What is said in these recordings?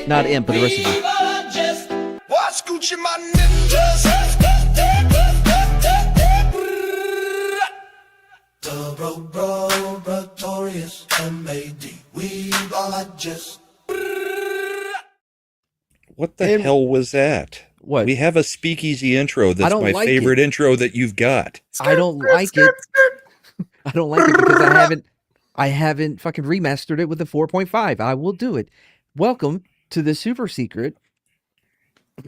Not Imp, but the rest of you. What's Gucci my ninjas? Laboratorious M.A.D. We've all just. What the hell was that? What? We have a speakeasy intro that's don't my like favorite intro that you've got. I don't like it. I don't like it because I haven't fucking remastered it with the 4.5. I will do it. Welcome to the super secret,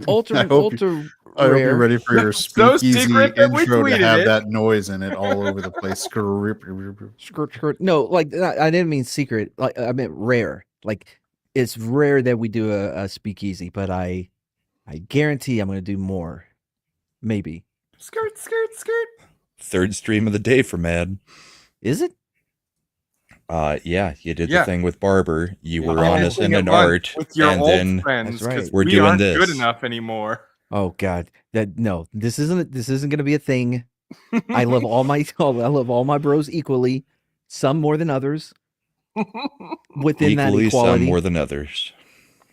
ultra I hope you're rare. ready for your So speakeasy secret that we intro to tweeted have it. that noise in it all over the place. Skirt. No, like I didn't mean secret. Like I meant rare. Like it's rare that we do a speakeasy, but I guarantee I'm going to do more. Maybe. Skirt. Third stream of the day for Mad. Is it? Yeah, you did Yeah. the thing with Barber. You were Oh, honest thing in a an month art, with your and old then friends. That's right. 'Cause We're we doing aren't this. good enough anymore. Oh God. This isn't going to be a thing. I love all my bros equally. Some more than others. Within that equally some equality. more than others.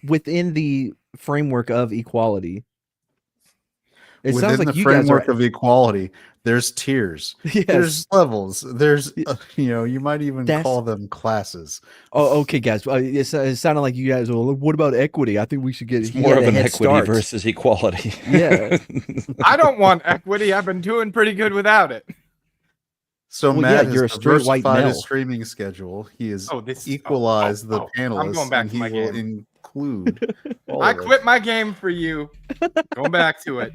Within the framework of equality. It Within sounds like the you guys framework are. of equality, there's tiers, Yes. there's levels, there's you might even That's- call them classes. Oh, okay, guys. It sounded like you guys were. What about equity? I think we should get It's more of a an head equity start. versus equality. Yeah. I don't want equity. I've been doing pretty good without it. So Well, Matt yeah, you're a has straight white diversified his male. streaming schedule. He has Oh, this equalized the I'm panelists, going back and to he my will game. include. all I of it. quit my game for you. Going back to it.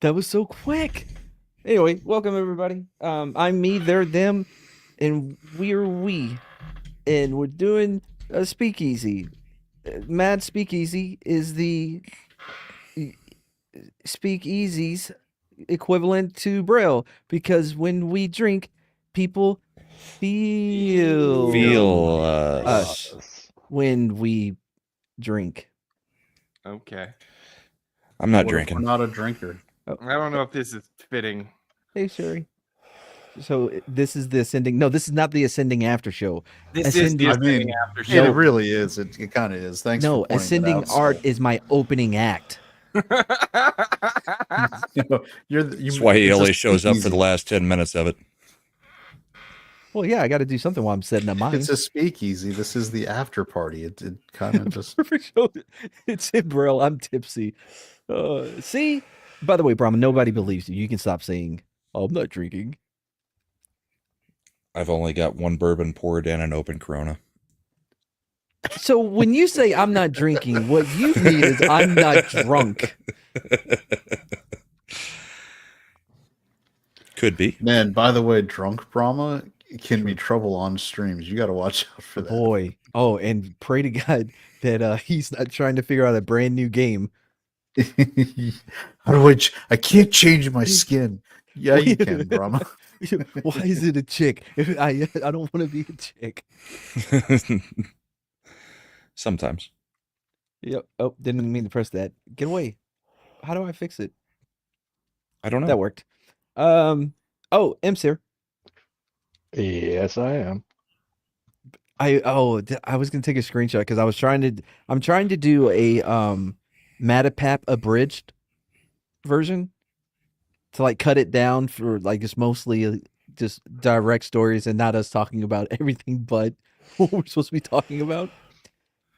That was so quick. Anyway, welcome everybody. I'm me, they're them, and we're we. And we're doing a speakeasy. Mad Speakeasy is the speakeasy's equivalent to Braille because when we drink, people feel us when we drink. Okay. I'm not What if drinking. we're not a drinker. I don't know if this is fitting. Hey, Sherry. So this is the ascending. No, this is not the ascending after show. This is the I ascending mean, after It show. really is. It kind of is. Thanks. No, for pointing that ascending out, art Saul. is my opening act. You're That's why he it's a only shows up for the speakeasy. last 10 minutes of it. Well, yeah, I got to do something while I'm setting up mine. It's a speakeasy. This is the after party. It kind of just. Perfect show. It's in Braille. I'm tipsy. See? By the way, Brahma, nobody believes you. You can stop saying, oh, I'm not drinking. I've only got one bourbon poured in an open Corona. So when you say I'm not drinking, what you mean is I'm not drunk. Could be. Man, by the way, drunk Brahma can be trouble on streams. You got to watch out for that. Boy. Oh, and pray to God that he's not trying to figure out a brand new game. How do I can't change my skin. Yeah, you can, Brahma. Why is it a chick? I don't want to be a chick. Sometimes. Yep. Oh, didn't mean to press that. Get away. How do I fix it? I don't know. That worked. Oh, M's here. Yes, I am. I was gonna take a screenshot because I'm trying to do a Matapap abridged version to like cut it down for like just mostly just direct stories and not us talking about everything but what we're supposed to be talking about.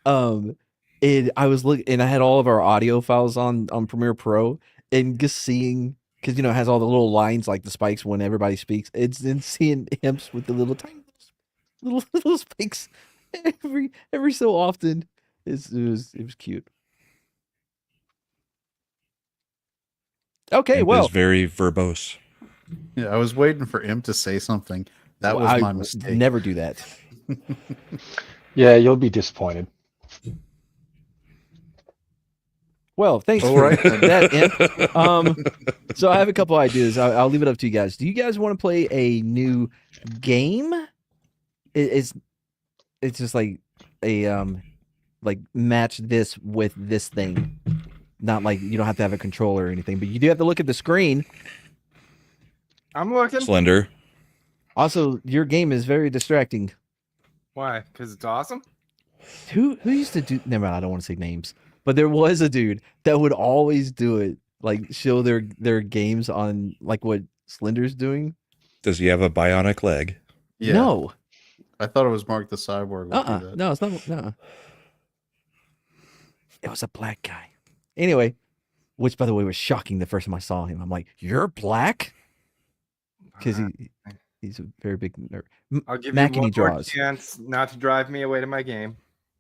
I was looking and I had all of our audio files on Premiere Pro and just seeing because it has all the little lines like the spikes when everybody speaks. It's and seeing imps with the little tiny little spikes every so often. It was cute. Okay, Imp well, is very verbose. Yeah, I was waiting for him to say something. That was I my would mistake. never do that. Yeah, you'll be disappointed. Well, thanks All for right, then. that, Imp. So I have a couple ideas. I'll leave it up to you guys. Do you guys want to play a new game? It's just like a like match this with this thing. Not like you don't have to have a controller or anything, but you do have to look at the screen. I'm looking. Slender. Also, your game is very distracting. Why? Because it's awesome? Who used to do? Never mind. I don't want to say names, but there was a dude that would always do it, like show their games on like what Slender's doing. Does he have a bionic leg? Yeah. No. I thought it was Mark the Cyborg. would do that. No, it's not. No. It was a black guy. Anyway, which by the way was shocking the first time I saw him. I'm like, you're black, because he's a very big nerd. I'll give Mackany you one more draws. chance not to drive me away to my game.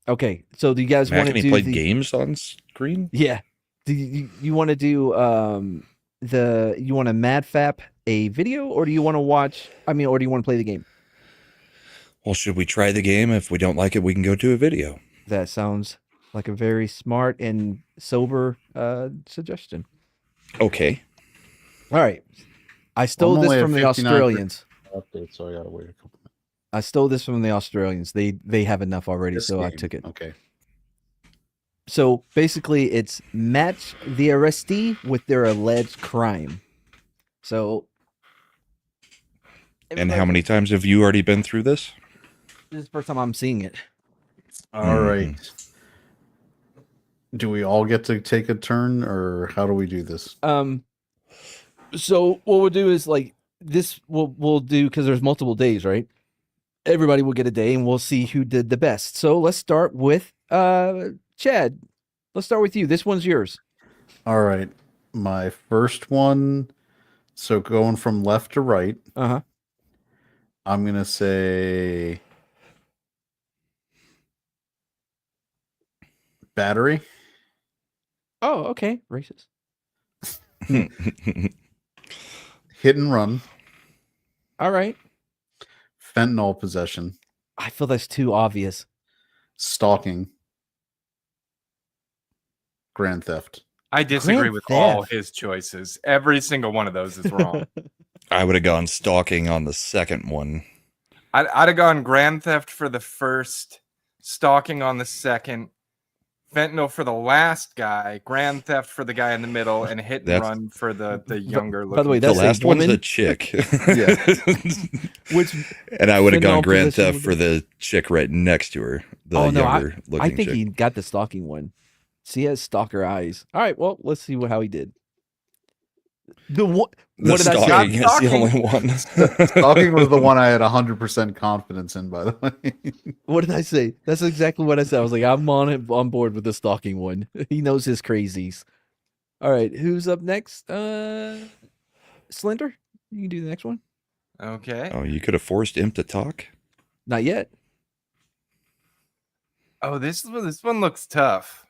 Okay, so do you guys want to Mackany do played the games on screen? Yeah. Do you want to do you want to madfap a video, or do you want to watch? I mean, or do you want to play the game? Well, should we try the game? If we don't like it, we can go to a video. That sounds like a very smart and sober suggestion. Okay. All right. I stole I'm this only at from the 59%. Australians. Update, so I gotta wait a couple minutes. I stole this from the Australians. They have enough already, This so I game. took it. Okay. So basically, it's match the arrestee with their alleged crime. So. And how many times have you already been through this? This is the first time I'm seeing it. All right. Do we all get to take a turn, or how do we do this? So what we'll do is like this. We'll do, because there's multiple days, right? Everybody will get a day, and we'll see who did the best. So let's start with Chad. Let's start with you. This one's yours. All right. My first one. So going from left to right, Uh-huh. I'm gonna say battery. Oh, okay. Racist. Hit and run. All right. Fentanyl possession. I feel that's too obvious. Stalking. Grand theft. I disagree Grand with all theft. his choices. Every single one of those is wrong. I would have gone stalking on the second one. I'd have gone Grand Theft for the first, stalking on the second, fentanyl for the last guy, Grand Theft for the guy in the middle, and hit and That's- run for the younger. by the way, The That's a last one's a woman? chick. Which And I would have gone Fentanyl Grand possession Theft was for the chick right next to her. The Oh, no, younger looking I think chick. he got the stalking one. So he has stalker eyes. All right. Well, let's see how he did. The what? The What did I say? stalking is the Stalking. only one. Stalking was the one I had 100% confidence in, by the way. What did I say? That's exactly what I said. I was like, I'm on board with the stalking one. He knows his crazies. All right, who's up next? Slender, you can do the next one. Okay. Oh, you could have forced him to talk? Not yet. Oh, this one looks tough.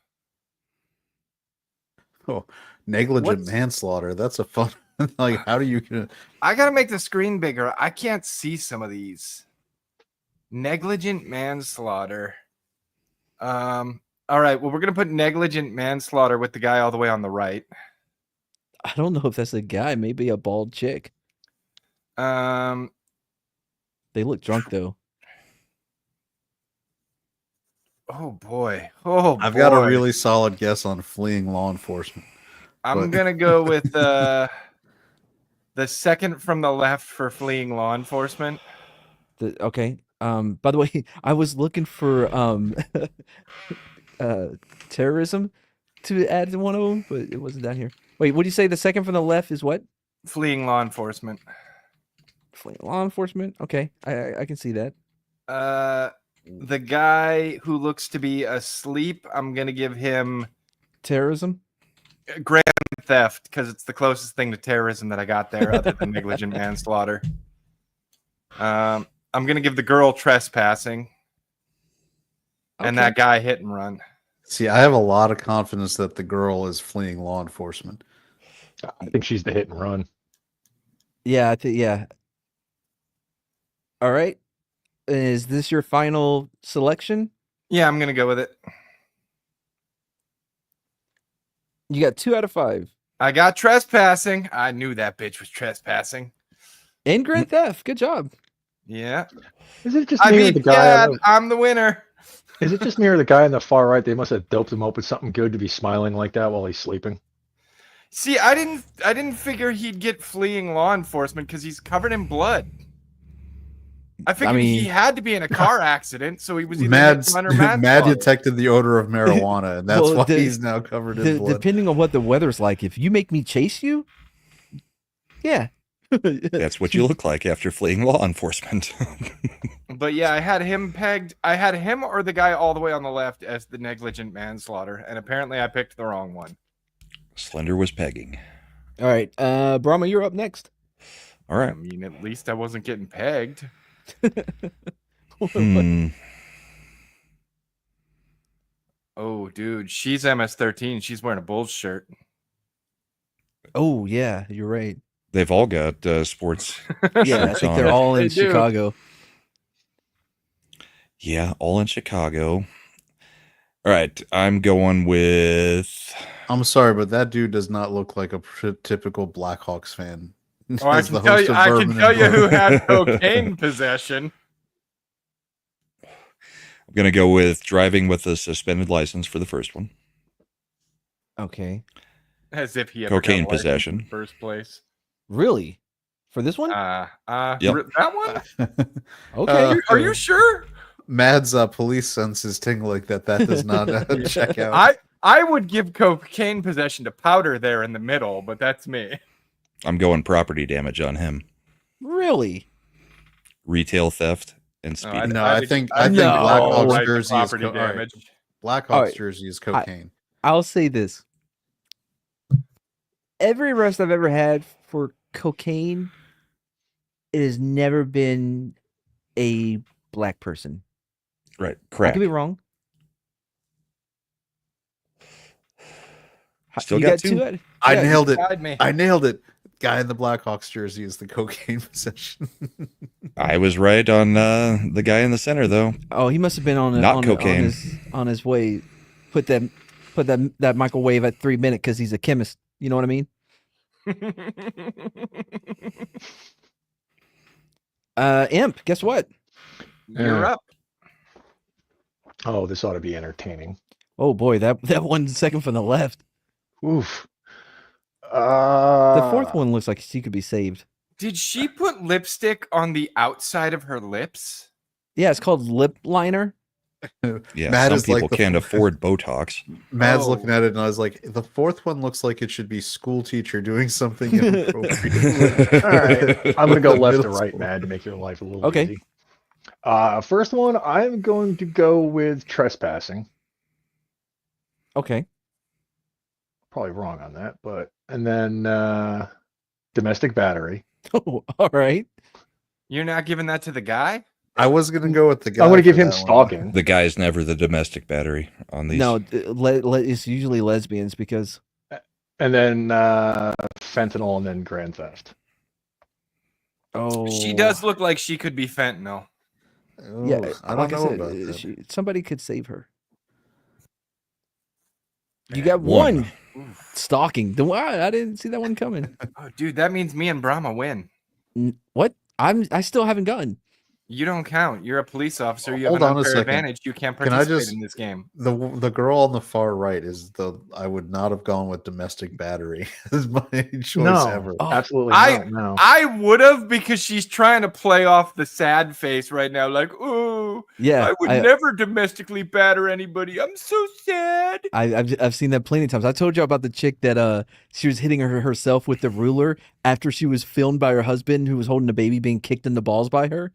Negligent What's- manslaughter. That's a fun. Like, how do you? I gotta make the screen bigger. I can't see some of these. Negligent manslaughter. All right. Well, we're gonna put negligent manslaughter with the guy all the way on the right. I don't know if that's a guy. Maybe a bald chick. Um, They look drunk though. oh boy. Oh, I've got a boy. really solid guess on fleeing law enforcement. I'm but- gonna go with the second from the left for fleeing law enforcement. Okay. By the way, I was looking for terrorism to add to one of them, but it wasn't down here. Wait, what do you say? The second from the left is what? Fleeing law enforcement. Law enforcement. Okay, I can see that. The guy who looks to be asleep, I'm gonna give him Terrorism. grand theft because it's the closest thing to terrorism that I got there, other than negligent manslaughter. I'm gonna give the girl trespassing and that guy hit and run. See, I have a lot of confidence that the girl is fleeing law enforcement. I think she's the hit and run. Yeah, yeah. All right. Is this your final selection? Yeah, I'm gonna go with it. You got 2 out of 5. I got trespassing. I knew that bitch was trespassing. And Grand Theft. Good job. Yeah. Is it just I me or beat the guy? Dad. I'm the winner. Is it just me or the guy on the far right? They must have doped him up with something good to be smiling like that while he's sleeping. See, I didn't figure he'd get fleeing law enforcement because he's covered in blood. I figured mean- he had to be in a car accident, so he was either Mad's, hitman or manslaughter. Mad detected the odor of marijuana, and that's Well, why the- he's now covered in blood. Depending on what the weather's like, if you make me chase you, yeah. That's what you look like after fleeing law enforcement. But yeah, I had him pegged. I had him or the guy all the way on the left as the negligent manslaughter, and apparently I picked the wrong one. Slender was pegging. All right, Brahma, you're up next. All I right. mean, at least I wasn't getting pegged. Hmm. Oh, dude, she's MS-13. She's wearing a Bulls shirt. Oh yeah, you're right. They've all got sports. Yeah, I shirts think on they're it. all in They do. Chicago. Yeah, all in Chicago. All right, I'm going with. I'm sorry, but that dude does not look like a typical Blackhawks fan. Oh, I As can the tell host you. of I can Bourbon tell and you who Bourbon. had cocaine possession. I'm going to go with driving with a suspended license for the first one. Okay, As if he ever got Cocaine a license possession. in the first place. really? For this one? Yep. Yep. That one? Okay. Are you sure? Mad's police sense is tingling that does not check out. I would give cocaine possession to Powder there in the middle, but that's me. I'm going property damage on him. Really? Retail theft and No, speeding. No, I think No. Blackhawks Like the jersey is property all right. damage. Blackhawks All right. jersey is cocaine. I'll say this. Every arrest I've ever had for cocaine, it has never been a black person. Right. I Crack. could be wrong. Still You got two. two? I Yeah, nailed it. Guide me. I nailed it. Guy in the Blackhawks jersey is the cocaine possession. I was right on the guy in the center, though. Oh, he must have been on Not cocaine. on his way. Put that microwave at 3 minutes because he's a chemist. You know what I mean? Imp, guess what? You're Yeah. up. Oh, this ought to be entertaining. Oh boy, that 1 second from the left. Oof. The fourth one looks like she could be saved. Did she put lipstick on the outside of her lips? Yeah, it's called lip liner. Yeah, Matt some is like people the- can't afford Botox. Mad's Oh. looking at it, and I was like, the fourth one looks like it should be school teacher doing something inappropriate. All right, I'm gonna go left to Middle right, school. Mad, to make your life a little Okay. easy. First one, I'm going to go with trespassing. Okay. Probably wrong on that, but and then domestic battery. Oh, all right. You're not giving that to the guy? I was gonna go with the guy. I'm going to give for him that one. stalking. The guy's never the domestic battery on these. No, it's usually lesbians because And then fentanyl, and then grand theft. oh, She does look like she could be fentanyl. Ooh, Yeah, I don't like know I said, about that. somebody could save her. You got One. one stalking. I didn't see that one coming. Oh, dude, that means me and Brahma win. What? I still haven't gotten. You don't count. You're a police officer. You Hold have on an a unfair second. advantage. You can't Can I participate just- in this game. The girl on the far right is I would not have gone with domestic battery as my choice No, ever. Oh, absolutely I- not. No. I would have because she's trying to play off the sad face right now. Like, ooh, Yeah, I would never domestically batter anybody. I'm so sad. I've seen that plenty of times. I told you about the chick that she was hitting herself with the ruler after she was filmed by her husband who was holding a baby being kicked in the balls by her.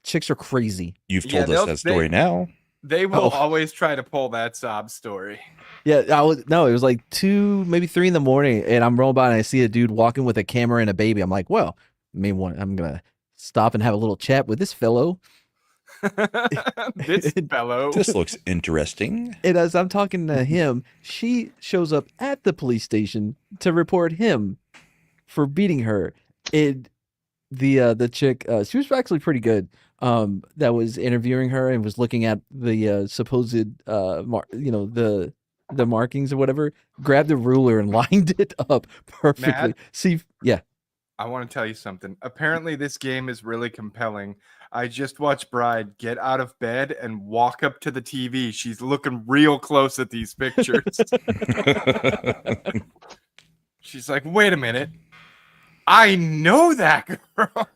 Chicks are crazy. You've Yeah, told us that story now. They will Oh. always try to pull that sob story. Yeah, it was like 2, maybe 3 in the morning, and I'm rolling by and I see a dude walking with a camera and a baby. I'm like, well, I'm gonna stop and have a little chat with this fellow. This fellow. This looks interesting. And as I'm talking to him, she shows up at the police station to report him for beating her. And the chick, she was actually pretty good. That was interviewing her and was looking at the supposed the markings or whatever. Grabbed the ruler and lined it up perfectly. Matt? See, yeah. I want to tell you something. Apparently, this game is really compelling. I just watched Bride get out of bed and walk up to the TV. She's looking real close at these pictures. She's like, wait a minute. I know that girl.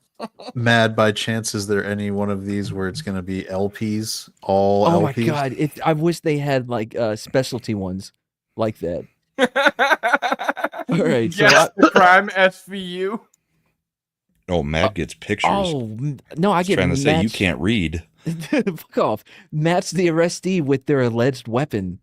Mad, by chance, is there any one of these where it's going to be LPs? All Oh my LPs? god! I wish they had like specialty ones like that. All right, so Yes, the prime SVU. Oh, Matt gets pictures. No, I He's get trying to say you matched- can't read. Fuck off! Match the arrestee with their alleged weapon.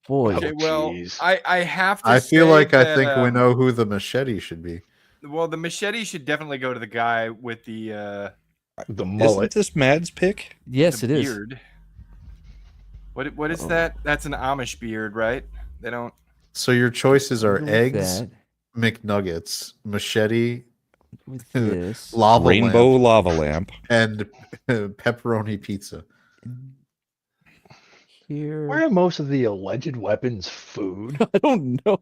Boy, Okay, well, jeez. I have to. I feel say like I that, think we know who the machete should be. Well, the machete should definitely go to the guy with the The Isn't mullet. this Mad's pick? yes, it is. beard. What is that? That's an Amish beard, right? They don't. So your choices are With eggs, that, McNuggets, machete, with this. lava Rainbow lamp, lava lamp. and pepperoni pizza. Here, Why are most of the alleged weapons food? I don't know.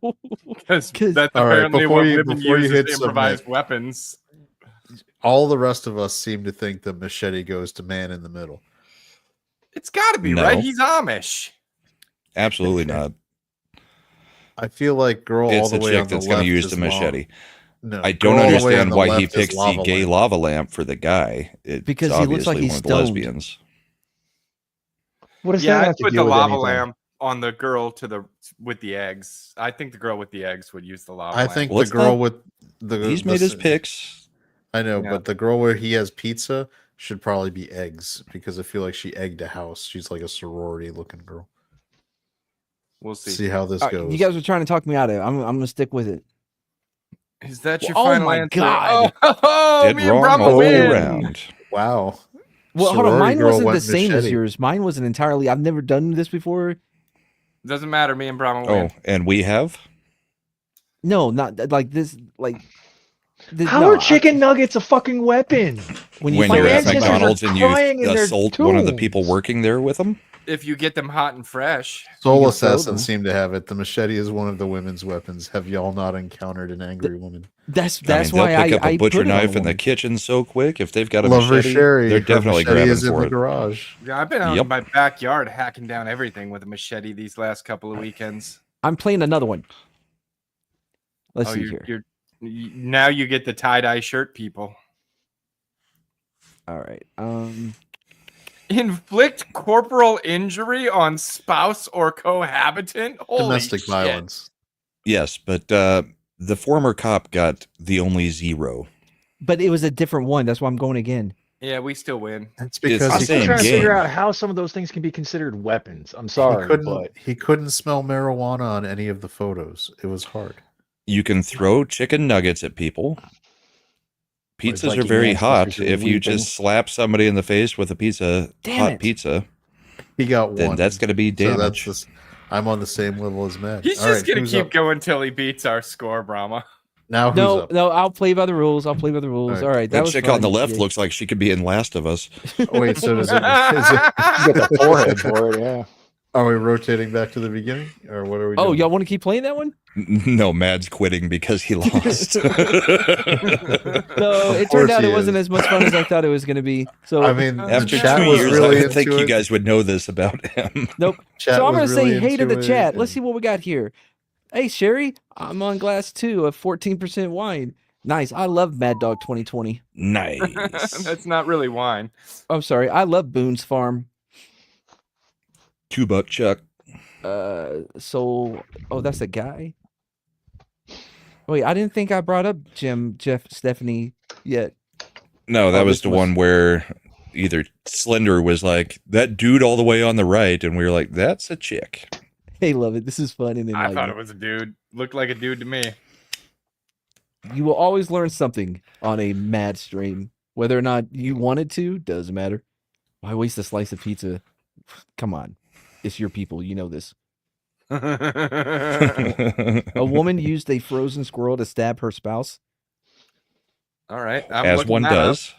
Because 'Cause- that's All right, apparently before what you- women before you use hit as submit. improvised weapons. All the rest of us seem to think the machete goes to man in the middle. It's got to be No. right. He's Amish. Absolutely not. I feel like girl all It's the the way chick on the that's going left to use is the long. machete. No, I don't girl all the way on understand the why he left is picks the lava gay lamp. lava lamp for the guy. It's Because he looks like obviously he's one of the stoned. lesbians. What does Yeah, that I have to put do the with lava anything? lamp on the girl with the eggs. I think the girl with the eggs would use the lava I lamp. think Well, the it's girl not- with the He's the made his s- picks. I know, Yeah. but the girl where he has pizza should probably be eggs because I feel like she egged a house. She's like a sorority looking girl. We'll see. See how this All right, goes. you guys were trying to talk me out of it. I'm gonna stick with it. Is that your Oh final my answer? God. Oh, Dead me and wrong Brahma all the way win. around. Wow. Well, hold on. Sorority Mine girl wasn't the went same as machete. yours. Mine was an entirely. I've never done this before. Doesn't matter. Me and Brahma Oh, win. and we have? No, not like this. Like, How no, are chicken nuggets a fucking weapon? when you When My you're at ancestors are McDonald's and you crying in their assault one of the people tombs. working there with them? If you get them hot and fresh. Soul You can throw them. assassins seem to have it. The machete is one of the women's weapons. Have y'all not encountered an angry woman? that's I mean, why they'll pick up I a butcher put it on knife the in the woman. kitchen so quick. If they've got a Love her machete, Sherry. they're her definitely machete grabbing is in for the it. garage. Yeah, I've been out Yep. in my backyard hacking down everything with a machete these last couple of weekends. I'm playing another one. Let's Oh, see here. now you get the tie-dye shirt, people. All right. Inflict corporal injury on spouse or cohabitant. Holy Domestic shit. violence. Yes, but the former cop got the only 0. But it was a different one. That's why I'm going again. Yeah, we still win. That's It's because the I'm he still same trying to game. figure out how some of those things can be considered weapons. I'm he sorry, couldn't but he couldn't smell marijuana on any of the photos. It was hard. You can throw chicken nuggets at people. it's Pizzas like are your very hot. ancestors are If you weeping. just slap somebody in the face with a Damn hot it. pizza, He got then one. that's going to be So that's damage. just, I'm on the same level as Matt. He's All just right, gonna who's keep up? going till he beats our score, Brahma. Now who's No, up? no, I'll play by the rules. I'll play by the rules. All All right. right. That That was chick fun. on the left Yeah. looks like she could be in Last of Us. Wait, so does it, you got the forehead for it. Yeah. are we rotating back to the beginning or what are we doing? Oh, y'all want to keep playing that one? No, Mad's quitting because he lost. No, it course turned out he it wasn't is. as much fun as I thought it was going to be. So I mean, the After chat 2 was years, really I into think you it. guys would know this about him. nope. Chat So I'm was going to say really hey to into the it, chat. Let's and- see what we got here. Hey, Sherry, I'm on glass 2 of 14% wine. Nice. I love Mad Dog 2020. Nice. That's not really wine. I'm sorry. I love Boone's Farm. $2 Chuck. So, oh, that's a guy. Wait, I didn't think I brought up Jim, Jeff, Stephanie yet. No, that Oh, was this the was- one where either Slender was like, that dude all the way on the right, and we were like, that's a chick. Hey, love it. This is fun. And then I like, thought it was a dude. Looked like a dude to me. you will always learn something on a mad stream. Whether or not you wanted to, doesn't matter. Why waste a slice of pizza? Come on. It's your people. You know this. A woman used a frozen squirrel to stab her spouse. All right. I'm As looking one that up. does.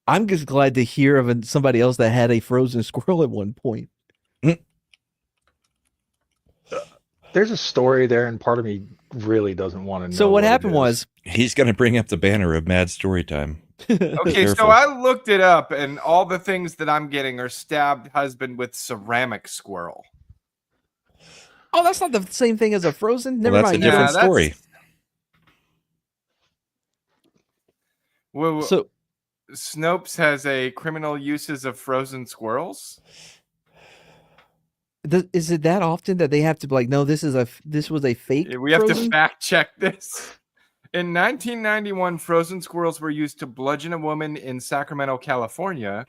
I'm just glad to hear of somebody else that had a frozen squirrel at one point. There's a story there, and part of me really doesn't want to know. So what it happened is. was, He's going to bring up the banner of Mad Storytime. Okay, so Careful. I looked it up, and all the things that I'm getting are stabbed husband with ceramic squirrel. oh, that's not the same thing as a frozen. Never Well, that's mind. a you different don't- story. Well, So Snopes has a criminal uses of frozen squirrels. is it that often that they have to be like, no, this was a fake? Yeah, we have to frozen? fact check this. In 1991, frozen squirrels were used to bludgeon a woman in Sacramento, California.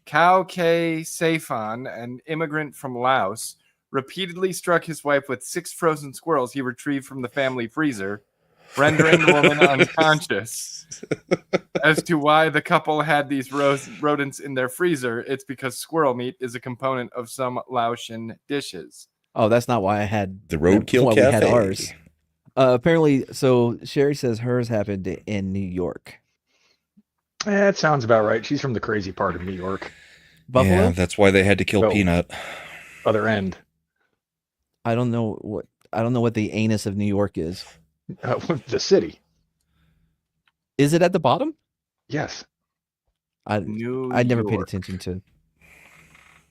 Kao K. Saifan, an immigrant from Laos, repeatedly struck his wife with 6 frozen squirrels he retrieved from the family freezer, rendering the woman unconscious. As to why the couple had these rodents in their freezer, it's because squirrel meat is a component of some Laotian dishes. Oh, that's not why I had The Roadkill why Cafe. we had ours. Apparently, so Sherry says hers happened in New York. That sounds about right. She's from the crazy part of New York. Buffalo? Yeah, that's why they had to kill Oh. Peanut. Other end. I don't know what the anus of New York is. The city. Is it at the bottom? Yes. I New never paid York. attention to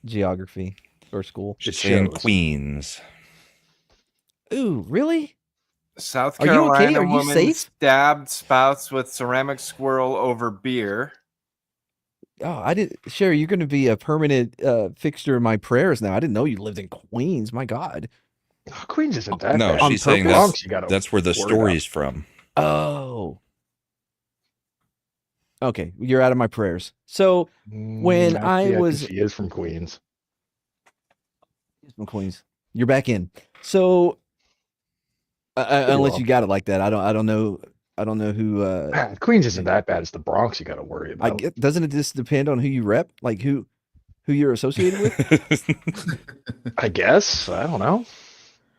geography or school. She's It saying shows. Queens. Ooh, really? South Are you okay? Carolina Are you woman safe? stabbed spouse with ceramic squirrel over beer. Oh, I did. Sherry, you're going to be a permanent fixture in my prayers now. I didn't know you lived in Queens. My God. Oh, Queens isn't that No, bad. On she's saying purpose? Bronx, you gotta that's where the worry about. story's from. Oh. Okay, you're out of my prayers. So when I think was- she is from Queens. He's from Queens, you're back in. So unless well. you got it like that, I don't know. I don't know who. Queens isn't that bad. It's the Bronx you got to worry I about. get. Doesn't it just depend on who you rep, like who you're associated with? I guess. I don't know.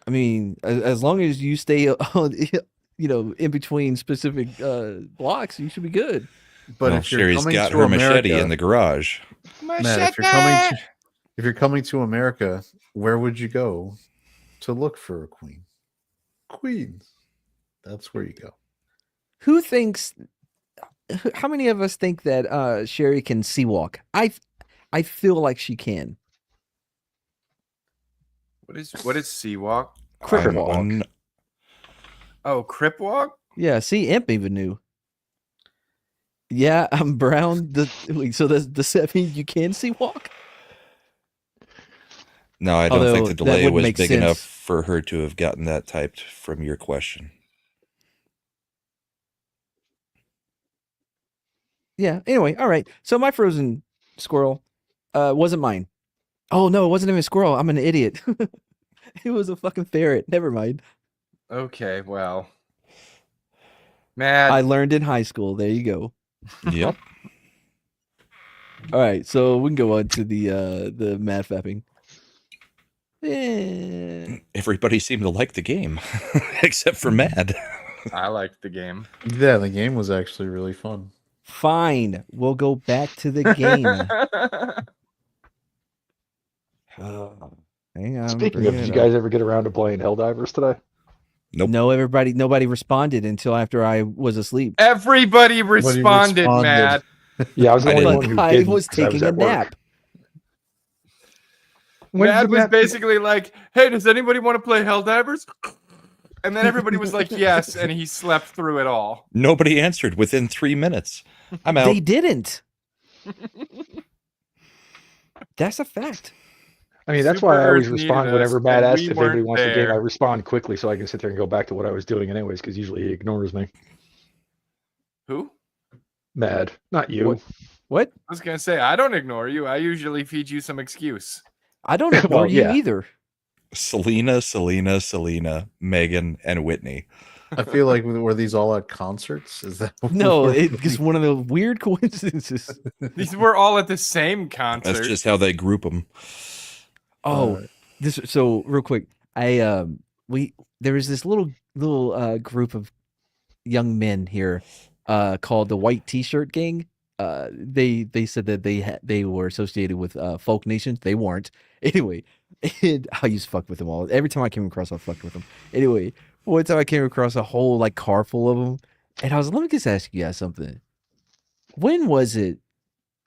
I mean, as long as you stay on, in between specific blocks, you should be good. But Well, if you're Sherry's coming got to her America, machete in the garage. Matt, if you're coming to America, where would you go to look for a queen? Queens. That's where you go. Who thinks? How many of us think that Sherry can sea walk? I feel like she can. What is sea walk? Crip I'm walk. un- Oh, crip walk? Yeah, see, Imp even knew. Yeah, I'm brown. So does that mean you can sea walk? No, I don't Although, think the that delay wouldn't was make big enough sense. for her to have gotten that typed from your question. Yeah. Anyway, all right. So my frozen squirrel wasn't mine. Oh no, it wasn't even a squirrel. I'm an idiot. It was a fucking ferret. Never mind. Okay, well. Matt, I learned in high school. There you go. Yep. All right, so we can go on to the mad fapping. Eh, Everybody seemed to like the game, except for Mad. I liked the game. Yeah, the game was actually really fun. fine. We'll go back to the game. Hang on. Speaking bring of, did it you up. guys ever get around to playing Helldivers today? Nope. No, nobody responded until after I was asleep. Everybody responded, responded. Matt. Yeah, I was the I only didn't. one who I didn't. was 'cause I taking a at work. nap. When Matt did was Matt- basically like, "Hey, does anybody want to play Helldivers?" And then everybody was like, "Yes," and he slept through it all. Nobody answered within 3 minutes. I'm out. They didn't. That's a fact. I mean, that's Super why I always Earth respond needed whenever us, Matt and asks we if anybody weren't wants the game. I there. respond quickly so I can sit there and go back to what I was doing anyways, because usually he ignores me. Who? Mad, not you. What? What? I was gonna say I don't ignore you. I usually feed you some excuse. I don't ignore Well, you yeah. either. Selena, Megan, and Whitney. I feel like were these all at concerts? Is that No, it's just one of the weird coincidences. These were all at the same concert. That's just how they group them. Oh, this. So real quick, there was this little group of young men here, called the White T-Shirt Gang. They said that they were associated with Folk Nation. They weren't. Anyway, and I used to fuck with them all. Every time I came across, I fucked with them. Anyway, one time I came across a whole like car full of them, and I was, let me just ask you guys something. When was it?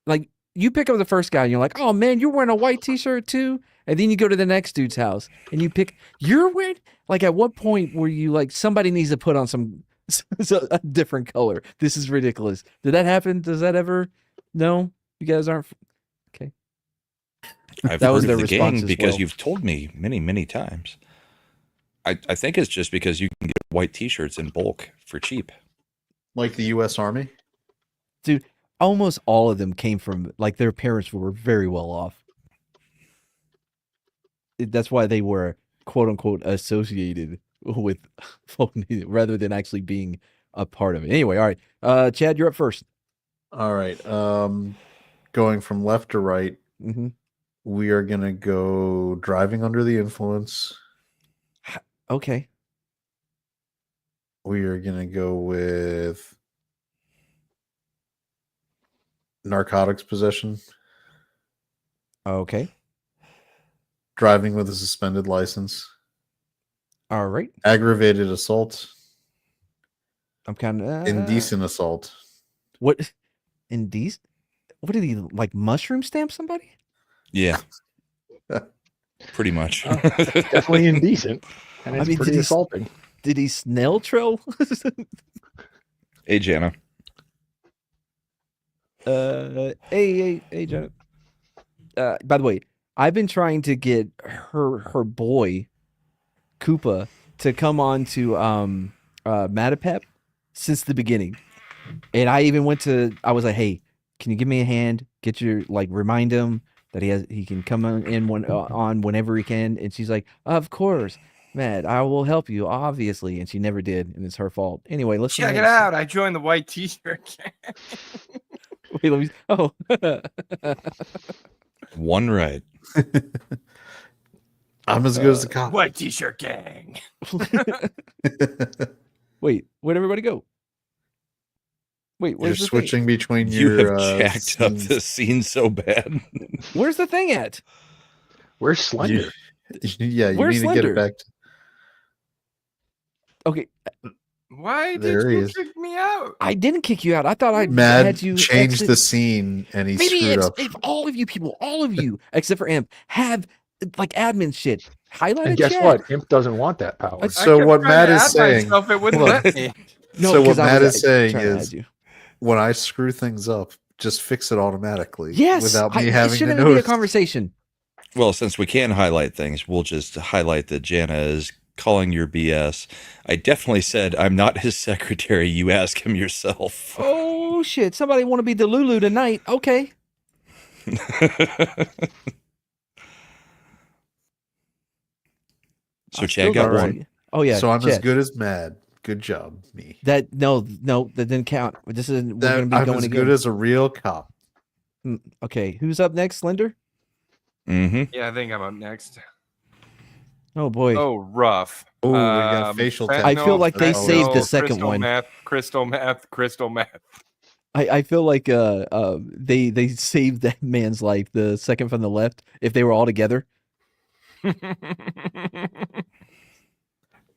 Like, you pick up the first guy and you're like, oh man, you're wearing a white T-shirt too? And then you go to the next dude's house and you're wearing, like, at what point were you like, somebody needs to put on some So a different color. This is ridiculous. Did that happen? Does that ever? No, you guys aren't. Okay. I've That was heard their of the response gang as because well. you've told me many, many times. I think it's just because you can get white T-shirts in bulk for cheap. Like the U.S. Army. Almost all of them came from like their parents were very well off. That's why they were quote unquote associated with folk music rather than actually being a part of it. Anyway, all right. Chad, you're up first. All right. Going from left to right, Hmm. we are gonna go driving under the influence. Okay. We are gonna go with narcotics possession, Okay. driving with a suspended license, All right. aggravated assault, I'm kind of indecent assault. What? Indecent? What did he like? Mushroom stamp somebody? Yeah. Pretty much. Definitely indecent. And I it's mean, pretty did he- assaulting. Did he snail trail? Hey, Jana. Hey, Janet. By the way, I've been trying to get her boy, Koopa, to come on to Matapep since the beginning, and I even I was like, hey, can you give me a hand? Get your remind him that he can come on whenever he can, and she's like, of course, Matt, I will help you, obviously, and she never did, and it's her fault. Anyway, let's Check it out. I joined the white T-shirt gang. Wait, let me. Oh, One right. I'm as good as the cop. White T-shirt gang. wait, where'd everybody go? Wait, You're where's the switching between You your have jacked up scenes. the scene so bad. thing? Where's the thing at? Where's Slender? Yeah, you Where's need to get Slender? it back. Okay, Why There did he you is. kick me out? I didn't kick you out. I thought I Mad had you changed exit. the scene and he Maybe screwed up. if all of you people, all of you, except for Imp, have like admin shit. Highlight And a guess chat. what? Imp doesn't want that power. I So kept what trying Matt to is add saying, myself, it wouldn't Hold on. let me. No, So what 'cause I Matt was, is saying trying to is- add you. when I screw things up, just fix it automatically. Yes, without me it having to shouldn't be a notice. conversation. Well, since we can highlight things, we'll just highlight that Jana is calling your BS. I definitely said I'm not his secretary. You ask him yourself. Oh shit! Somebody want to be the Lulu tonight? Okay. So I Chad still got don't one. see- Oh yeah. So I'm as Chad. good as Mad. Good job, me. That no, that didn't count. This is we're That, gonna be I'm going as again. good as a real cop. Okay, who's up next? Slender. Mm-hmm. Yeah, I think I'm up next. Oh boy. Oh, rough. Oh, we got facial fentanyl, I feel like they saved the second crystal one. Meth, crystal meth. I feel like they saved that man's life. The second from the left, if they were all together.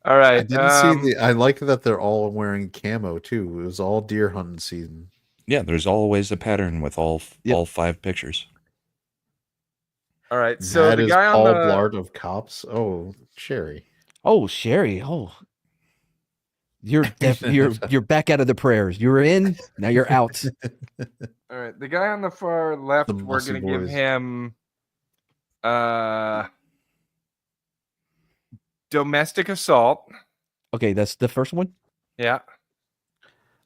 All right. I didn't see the. I like that they're all wearing camo too. It was all deer hunting season. Yeah, there's always a pattern with all Yep. all 5 pictures. All right. So That the is guy on Paul the Blart of Cops. Oh, Sherry. Oh, Sherry. Oh, you're you're back out of the prayers. You were in, now you're out. all right, the guy on the far left, The we're Mussy gonna give Boys. him domestic assault. Okay, that's the first one. Yeah.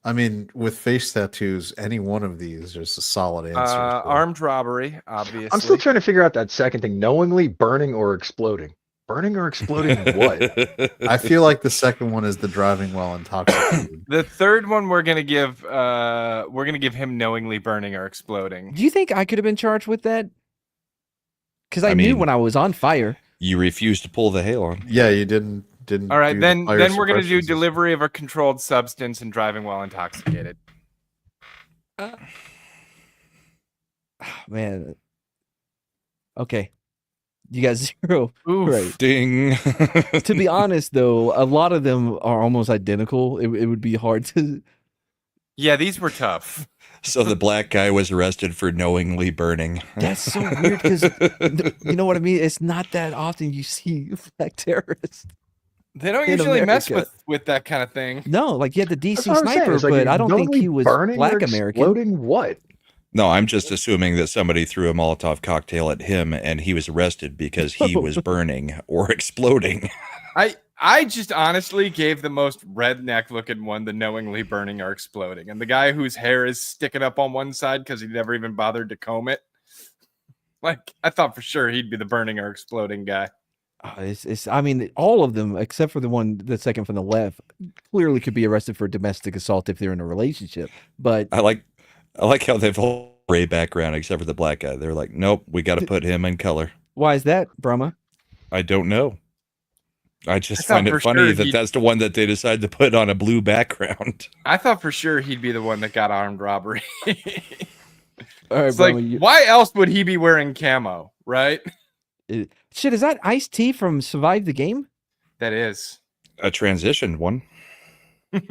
I mean, with face tattoos, any one of these is a solid answer. so- Armed robbery, obviously. I'm still trying to figure out that second thing. Knowingly burning or exploding. Burning or exploding what? I feel like the second one is the driving while intoxicated. The third one we're gonna give him knowingly burning or exploding. Do you think I could have been charged with that? Because I I knew mean- when I was on fire. You refused to pull the hail on. Yeah, you didn't. All right, do the then fire we're gonna do suppression system. delivery of a controlled substance and driving while intoxicated. Man. Okay. You got 0. Oof. Right. Ding. To be honest, though, a lot of them are almost identical. It would be hard to. Yeah, these were tough. So the black guy was arrested for knowingly burning. That's so weird because you know what I mean. It's not that often you see black terrorists. They don't In usually mess America. with that kind of thing. No, like he had the That's DC what I'm saying. sniper, It's like, but I don't think knowingly he was burning Black or American. exploding what? No, I'm just assuming that somebody threw a Molotov cocktail at him and he was arrested because he was burning or exploding. I just honestly gave the most redneck looking one the knowingly burning or exploding. And the guy whose hair is sticking up on one side because he never even bothered to comb it. Like, I thought for sure he'd be the burning or exploding guy. It's. I mean, all of them except for the second from the left, clearly could be arrested for domestic assault if they're in a relationship. But I like how they've all gray background except for the black guy. They're like, nope, we got to put him in color. why is that, Brahma? I don't know. I just I thought find it for funny sure that he'd- that's the one that they decided to put on a blue background. I thought for sure he'd be the one that got armed robbery. All right, It's like, Brahma, why else would he be wearing camo, right? shit, is that Ice-T from Survive the Game? That is. A transition one. Have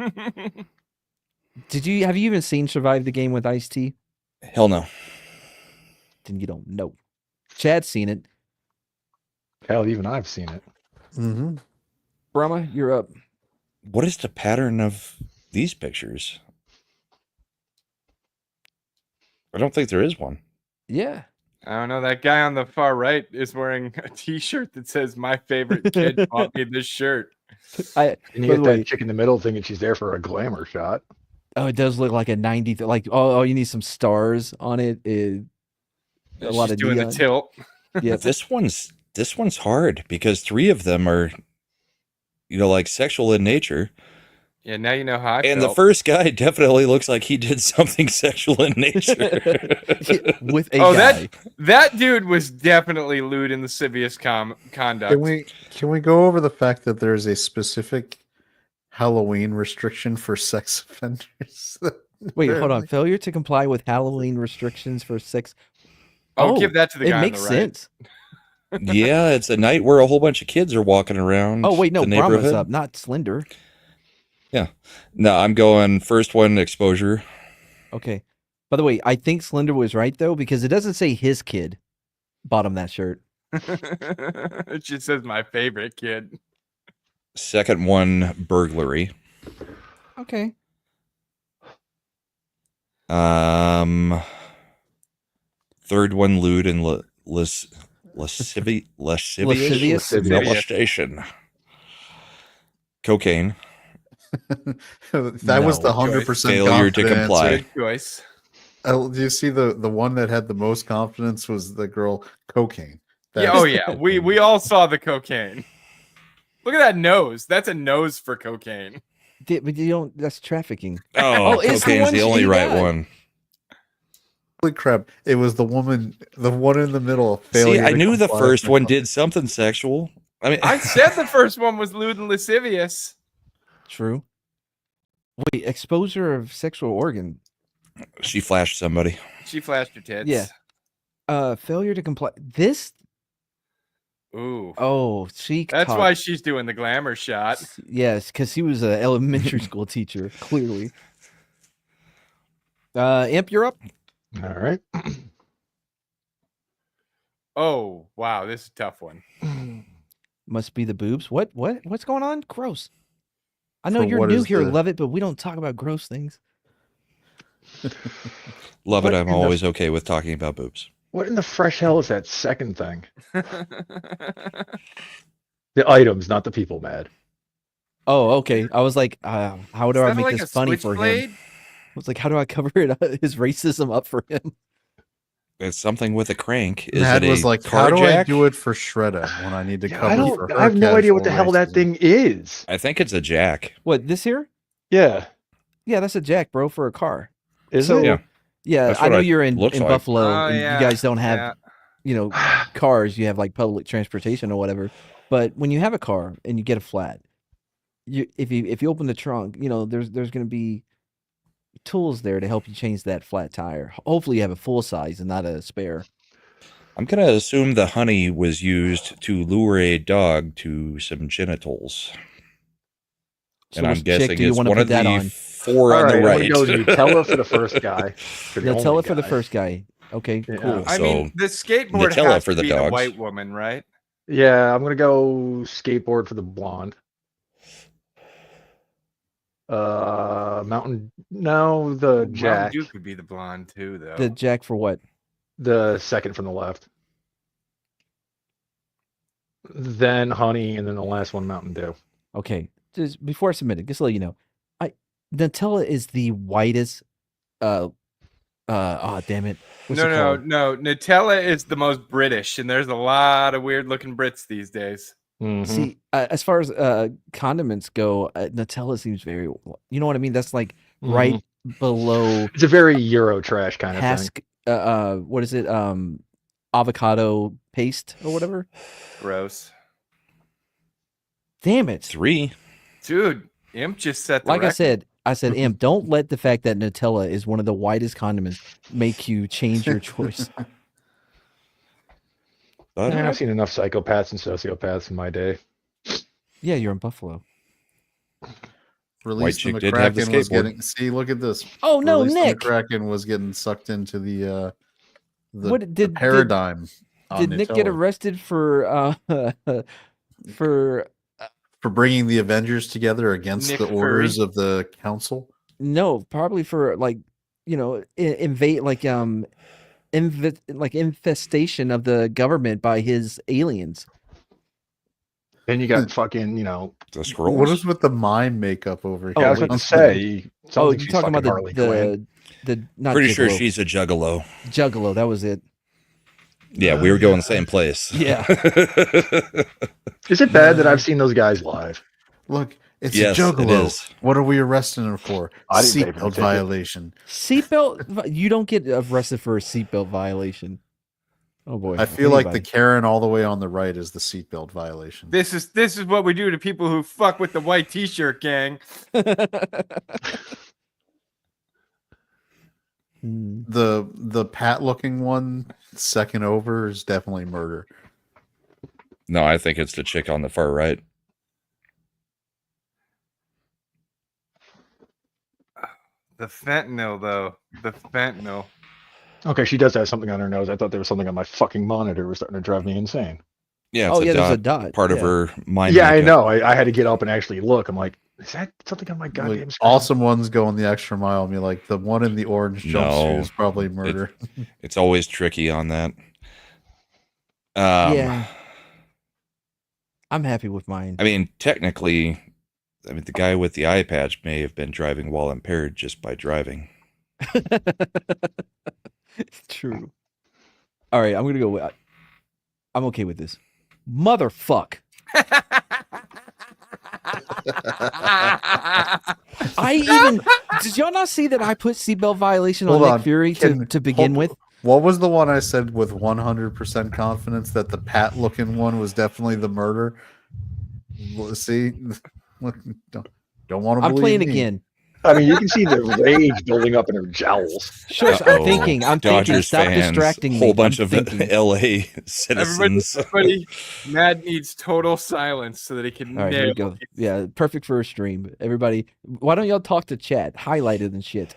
you even seen Survive the Game with Ice-T? Hell no. Then you don't know. Chad's seen it. Hell, even I've seen it. Mm-hmm. Brahma, you're up. What is the pattern of these pictures? I don't think there is one. Yeah. I don't know. That guy on the far right is wearing a T-shirt that says "My favorite kid bought me this shirt." I And you By get the way- that chick in the middle thinking she's there for a glamour shot. Oh, it does look like a 90. Like, oh, you need some stars on it. A lot She's of doing neon. the tilt. Yeah. This one's hard because 3 of them are, like sexual in nature. Yeah, now you know how I And felt. the first guy definitely looks like he did something sexual in nature. With a Oh, guy. that dude was definitely lewd in lascivious conduct. Can we go over the fact that there's a specific Halloween restriction for sex offenders? Wait, hold on. Apparently. Failure to comply with Halloween restrictions for sex. I'll give that to the it guy makes on the right. sense. Yeah, it's a night where a whole bunch of kids are walking around. Oh, wait, no. the Brahma's neighborhood. up, not Slender. No, I'm going first one, exposure. Okay. By the way, I think Slender was right, though, because it doesn't say his kid bought him that shirt. It just says "my favorite kid." Second one, burglary. Okay. Third one, lewd and lascivious Lascivious? molestation. Cocaine. That was the No. 100% Failure to confident comply. answer. Good choice. Do you see the one that had the most confidence was the girl cocaine? Yeah, oh yeah, we all saw the cocaine. Look at that nose. That's a nose for cocaine. But you don't. That's trafficking. Oh, Oh, it's the cocaine's one the only she right got. one. Holy crap! It was the woman, the one in the middle. Failure See, I to knew the comply. first one did something sexual. I mean, I said the first one was lewd and lascivious. True. Wait, exposure of sexual organ. she flashed somebody. She flashed her tits. Yeah. Failure to comply. This. Ooh. Oh, she. That's caught- why she's doing the glamour shot. Yes, because he was an elementary school teacher. Clearly. Imp, you're up. All right. Oh, wow, this is a tough one. Must be the boobs. What's going on? Gross. I know For you're what new is here, the- love it, but we don't talk about gross things. Love What it. in I'm the- always okay with talking about boobs. What in the fresh hell is that second thing? The items, not the people, mad. Oh, okay. I was like, how do I Is that make like this a funny for him? switchblade? I was like, how do I cover it his racism up for him? It's something with a crank. Is Mad it was a like, car how do jack? I do it for Shredda when I need to Yeah, cover for her? I have no idea what the casual hell that racism? thing is. I think it's a jack. What, this here? Yeah. Yeah, that's a jack, bro, for a car. Is So- it? Yeah. Yeah, That's I what know it you're in looks like. Buffalo Oh, and yeah, you guys don't have, yeah. you know, cars. You have like public transportation or whatever. But when you have a car and you get a flat, if you open the trunk, you know, there's going to be tools there to help you change that flat tire. Hopefully you have a full size and not a spare. I'm going to assume the honey was used to lure a dog to some genitals. So And I'm which chick guessing do you it's wanna one put of that the on? 4 on All the right, right. I'm gonna go Nutella for the first guy. For the Nutella only for the guy. first guy. Okay, Yeah. cool. I So, mean, the skateboard Nutella has for to the be dogs. the white woman, right? Yeah, I'm gonna go skateboard for the blonde. Mountain. No, the Mountain Jack. Dew could be the blonde too, though. The Jack for what? The second from the left. Then Honey, and then the last one, Mountain Dew. Okay, just before I submit it, just to let you know, Nutella is the whitest. Oh damn it! What's it No, called? Nutella is the most British, and there's a lot of weird looking Brits these days. Mhm. See, as far as condiments go, Nutella seems very. You know what I mean? That's like right below It's a very Euro trash kind of thing. Hask. What is it? Avocado paste or whatever. Gross. Damn it! 3. Dude, Imp just set the Like record. I said, Imp, don't let the fact that Nutella is one of the whitest condiments make you change your choice. Butter? I've seen enough psychopaths and sociopaths in my day. Yeah, you're in Buffalo. Release chick the did have the McCracken was skateboard. getting. See, look at this. Oh no, Release the Nick! McCracken was getting sucked into the What the did paradigm. on Did Nick get Nutella. arrested for for for bringing the Avengers together against Nick the orders Fury? of the council? no, probably for like invade like infestation of the government by his aliens. Then you got fucking, The scrolls? What is with the mime makeup over here? I was wait, about to say. Sounds Oh, like you're she's talking about fucking Harley Quinn. the not Pretty sure Gigolo, she's a juggalo. Juggalo. That was it. Yeah, we were going the same place. Yeah. Is it bad that I've seen those guys live? Look, it's Yes, a it juggalo. is. What are we arresting him for? I didn't pay for the Seatbelt ticket. violation. Seatbelt. You don't get arrested for a seatbelt violation. Oh boy. I feel like the Anybody. Karen all the way on the right is the seatbelt violation. This is what we do to people who fuck with the white t-shirt gang. Hmm. The Pat looking one, second over, is definitely murder. No, I think it's the chick on the far right. The fentanyl, though. The fentanyl. Okay, she does have something on her nose. I thought there was something on my fucking monitor. It was starting to drive me insane. Yeah, it's Oh a yeah, dot, there's a dot. part of yeah. her mind. Yeah, I makeup. know. I had to get up and actually look. I'm like, is that something on my Like, goddamn screen? awesome ones going the extra mile. I mean, like the one in the orange jumpsuit No, is probably murder. It's always tricky on that. Yeah. I'm happy with mine. I mean, technically, the guy with the eye patch may have been driving while impaired just by driving. True. All right, I'm gonna go with. I'm okay with this. Motherfuck. I even did y'all not see that I put seatbelt violation on Hold Nick on. Fury Can- to begin hold- with? What was the one I said with 100% confidence that the Pat looking one was definitely the murder? Well, see, look, don't want to. I'm playing again. I mean, you can see the rage building up in her jowls. Shush, I'm Uh-oh. thinking. Dodgers Stop fans, distracting me. whole bunch I'm of thinking. LA citizens. Everybody, Mad needs total silence so that he can All right, here nail we go. Yeah, perfect for a stream. Everybody, why don't y'all talk to chat? Highlight it and shit.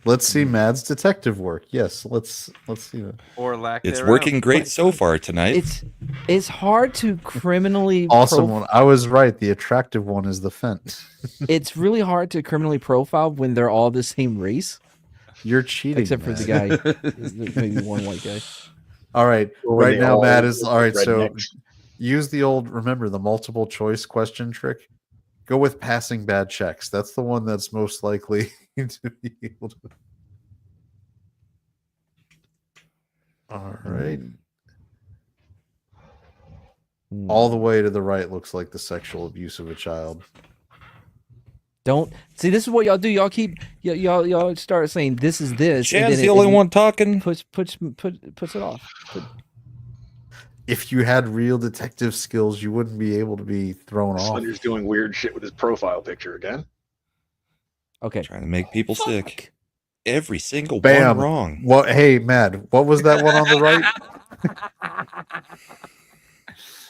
Let's see Mad's detective work. Yes, let's see that. or lack It's thereof. working great so far tonight. It's hard to criminally Awesome one. I was right. The attractive one is the Fent. It's really hard to criminally profile when they're all the same race, You're cheating, except for the Mad. guy, there's maybe one white guy. All right, Or when right they now, all Matt is look all right. like So rednecks. use the old, remember the multiple choice question trick. Go with passing bad checks. That's the one that's most likely to be able to. All right, Hmm. all the way to the right looks like the sexual abuse of a child. Don't see. This is what y'all do. Y'all keep y'all start saying this is this. and Chad's then the only one talking. puts it off. If you had real detective skills, you wouldn't be able to be thrown off. Slender's doing weird shit with his profile picture again. Okay. Trying to make people sick. Every single Bam. one wrong. What? Hey, Mad, what was that one on the right?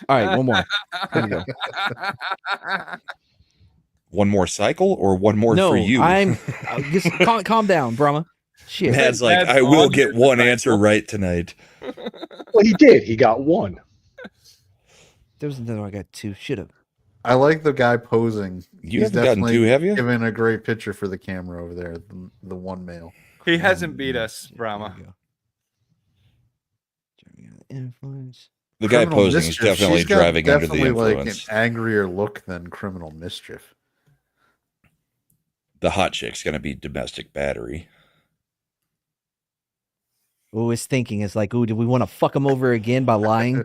All right. One more. Here we go. One more cycle or one more no, for you? I'm just calm down, Brahma. Shit. Mad's like, Mad's I will on get your one cycle. answer right tonight. Well, he did. He got one. There was another one I got two. Should have. I like the guy posing. You haven't gotten two, have you? Giving a great picture for the camera over there. The one male. He hasn't beat us, Brahma. Influence. The guy Criminal posing is Mischief, definitely she's got driving under the definitely influence. like an angrier look than Criminal Mischief. The hot chick's going to be domestic battery. Oh, his thinking is like, oh, do we want to fuck him over again by lying?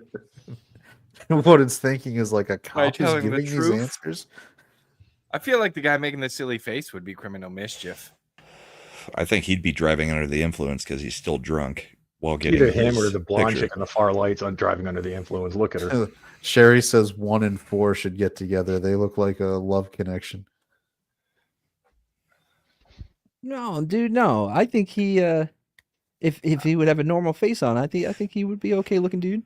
What it's thinking is like a By cop is telling the giving these truth? answers. I feel like the guy making the silly face would be Criminal Mischief. I think he'd be driving under the influence because he's still drunk while getting Either him his or the blonde picture. chick on the far lights on driving under the influence. Look at her. Sherry says 1 and 4 should get together. They look like a love connection. No, dude, no. I think he, if he would have a normal face on, I think he would be okay looking, dude.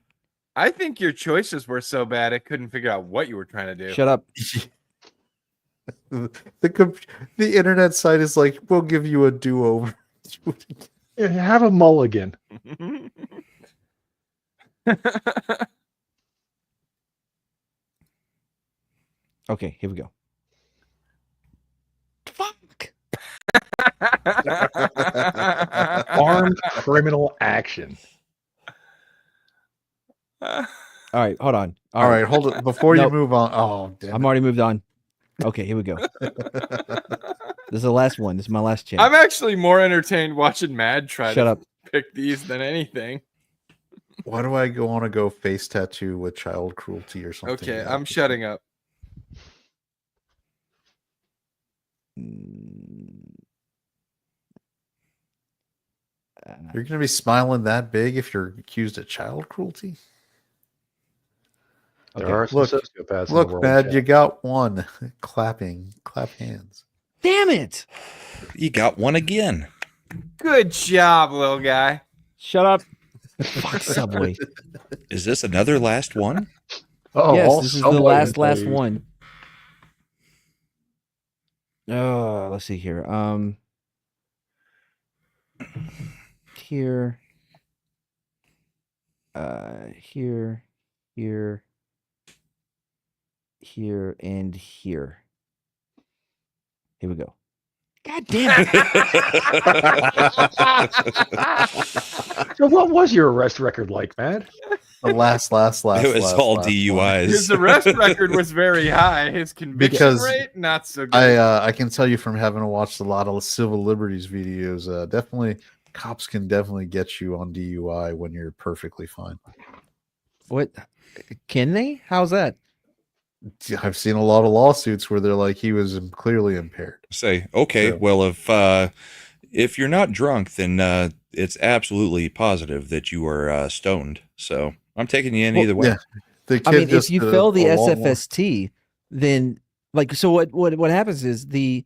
I think your choices were so bad I couldn't figure out what you were trying to do. Shut up. The internet site is like, we'll give you a do-over. Yeah, have a mulligan. Okay, here we go. Fuck. Armed criminal action. All right, hold on. All right, hold it before Nope. you move on. Oh, damn. I'm already moved on. Okay, here we go. This is the last one. This is my last chance. I'm actually more entertained watching Mad try Shut to up. pick these than anything. Why do I want to go face tattoo with child cruelty or something? Okay, like I'm that? shutting up. You're gonna be smiling that big if you're accused of child cruelty? There Okay, are some look- sociopaths in the Look, world. Bad, Chad. you got one. Clapping. Clap hands. Damn it! You got one again. Good job, little guy. Shut up. Fuck Subway. Is this another last one? Oh, Yes, all this is the Subway last employees. one. Oh, let's see here. Here. Here, here, and here. Here we go. God damn it. So what was your arrest record like, man? The last. It was all last DUIs. His arrest record was very high. His conviction Because rate, not so good. I can tell you from having watched a lot of civil liberties videos, definitely cops can definitely get you on DUI when you're perfectly fine. What? Can they? How's that? I've seen a lot of lawsuits where they're like he was clearly impaired. Say, okay, Yeah. well, if you're not drunk, then it's absolutely positive that you are stoned. So I'm taking you in Well, either way. yeah. The kid I mean, if just you did fail the a long one. SFST, then like so what happens is the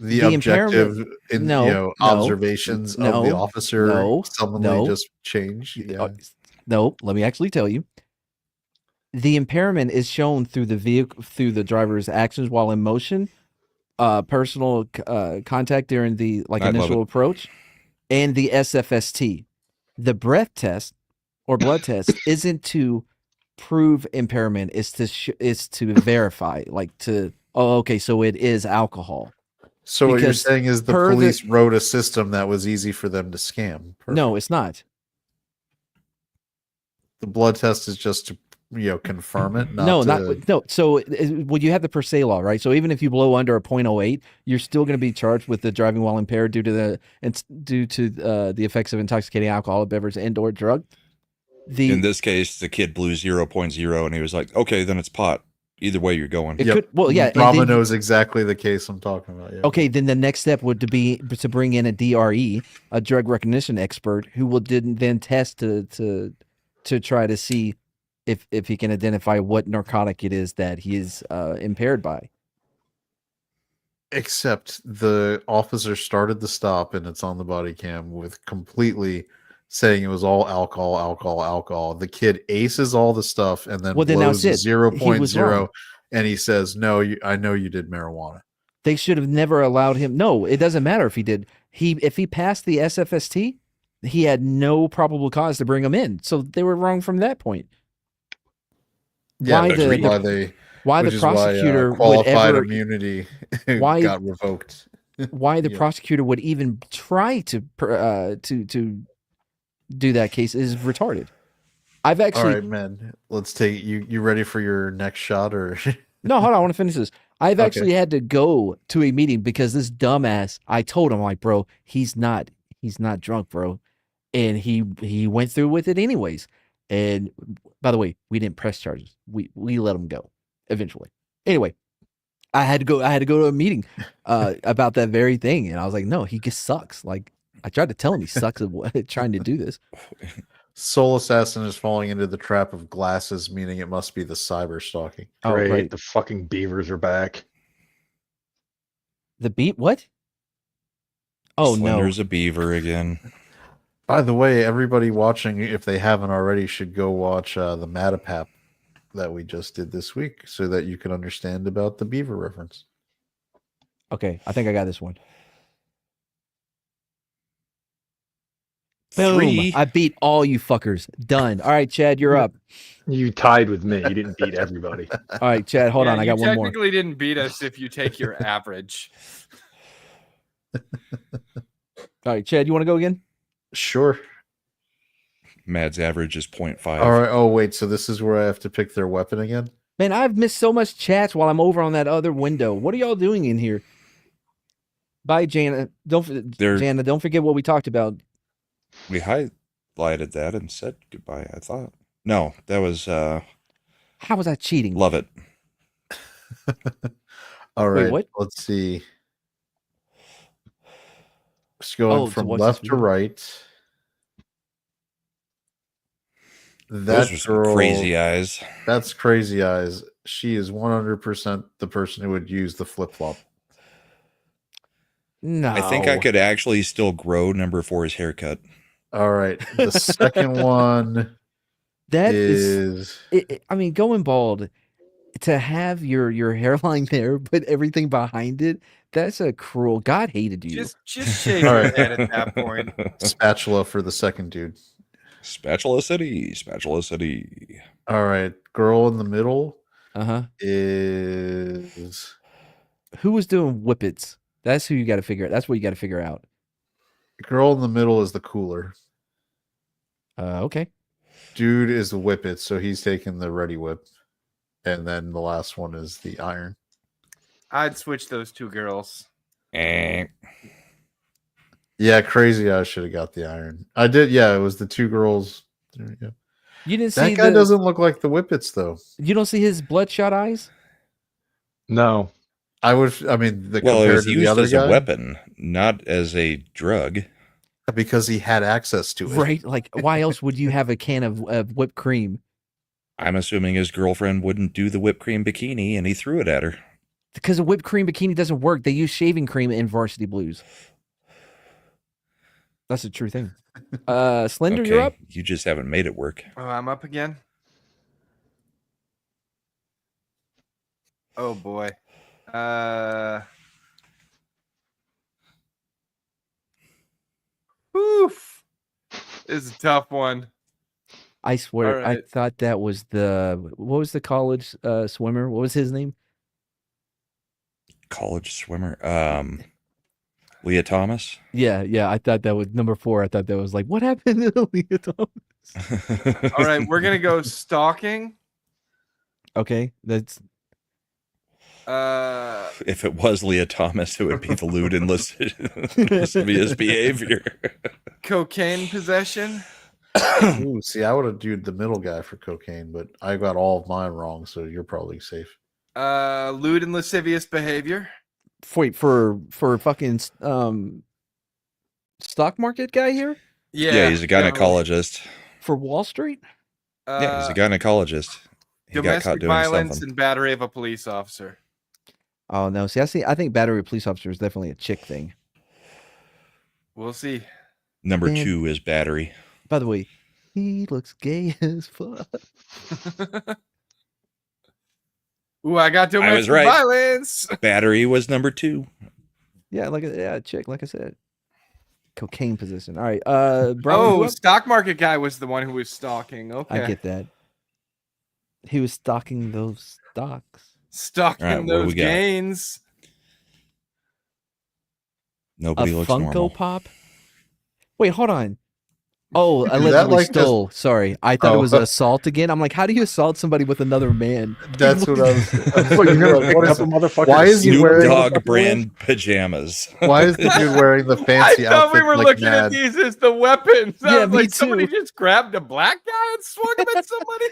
the impairment- objective in No, no, observations of the no, officer no, suddenly no. just change. Yeah. No, let me actually tell you. The impairment is shown through the vehicle, through the driver's actions while in motion, personal contact during the I love initial it. approach, and the SFST. The breath test or blood test isn't to prove impairment; it's to verify, like to okay, so it is alcohol. So what you're because saying is the per the- police wrote a system that was easy for them to scam. No, Perfect. it's not. The blood test is just to confirm it. No, to- no. So, well, you have the per se law, right? So even if you blow under a 0.08, you're still going to be charged with the driving while impaired due to the effects of intoxicating alcohol, beverage, and/or drug. In this case, the kid blew 0.0, and he was like, okay, then it's pot. Either way you're going. It Yep. could, well, yeah. and Brahma then- knows exactly the case I'm talking about. Yeah. Okay, then the next step would be to bring in a DRE, a drug recognition expert, who will then test to try to see if he can identify what narcotic it is that he is impaired by. Except the officer started the stop and it's on the body cam with completely saying it was all alcohol. The kid aces all the stuff and then Well, then blows that's it. He was 0.0 wrong. and he says, "No, I know you did marijuana." They should have never allowed him. No, it doesn't matter if he did. If he passed the SFST, he had no probable cause to bring him in. So they were wrong from that point. Yeah, Why that's the- why they Why which the is why, prosecutor would qualified ever immunity why- got revoked. why the Yeah. prosecutor would even try to do that case is retarded. I've All actually right, man. Let's take you. You ready for your next shot, or no, hold on, I want to finish this. I've Okay. actually had to go to a meeting because this dumbass. I told him like, bro, he's not drunk, bro, and he went through with it anyways. And by the way, we didn't press charges. We let him go eventually. Anyway, I had to go to a meeting about that very thing, and I was like, no, he just sucks. Like I tried to tell him he sucks at trying to do this. Soul Assassin is falling into the trap of glasses, meaning it must be the cyber stalking. Oh, Great. right. The fucking beavers are back. The beat what? Oh no. Slender's a beaver again. By the way, everybody watching, if they haven't already, should go watch the Matapap that we just did this week, so that you can understand about the beaver reference. Okay, I think I got this one. Boom! 3. I beat all you fuckers. Done. All right, Chad, you're up. You tied with me. You didn't beat everybody. All right, Chad, hold on. I got one more. You technically didn't beat us if you take your average. All right, Chad, you want to go again? Sure. Mad's average is 0.5. All right. Oh, wait. So this is where I have to pick their weapon again? Man, I've missed so much chats while I'm over on that other window. What are y'all doing in here? Bye, Jana. Jana, don't forget what we talked about. We highlighted that and said goodbye, I thought. No, that was How was that cheating? love it. All Wait, right. what? Let's see. Just going Oh, to from watch left this to video. right. That Those were some girl, crazy eyes. That's Crazy Eyes. She is 100% the person who would use the flip flop. No. I think I could actually still grow number 4's haircut. All right. The second one That is. is I mean, going bald, to have your hairline there, but everything behind it, that's a cruel. God hated you. Just shave All your right. head at that point. Spatula for the second dude. Spatula City, Spatula City. All right. Girl in the middle Uh-huh. is Who was doing whippets? That's who you got to figure out. That's what you got to figure out. girl in the middle is the cooler. Okay. Dude is the whippet, so he's taking the ready whip. And then the last one is the iron. I'd switch those two girls. Eh. Yeah, Crazy Eyes should have got the iron. I did. Yeah, it was the two girls. There we go. You didn't That see guy doesn't look like the whippets, though. You don't see his bloodshot eyes? No. I would. I mean, Well, it compared was to the used other as guy, a weapon, not as a drug. because he had access to it. Right? Like, why else would you have a can of whipped cream? I'm assuming his girlfriend wouldn't do the whipped cream bikini and he threw it at her. Because a whipped cream bikini doesn't work. They use shaving cream in Varsity Blues. That's a true thing. Slender, you're up. You just haven't made it work. Oh, I'm up again. Oh boy. Oof. This is a tough one. I swear, All I right. thought that was what was the college swimmer? What was his name? College swimmer. Leah Thomas. Yeah, I thought that was number 4. I thought that was like, what happened to Leah Thomas? All right, we're gonna go stalking. Okay, that's If it was Leah Thomas, it would be the lewd and lascivious behavior. Cocaine possession. Ooh, see, I would have dude the middle guy for cocaine, but I got all of mine wrong, so you're probably safe. Lewd and lascivious behavior. wait for fucking stock market guy here Yeah, he's a gynecologist. for Wall Street. Yeah, he's a gynecologist. He got caught Domestic doing violence something. and battery of a police officer. Oh no, see, I think battery police officer is definitely a chick thing. We'll see. Number Man. 2 is battery. By the way, he looks gay as fuck. Ooh, I got domestic right. violence. Battery was number 2. Yeah, chick, like I said. Cocaine position. All right. Brian, you Oh, up? stock market guy was the one who was stalking. Okay. I get that. He was stalking those stocks. Stalking All right, what do those we got? gains. A Nobody looks Funko normal. Pop. Wait, hold on. Oh, Is that allegedly like this- stole. Sorry, I thought it Oh. was assault again. I'm like, how do you assault somebody with another man? That's what I was. What, you never Like, picked what up is a it? motherfucker? Why to is he see Snoop what wearing- the Dogg motherfucker brand pajamas. Why is the dude wearing the I fancy thought we outfit were like looking mad? at these as the weapons. I Yeah, was me like, somebody too. just grabbed a black guy and swung him at somebody.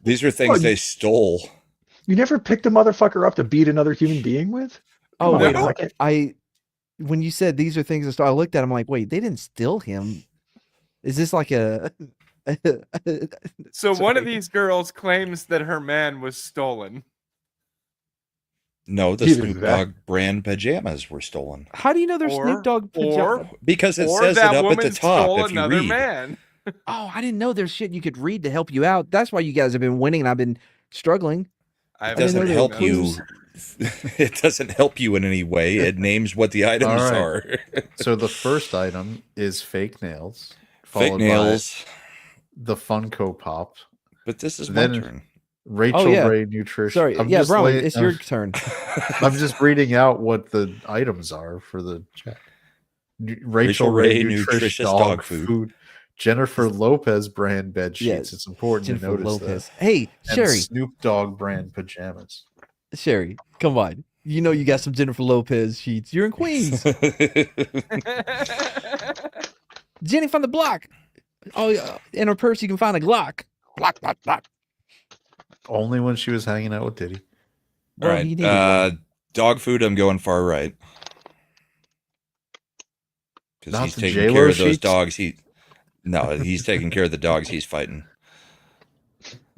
These are things Well, they stole. You never picked a motherfucker up to beat another human being with? Oh Come on, wait, no. I when you said these are things that stole, I looked at him like, wait, they didn't steal him. Is this like a? So one of Sorry. these girls claims that her man was stolen. No, the Either Snoop that- Dogg brand pajamas were stolen. How do you know there's Or- Snoop Dogg or- pajama? Because it or says it that up at woman the top stole if you another read. man. Oh, I didn't know there's shit you could read to help you out. That's why you guys have been winning and I've been struggling. I It didn't know doesn't there help were you. clues. It doesnn't help you in any way. It names what the items right. are. So the first item is fake nails, Fake followed nails. by the Funko Pop, But this is my Then- turn. Rachel yeah. Ray Nutrition. Sorry, I'm yeah, just Rowan, lay- it's your turn. I'm just reading out what the items are for the chat. Rachel Ray nutritious dog food. food. Jennifer Lopez brand bed sheets. Yes, It's important Jennifer to notice Lopez. that. Hey, And Sherry, Snoop Dogg brand pajamas. Sherry, come on. You know you got some Jennifer Lopez sheets. You're in Queens. Jenny from the block. Oh, yeah. In her purse you can find a Glock. Glock, Glock, Glock. Only when she was hanging out with Diddy. All Well, he needed right. one. Dog food, I'm going far right. Because Not he's the taking J-Lo care of those sheets? dogs. He's taking care of the dogs he's fighting.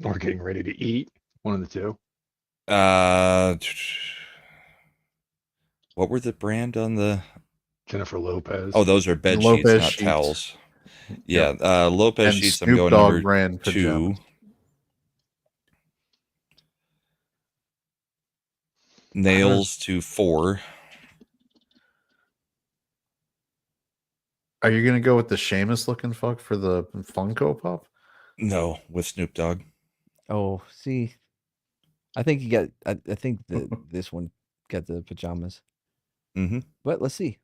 Or getting ready to eat. One of the two. What were the brand on the? Jennifer Lopez. Oh, those are bed Lopez sheets, not sheets. towels. Yeah, Lopez And sheets. I'm Snoop going Dogg number brand 2. pajamas. Nails to 4. Are you gonna go with the Seamus looking fuck for the Funko Pop? No, with Snoop Dogg. Oh, see. I think you got I think this one got the pajamas. Mm-hmm. But let's see.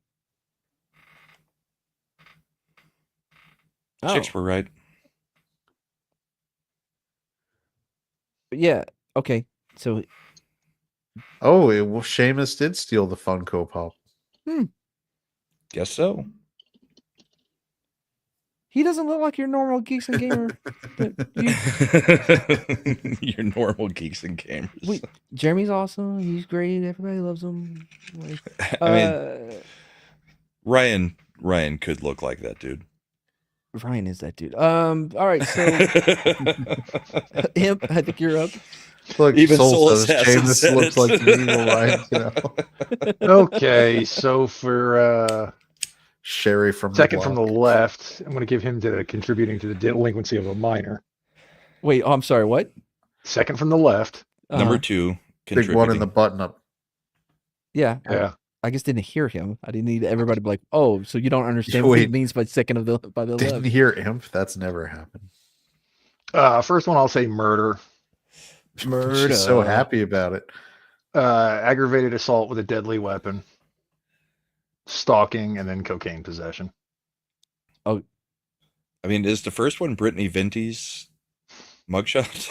Oh, Chicks were right. yeah. Okay. So Oh, Seamus did steal the Funko Pop. Guess so. he doesn't look like your normal geeks and gamer. But you, Your normal geeks and gamers. Wait. Jeremy's awesome. He's great. Everybody loves him. Like, I mean, Ryan could look like that dude. Ryan is that dude. All right. So Imp, I think you're up. Look, Even Soul Soul says Assassin Seamus said looks it. like the evil Ryan. You know? Okay, so for Sherry from second from the block. left, I'm going to give him to contributing to the delinquency of a minor. Wait. Oh, I'm sorry. What? Second from the left. Number Uh-huh. 2, big one in the contributing. button up. Yeah. Yeah. I just didn't hear him. I didn't need everybody to be like, oh, so you don't understand what he Wait. means by second by the Didn't left. hear imp. That's never happened. First one, I'll say murder. She's so happy about it. Aggravated assault with a deadly weapon. Stalking and then cocaine possession. I mean, is the first one Brittany Venti's mugshot?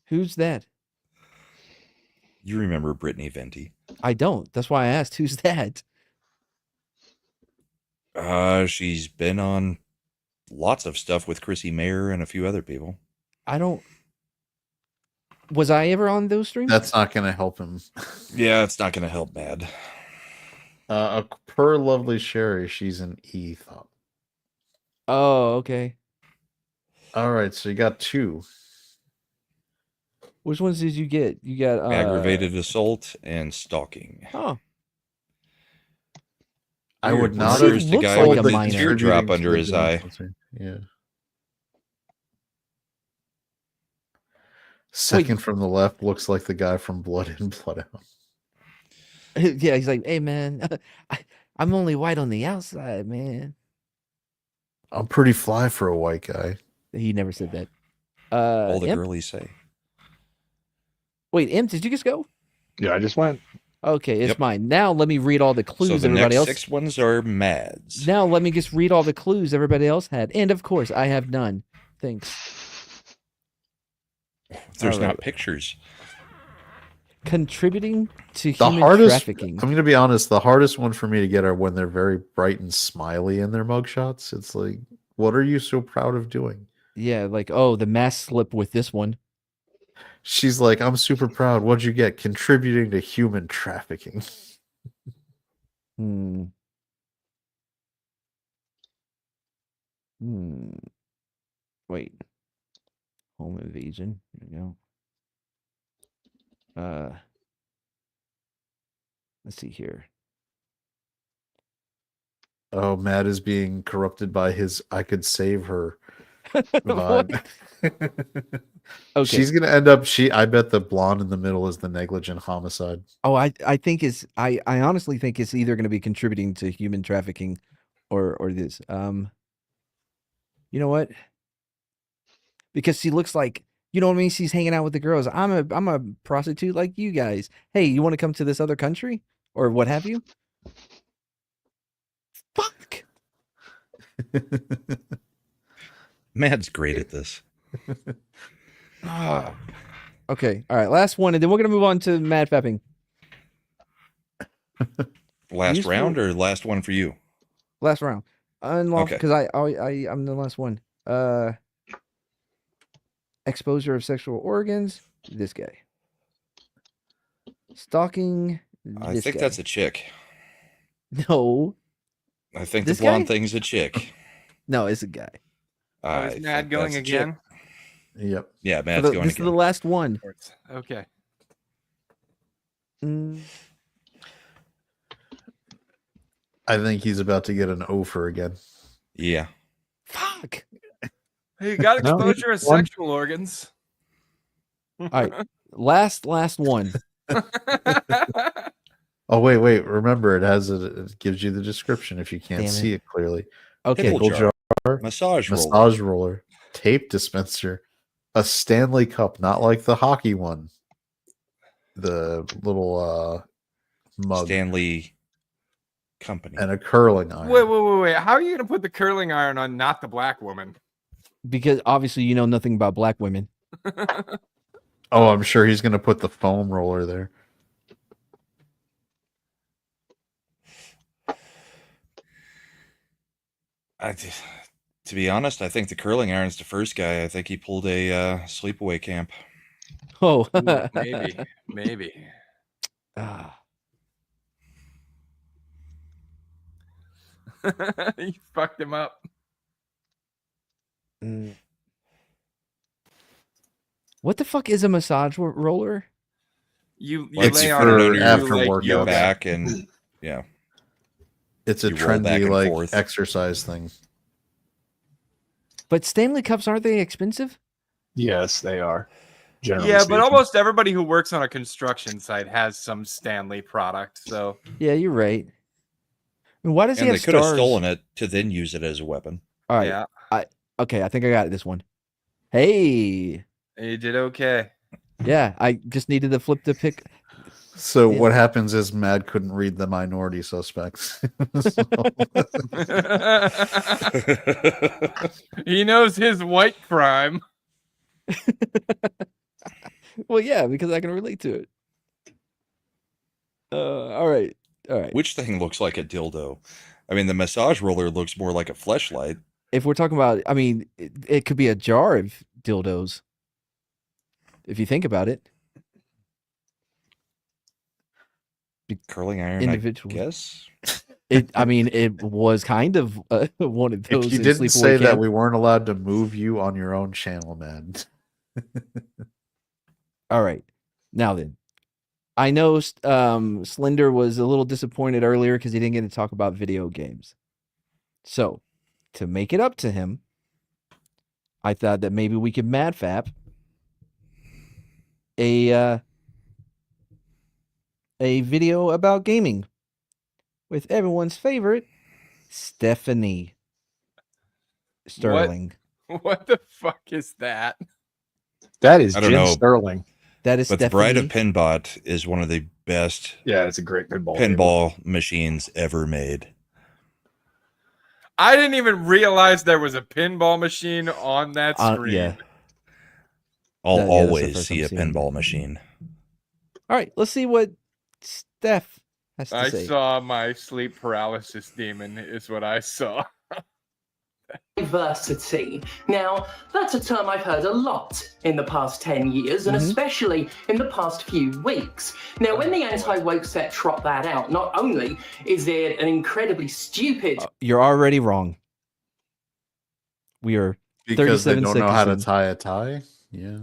Who's that? You remember Brittany Venti? I don't. That's why I asked. Who's that? She's been on lots of stuff with Chrissy Mayer and a few other people. I don't. Was I ever on those streams? That's not going to help him. Yeah, it's not going to help bad. Per lovely Sherry, she's an E thought. Oh, okay. All right, so you got 2. Which ones did you get? You got Aggravated assault and stalking. Oh, I Weird. would not She Here's have the looks guy like with a the minor. teardrop contributing to under the his eye. delinquency. Yeah. Second from the left looks like the guy from Blood In, Blood Out. yeah. He's like, hey man, I'm only white on the outside, man. I'm pretty fly for a white guy. He never said that. All the Imp? girlies say. Wait, Imp, did you just go? Yeah, I just went. Okay, it's Yep. mine. Now let me read all the clues So the everybody next else. 6 ones are Mads. Now let me just read all the clues everybody else had. And of course, I have none. Thanks. There's all right. not pictures. Contributing to The human hardest, trafficking. I'm going to be honest, the hardest one for me to get are when they're very bright and smiley in their mugshots. It's like, what are you so proud of doing? Yeah, like, oh, the mass slip with this one. She's like, I'm super proud. What'd you get? Contributing to human trafficking. Hmm. Wait. Home invasion. Here we go. Let's see here. Oh, Matt is being corrupted by his I could save her vibe. Okay. She's gonna end up I bet the blonde in the middle is the negligent homicide. Oh, I think I honestly think it's either going to be contributing to human trafficking or this. You know what? Because she looks like, you know what I mean? She's hanging out with the girls. I'm a prostitute like you guys. Hey, you want to come to this other country or what have you? Fuck. Mad's great at this. Ah. Okay. All right. Last one, and then we're gonna move on to mad fapping. Last Useful- round or last one for you? Last round. Unlawful Okay. because I'm the last one. Exposure of sexual organs. This guy. Stalking. I This think guy. that's a chick. No. I think This the blonde guy? thing's a chick. No, it's a guy. I Is Mad think going that's a chick. again? Yep. Yeah, So Mad's going this is again. the last one. Okay. Mm, I think he's about to get an offer again. Yeah. fuck. Hey, you got No, exposure of one. sexual organs. All right. Last one. Oh wait. Remember, it gives you the description if you can't Damn it. see it clearly. Okay. Pickle Pickle jar, Massage roll. massage roller, tape dispenser, a Stanley cup, not like the hockey one. The little mug Stanley Company. and a curling iron. Wait. How are you gonna put the curling iron on not the black woman? Because obviously you know nothing about black women. Oh, I'm sure he's gonna put the foam roller there. To be honest, I think the curling iron's the first guy. I think he pulled a sleepaway camp. Oh. Ooh, maybe. Ah. You fucked him up. Mm. What the fuck is a massage roller? You It's lay for on it, you, after like, workout. Your yoga. back and yeah. It's a You roll back trendy and like forth. exercise thing. But Stanley Cups, aren't they expensive? Yes, they are. Generally Yeah, but speaking. almost everybody who works on a construction site has some Stanley product. So Yeah, you're right. And why does he And have they could have stars? stolen it to then use it as a weapon. All right. yeah, Okay, I think I got it, this one. Hey. you did okay. Yeah, I just needed to flip the pick. So Yeah. what happens is Mad couldn't read the minority suspects. So- He knows his white crime. Well, yeah, because I can relate to it. All right. Which thing looks like a dildo? I mean, the massage roller looks more like a fleshlight. If we're talking about, I mean, it could be a jar of dildos. If you think about it. Curling iron, Individual. I guess. I mean, it was kind of one of those. if you in didn't Sleepaway say that Camp. we weren't allowed to move you on your own channel, man. All right. Now then, I know Slender was a little disappointed earlier because he didn't get to talk about video games. So, to make it up to him, I thought that maybe we could madfap a video about gaming with everyone's favorite Stephanie Sterling. What the fuck is that? That is I don't Jen know. Sterling. That is But the Bride of Stephanie. Pinbot is one of the best Yeah, it's a great pinball. game. pinball machines ever made. I didn't even realize there was a pinball machine on that screen. Yeah. I'll Yeah, that's the always first see I'm a seeing. pinball machine. All right, let's see what Steph has to I say. saw my sleep paralysis demon, is what I saw. Diversity. Now, that's a term I've heard a lot in the past 10 years, and especially in the past few weeks. Now, when the anti-woke set trot that out, not only is it an incredibly stupid You're already wrong. We are Because they 37 don't know how to seconds in. tie a tie. Yeah.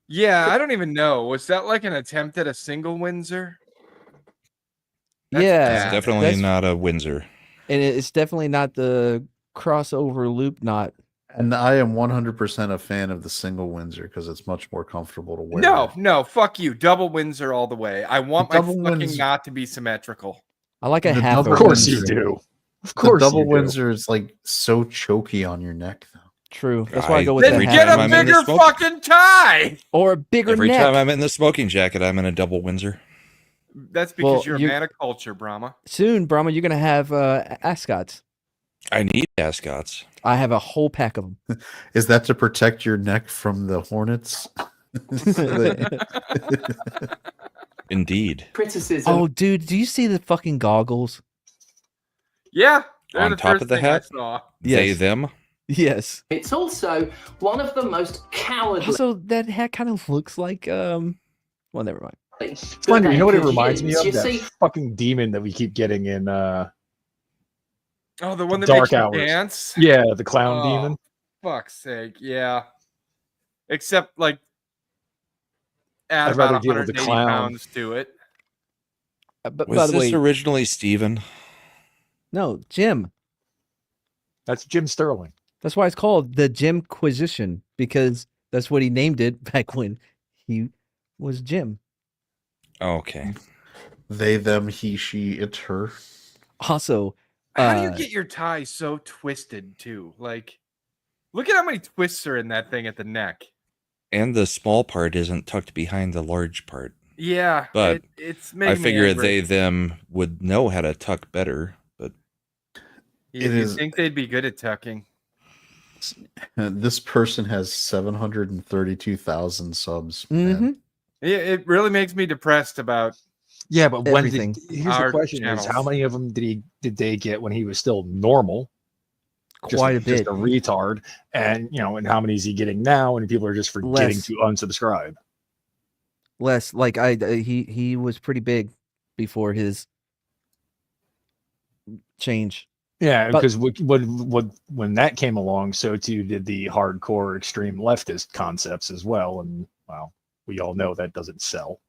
Yeah, I don't even know. Was that like an attempt at a single Windsor? That's Yeah, bad. It's definitely that's- not a Windsor. and it's definitely not the crossover loop knot. And I am 100% a fan of the single Windsor because it's much more comfortable to wear. No, fuck you. Double Windsor all the way. I want my Double fucking Windsor- knot to be symmetrical. I like a The half. double Of Of course Windsor. you do. Of The course double you do. Windsor is like so choky on your neck, though. True. That's why I go with Then every the get half. a time I'm in the bigger smoke- fucking tie. Or a bigger Every neck. time I'm in the smoking jacket, I'm in a double Windsor. That's because Well, you're a you- man of culture, Brahma. Soon, Brahma, you're gonna have ascots. I need ascots. I have a whole pack of them. Is that to protect your neck from the hornets? Indeed. criticism. Oh, dude, do you see the fucking goggles? Yeah, they're On the top first of the thing hat? I saw. They, Yes. them. Yes. It's also one of the most cowardly. Also, that hat kind of looks like well, never mind. Slender, you know what it reminds me of? You That see, fucking demon that we keep getting in Oh, the one that Dark makes you Hours. dance? yeah, the clown Oh, demon. Fuck's sake, yeah. Except, like, add I'd about rather deal with the 180 clown. pounds to it. But Was by the this way, originally Steven? no, Jim. That's Jim Sterling. That's why it's called the Jimquisition, because that's what he named it back when he was Jim. Okay. They, them, he, she, it, her. Also, How do you Uh, get your tie so twisted, too? Like, look at how many twists are in that thing at the neck. And the small part isn't tucked behind the large part. Yeah, But it's I making me figure angry. they, them would know how to tuck better, but You, it you is- think they'd be good at tucking? This person has 732,000 subs. mhm. man. It really makes me depressed about. Yeah, but when Everything. here's Our the question: is how channels. many of them did they get when he was still normal? Quite a bit. just a retard, and and how many is he getting now? And people are just forgetting Less. to unsubscribe. Less like he was pretty big before his change. Yeah, But- because when that came along, so too did the hardcore extreme leftist concepts as well, and well, we all know that doesn't sell.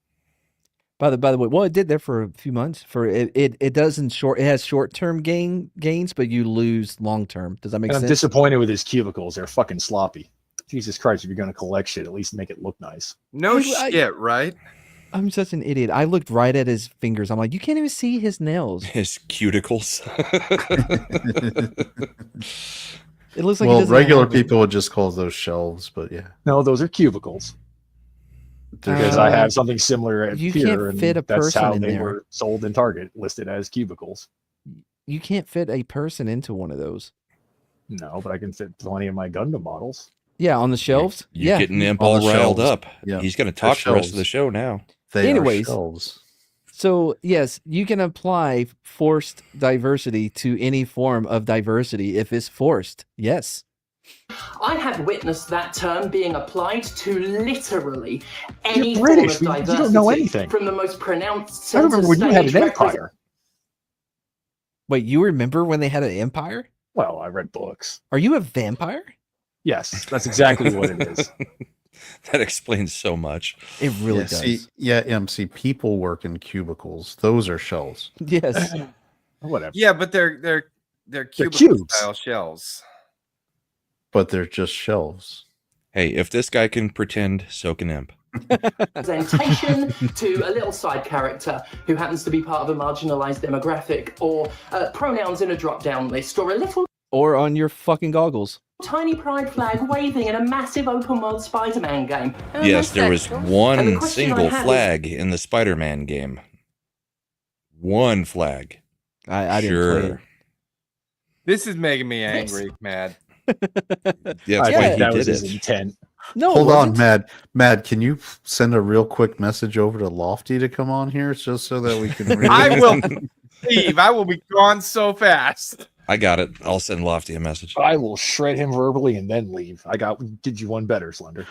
By the way, well, it did there for a few months. For it doesn't short. It has short term gains, but you lose long term. Does that make And I'm sense? disappointed with his cubicles; they're fucking sloppy. Jesus Christ! If you're gonna collect shit, at least make it look nice. No I- shit, right? I'm such an idiot. I looked right at his fingers. I'm like, you can't even see his nails. his cuticles. It looks like he Well, doesn't regular have them. people would just call those shelves, but yeah. No, those are cubicles. They're Because Uh, I have something similar at you here, can't and fit a that's person how in they there. were sold in Target, listed as cubicles. You can't fit a person into one of those. No, but I can fit plenty of my Gundam models. Yeah, on the shelves. You're Yeah. getting Imp On all the riled shelves. up. Yeah. He's going to They're talk the rest of shelves. the show now. They Anyways. are shelves. So yes, you can apply forced diversity to any form of diversity if it's forced. Yes. I have witnessed that term being applied to literally any You're British. form of You diversity. don't know anything. From the most pronounced I remember when you had an center-stage empire. Wait, you remember when they had an empire? Well, I read books. Are you a vampire? Yes, that's exactly what it is. That explains so much. It really yeah, does. see, MC, people work in cubicles. Those are shells. Yes. Whatever. Yeah, but they're cubicle cubes. style shells. But they're just shelves. Hey, if this guy can pretend, so can Imp. Presentation to a little side character who happens to be part of a marginalized demographic, or pronouns in a drop-down list, or a little Or on your fucking goggles. tiny pride flag waving in a massive open world Spider-Man game. Yes, there was And the one question I single have is- flag in the Spider-Man game. One flag. I didn't play it. This is making me angry, Mad. Yeah, I that's why think he that was did his it. intent. No, it Hold on, wasn't. Mad. Mad, can you send a real quick message over to Lofty to come on here just so that we can read I it? will leave. I will be gone so fast. I got it. I'll send Lofty a message. I will shred him verbally and then leave. Did you one better, Slender?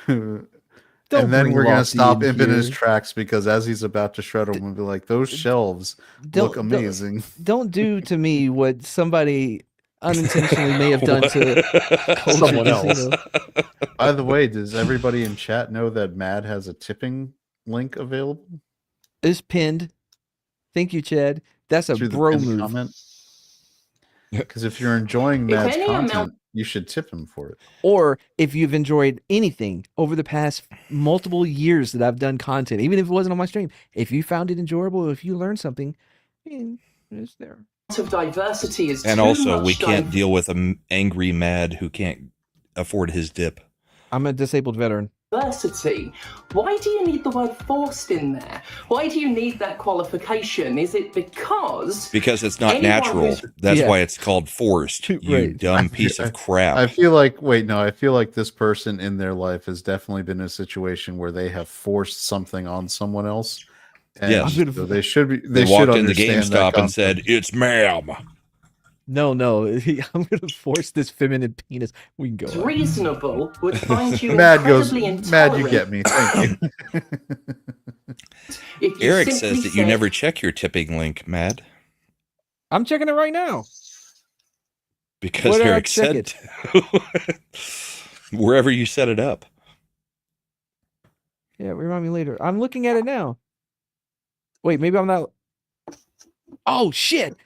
Don't and then bring we're gonna Lofty stop in him in his here. tracks because as he's about to shred him, we'll be like, "Those shelves look amazing." Don't do to me what somebody unintentionally may have done to Culture Someone else. Casino. By the way, does everybody in chat know that Mad has a tipping link available It's pinned. Thank you, Chad. That's a through the bro pinned move. comment? Because if you're enjoying If Mad's any content, amount- you should tip him for it. Or if you've enjoyed anything over the past multiple years that I've done content, even if it wasn't on my stream, if you found it enjoyable, if you learned something, it's there. of diversity is And too also, much we can't deal with an angry Mad who can't afford his dip. I'm a disabled veteran. diversity. Why do you need the word forced in there? Why do you need that qualification? Is it because Because it's not anyone natural. who's- That's Yeah. why it's called forced. You Right. dumb piece of crap. I feel like I feel like this person in their life has definitely been in a situation where they have forced something on someone else. And Yes. so they should be. They should walked into understand that GameStop and concept. said, "It's ma'am." No, I'm gonna force this feminine penis. We can it's go. on. reasonable would find you Mad goes, incredibly Mad, you intolerant get me. Thank you. if you Eric simply says that you said, never check your tipping link, Mad, I'm checking it right now. because Where did I Eric check said wherever you set it up. Yeah, remind me later. I'm looking at it now. Wait, maybe I'm not. Oh shit!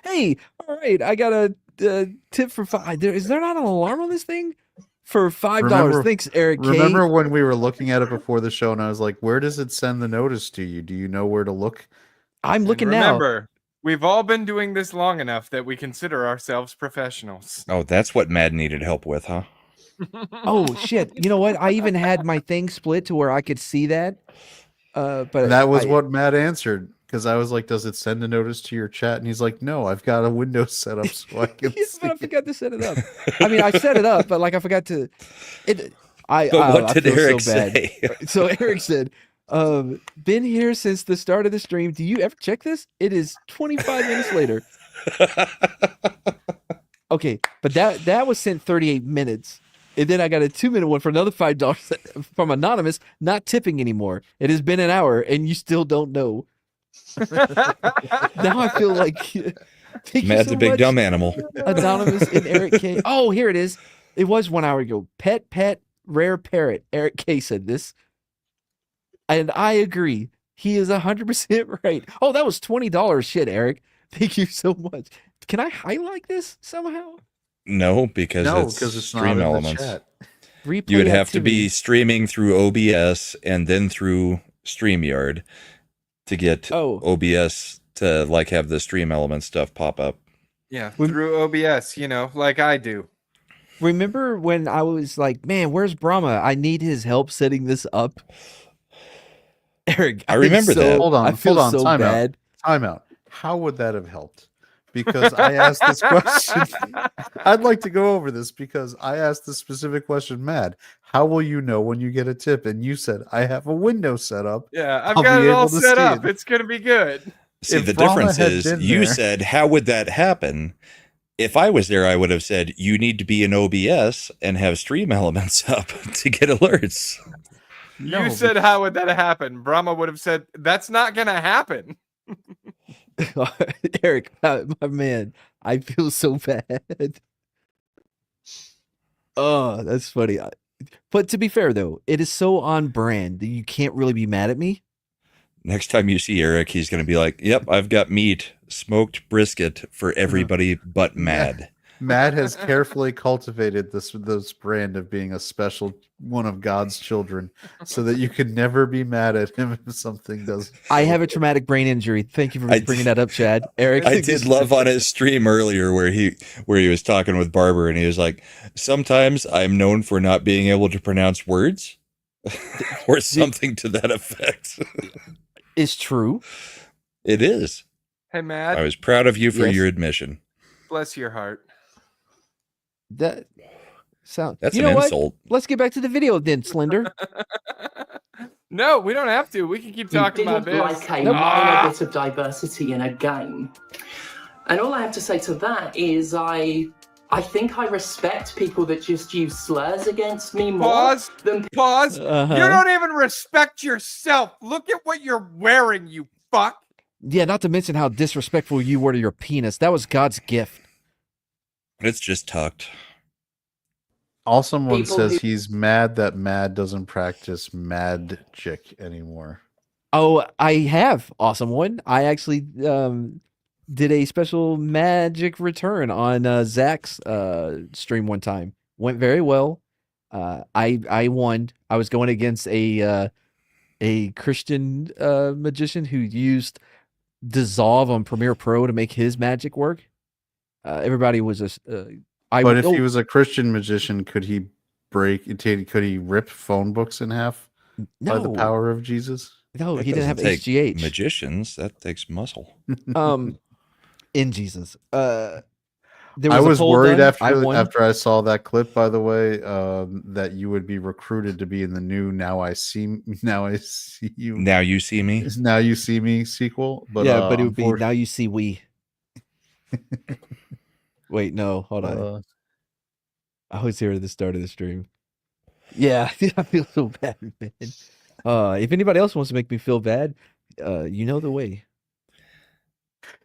Hey, all right, I got a tip for $5. Is there not an alarm on this thing? For $5. Remember- Thanks, Eric K. Remember when we were looking at it before the show, and I was like, "Where does it send the notice to you? Do you know where to look?" I'm And looking now. remember, we've all been doing this long enough that we consider ourselves professionals. Oh, that's what Mad needed help with, huh? Oh shit! You know what? I even had my thing split to where I could see that. But And that was I- what Matt answered because I was like, "Does it send a notice to your chat?" And he's like, "No, I've got a Windows set up so I can." Yeah, see but I it." forgot to set it up. I mean, I set it up, but like I forgot to. It. I. But what I did feel Eric so bad. say? So Eric said, "Been here since the start of the stream. Do you ever check this? It is 25 minutes later." Okay, but that was sent 38 minutes. And then I got a 2-minute one for another $5 from anonymous, not tipping anymore. It has been an hour and you still don't know. Now I feel like thank you Mad's so a big much, dumb animal. Anonymous and Eric K. Oh, here it is. It was 1 hour ago. Pet, rare parrot. Eric K said this. And I agree. He is 100% right. Oh, that was $20. Shit, Eric. Thank you so much. Can I highlight this somehow? No, because No, it's because it's not stream in elements. the chat. Replay You would have to be activity. streaming through OBS and then through StreamYard to get Oh. OBS to like have the stream element stuff pop up. Yeah, When- through OBS, like I do. Remember when I was like, man, where's Brahma? I need his help setting this up. Eric, I I'm remember so- that. Hold on, I feel hold on, so time out. bad. Timeout. How would that have helped? Because I asked this question. I'd like to go over this because I asked this specific question, Mad. How will you know when you get a tip? And you said, I have a window set up. Yeah, I've I'll got be it all able to set see up. it. It's gonna be good. See, If the Brahma difference had is been you there- said, how would that happen? If I was there, I would have said, you need to be in OBS and have stream elements up to get alerts. No, You said, how would that happen? Brahma would have said, that's not gonna happen. Eric, my man, I feel so bad. Oh, that's funny. But to be fair, though, it is so on brand that you can't really be mad at me. Next time you see Eric, he's going to be like, yep, I've got meat, smoked brisket for everybody but Mad. Matt has carefully cultivated this brand of being a special one of God's children, so that you can never be mad at him if something does. I have a traumatic brain injury. Thank you for I bringing did- that up, Chad. Eric, I did love on his stream earlier where he was talking with Barber and he was like, sometimes I'm known for not being able to pronounce words or something to that effect. It's true. It is. Hey, I Matt, was proud of you for Yes. your admission. bless your heart. That sound. That's you an know what? insult. Let's get back to the video then, Slender. No, we don't have to. We can keep You talking didn't about this. like a Nope. minor bit of diversity in a game. And all I have to say to that is I think I respect people that just use slurs against me more Pause. than Pause. Uh-huh. You don't even respect yourself. Look at what you're wearing, you fuck. Yeah, not to mention how disrespectful you were to your penis. That was God's gift. It's just tucked. All someone People says who- he's mad that Mad doesn't practice magic anymore. Oh, I have awesome one. I actually did a special magic return on Zach's stream one time. Went very well. I won. I was going against a Christian magician who used Dissolve on Premiere Pro to make his magic work. Everybody was just. But if he was a Christian magician, could he could he rip phone books in half by the power of Jesus? No, That he didn't have doesn't take HGH. Magicians, that takes muscle. In Jesus. There I a was poll worried done. I after won. I saw that clip, by the way, that you would be recruited to be in the new Now I See You Now you see me. Now You See Me sequel. But Yeah, but it would be unfortunately- now you see we. Wait, no, hold on. I was here at the start of the stream. Yeah, I feel so bad, man. If anybody else wants to make me feel bad, you know the way.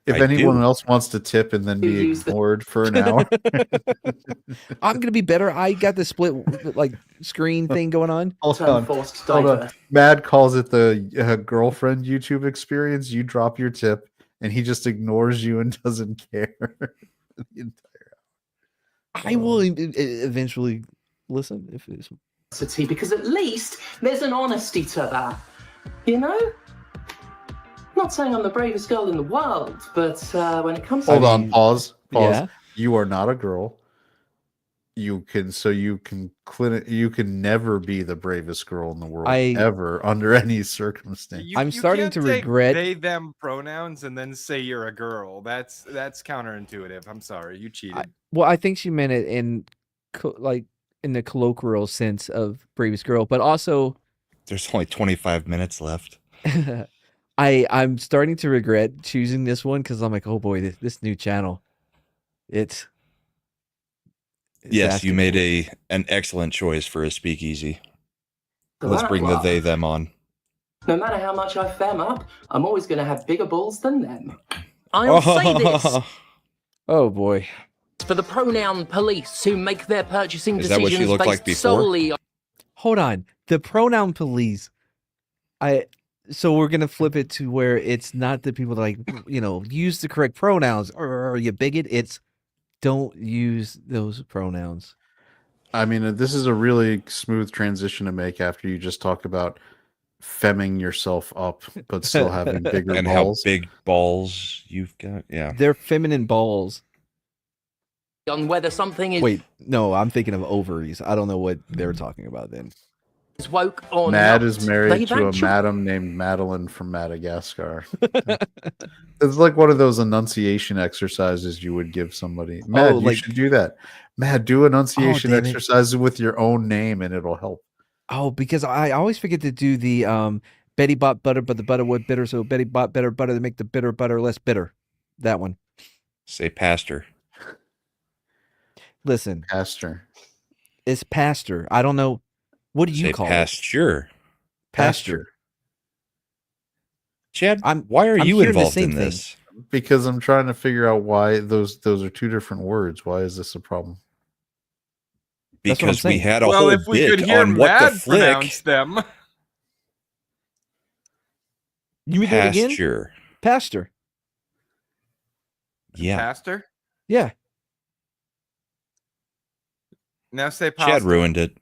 if I anyone do. else wants to tip and then be You use the- ignored for an hour, I'm gonna be better. I got the split like screen thing going on. hold turn on. forced Hold on. diversity. Mad calls it the girlfriend YouTube experience. You drop your tip, and he just ignores you and doesn't care. The entire- I will eventually listen if it's. Because at least there's an honesty to that. You know? Not saying I'm the bravest girl in the world, but when it comes Hold to on, pause. Yeah. You are not a girl. You can never be the bravest girl in the world ever under any circumstance. I'm starting can't to take regret- they them pronouns and then say you're a girl. That's counterintuitive. I'm sorry, you cheated. Well, I think she meant it in like in the colloquial sense of bravest girl, but also There's only 25 minutes left. I'm starting to regret choosing this one because I'm like, oh boy, this new channel. It's Yes, you asking made for- an excellent choice for a speakeasy. So Let's that bring the one, they them on. no matter how much I fem up, I'm always going to have bigger balls than them. I'll say this Oh boy. for the pronoun police who make their purchasing Is that what she decisions looked based like before? solely on Hold on. The pronoun police. So we're gonna flip it to where it's not the people that like, use the correct pronouns or you bigot. It's don't use those pronouns. I mean, this is a really smooth transition to make after you just talk about femming yourself up, but still having bigger And balls. how big balls you've got. Yeah. They're feminine balls. whether something is Wait, no, I'm thinking of ovaries. I don't know what they're talking about then. woke or Mad not. is married They've to a actually- madam named Madeline from Madagascar. It's like one of those enunciation exercises you would give somebody. Mad, you like- should do that. Mad, do enunciation damn it. exercises with your own name and it'll help. Oh, because I always forget to do the Betty bought butter, but the butter was bitter, so Betty bought better butter to make the bitter butter less bitter. That one. Say pastor. Listen, Pastor. it's pastor. I don't know. What do you Say call it? pasture. Pasture. Chad, I'm- why are I'm you hearing the involved same in thing. this? Because I'm trying to figure out why those are two different words. Why is this a problem? That's what I'm Because we saying. had a well, whole if we could bit hear on what the Mad flick pronounce them. You mean do it again? pasture. Pastor. Yeah. Pastor? Yeah. Now say Chad pasta. ruined it.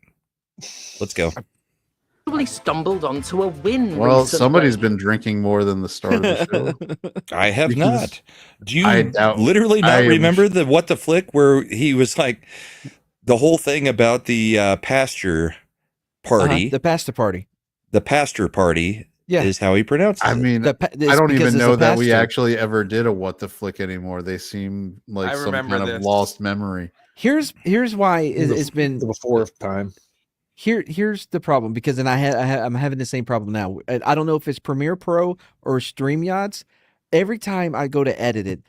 Let's go. Probably stumbled onto a win. Well, recently. somebody's been drinking more than the start of the show. I have Because not. Do you I doubt- literally not I am- remember the What the Flick where he was like the whole thing about the pasture party? The pasta party. The pasture party Yeah. is how he pronounced I it. mean, The pa- I it's don't because even it's know a that we pastor. actually ever did a What the Flick anymore. They seem like I some remember kind of this. lost memory. Here's why it's been the fourth time. here's the problem, because I'm having the same problem now. I don't know if it's Premiere Pro or StreamYards. Every time I go to edit it,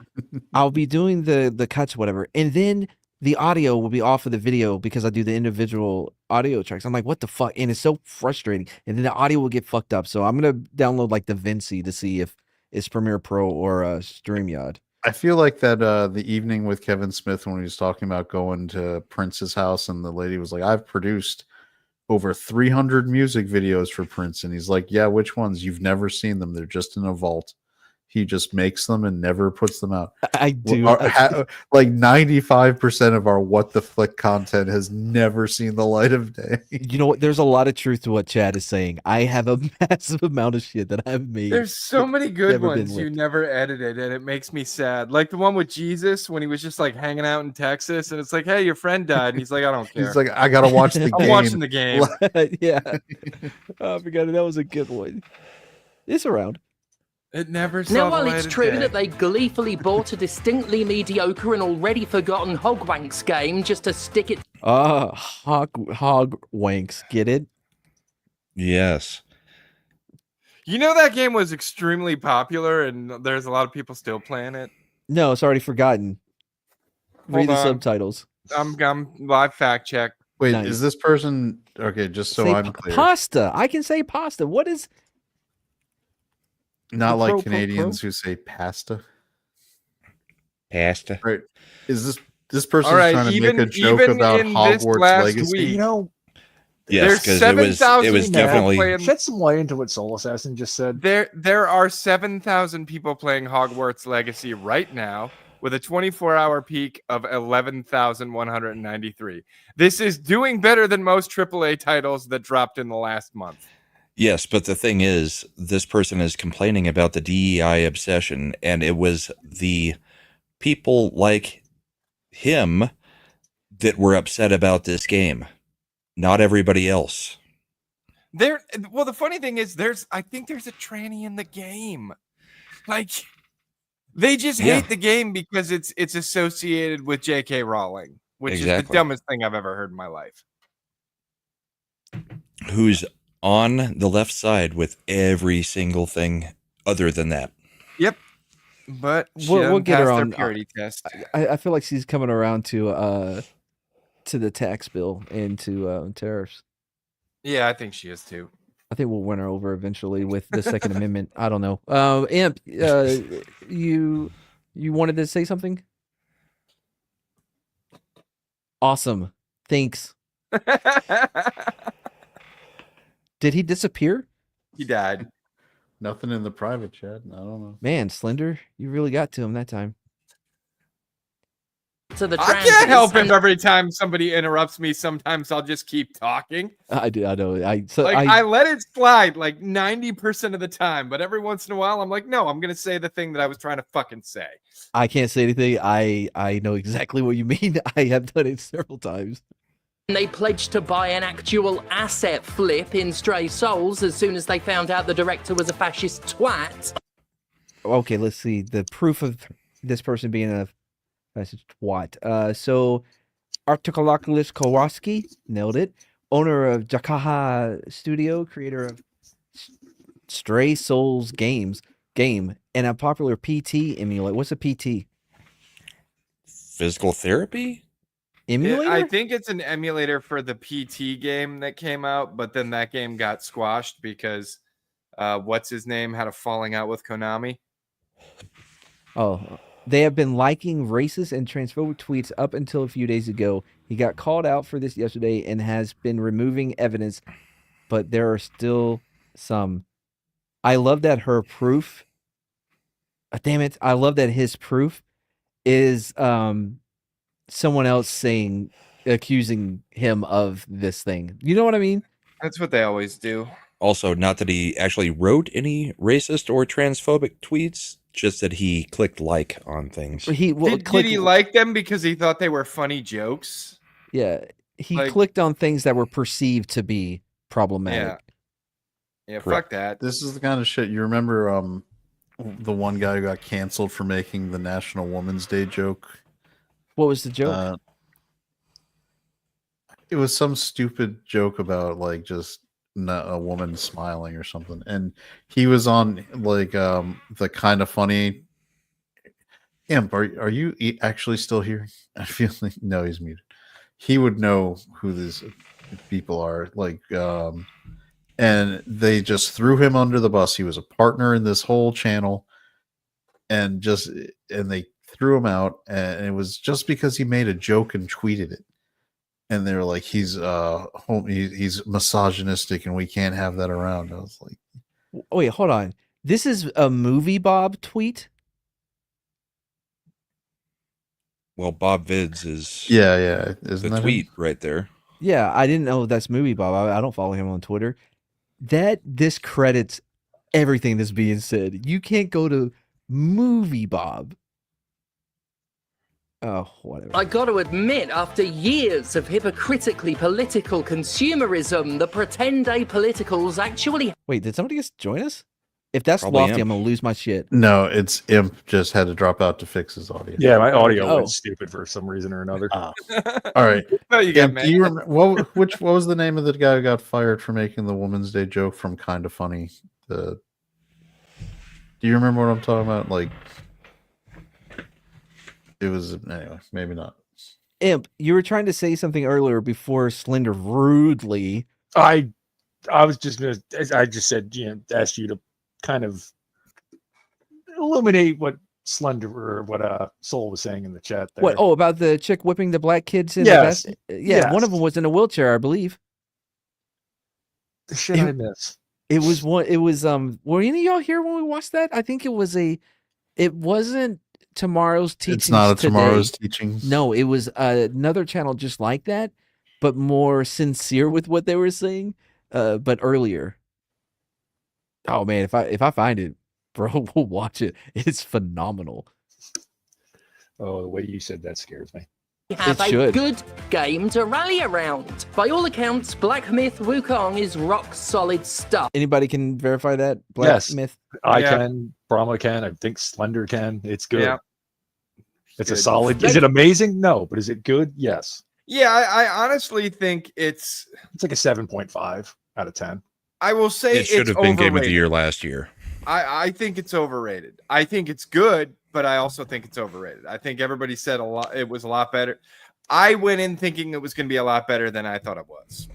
I'll be doing the cuts, whatever, and then the audio will be off of the video because I do the individual audio tracks. I'm like, what the fuck? And it's so frustrating. And then the audio will get fucked up. So I'm gonna download like DaVinci to see if it's Premiere Pro or StreamYard. I feel like that the evening with Kevin Smith when he was talking about going to Prince's house and the lady was like, I've produced over 300 music videos for Prince. And he's like, yeah, which ones? You've never seen them. They're just in a vault. He just makes them and never puts them out. I do. Like 95% of our What the Flick content has never seen the light of day. You know what? There's a lot of truth to what Chad is saying. I have a massive amount of shit that I've made. There's so many good Never been ones you licked. never edited, and it makes me sad. Like the one with Jesus when he was just like hanging out in Texas, and it's like, hey, your friend died, and he's like, I don't care. He's like, I gotta watch the I'm game. watching the game. Yeah. Oh, I forgot that was a good one. It's around. It never saw Now, the while light it's of true day. that they gleefully bought a distinctly mediocre and already forgotten Hogwanks game just to stick it Hog wanks. Get it? Yes. You know that game was extremely popular, and there's a lot of people still playing it. No, it's already forgotten. Read Hold the on. subtitles. I'm live fact check. Wait, Nice. is this person okay? Just so Say I'm clear, pasta. I can say pasta. What is not like pro. Canadians who say pasta. Pasta. Right? Is this person All right, trying to even- make a joke even about in this Hogwarts last Legacy? week- You know, Yes, There's because it 7,000 was people definitely playing- shed some light into what Soul Assassin just said. There are 7,000 people playing Hogwarts Legacy right now, with a 24-hour peak of 11,193. This is doing better than most AAA titles that dropped in the last month. yes, but the thing is, this person is complaining about the DEI obsession, and it was the people like him that were upset about this game, not everybody else. Well, the funny thing is, I think there's a tranny in the game. Like, they just Yeah. hate the game because it's associated with J.K. Rowling, which is the Exactly. dumbest thing I've ever heard in my life. Who's on the left side with every single thing other than that. But she We'll doesn't get her pass their on- purity test. I feel like she's coming around to the tax bill and to tariffs. Yeah, I think she is too. I think we'll win her over eventually with the Second Amendment. I don't know. Imp, you wanted to say something? Awesome. Thanks. Did he disappear? He died. Nothing in the private chat. I don't know. Man, Slender, you really got to him that time. to the I can't transies help and it every time somebody interrupts me. Sometimes I'll just keep talking. I do. I know. I I let it slide like 90% of the time, but every once in a while I'm like, no, I'm gonna say the thing that I was trying to fucking say. I can't say anything. I know exactly what you mean. I have done it several times. they pledged to buy an actual asset flip in Stray Souls as soon as they found out the director was a fascist twat. Okay, let's see the proof of this person being a message twat. So Articulacus Kowalski nailed it. Owner of Jakaha Studio, creator of Stray Souls game, and a popular PT emulator. What's a PT Physical therapy? emulator? I think it's an emulator for the PT game that came out, but then that game got squashed because what's his name had a falling out with Konami. Oh, they have been liking racist and transphobic tweets up until a few days ago. He got called out for this yesterday and has been removing evidence, but there are still some. I love that her proof. Damn it! I love that his proof is someone else saying accusing him of this thing. You know what I mean? That's what they always do. Also, not that he actually wrote any racist or transphobic tweets, just that he clicked like on things. He well, Did he like them because he thought they were funny jokes? Yeah, he like- clicked on things that were perceived to be problematic. Yeah, Correct. fuck that. This is the kind of shit you remember. The one guy who got canceled for making the National Women's Day joke. What was the joke? It was some stupid joke about like just a woman smiling or something, and he was on like the Kind of Funny. Imp, are you actually still here? I feel like no, he's muted. He would know who these people are, like, and they just threw him under the bus. He was a partner in this whole channel, and they threw him out, and it was just because he made a joke and tweeted it. And they were like, he's misogynistic, and we can't have that around. I was like, Wait, hold on. This is a Movie Bob tweet? Well, Bob Vids is yeah, isn't the that tweet him? right there. Yeah, I didn't know that's Movie Bob. I don't follow him on Twitter. That discredits everything that's being said. You can't go to Movie Bob. Oh, whatever. I got to admit, after years of hypocritically political consumerism, the pretend apoliticals actually Wait, did somebody just join us? If that's Probably Lofty, Imp. I'm gonna lose my shit. No, it's Imp just had to drop out to fix his audio. Yeah, my audio Oh. went stupid for some reason or another. All right. No, you got Imp, mad. do you remember what was the name of the guy who got fired for making the Woman's Day joke from Kind of Funny? Do you remember what I'm talking about? Like, it was anyway. Maybe not. Imp, you were trying to say something earlier before Slender rudely. I was just gonna. I just said, asked you to kind of illuminate what Slender or what Soul was saying in the chat there. What? Oh, about the chick whipping the black kids in Yes. the best? Yeah, one of Yes. them was in a wheelchair, I believe. the shit I miss. It was one. It was Were any of y'all here when we watched that? I think it was a. It wasn't Tomorrow's Teachings. It's not a Today. Tomorrow's Teachings. No, it was another channel just like that, but more sincere with what they were saying. But earlier. Oh man, if I find it, bro, we'll watch it. It's phenomenal. Oh, the way you said that scares me. have It a should. good game to rally around. By all accounts, Black Myth Wukong is rock solid stuff. Anybody can verify that? Black Yes. Myth. I Yeah. can, Brahma can, I think Slender can. It's good. Yeah. It's a Good. solid. Is it amazing? No, but is it good? Yes. Yeah, I honestly think it's. It's like a 7.5 out of 10. I will say It should it's have been Game of the overrated. Year last year. I think it's overrated. I think it's good, but I also think it's overrated. I think everybody said a lot. It was a lot better. I went in thinking it was going to be a lot better than I thought it was.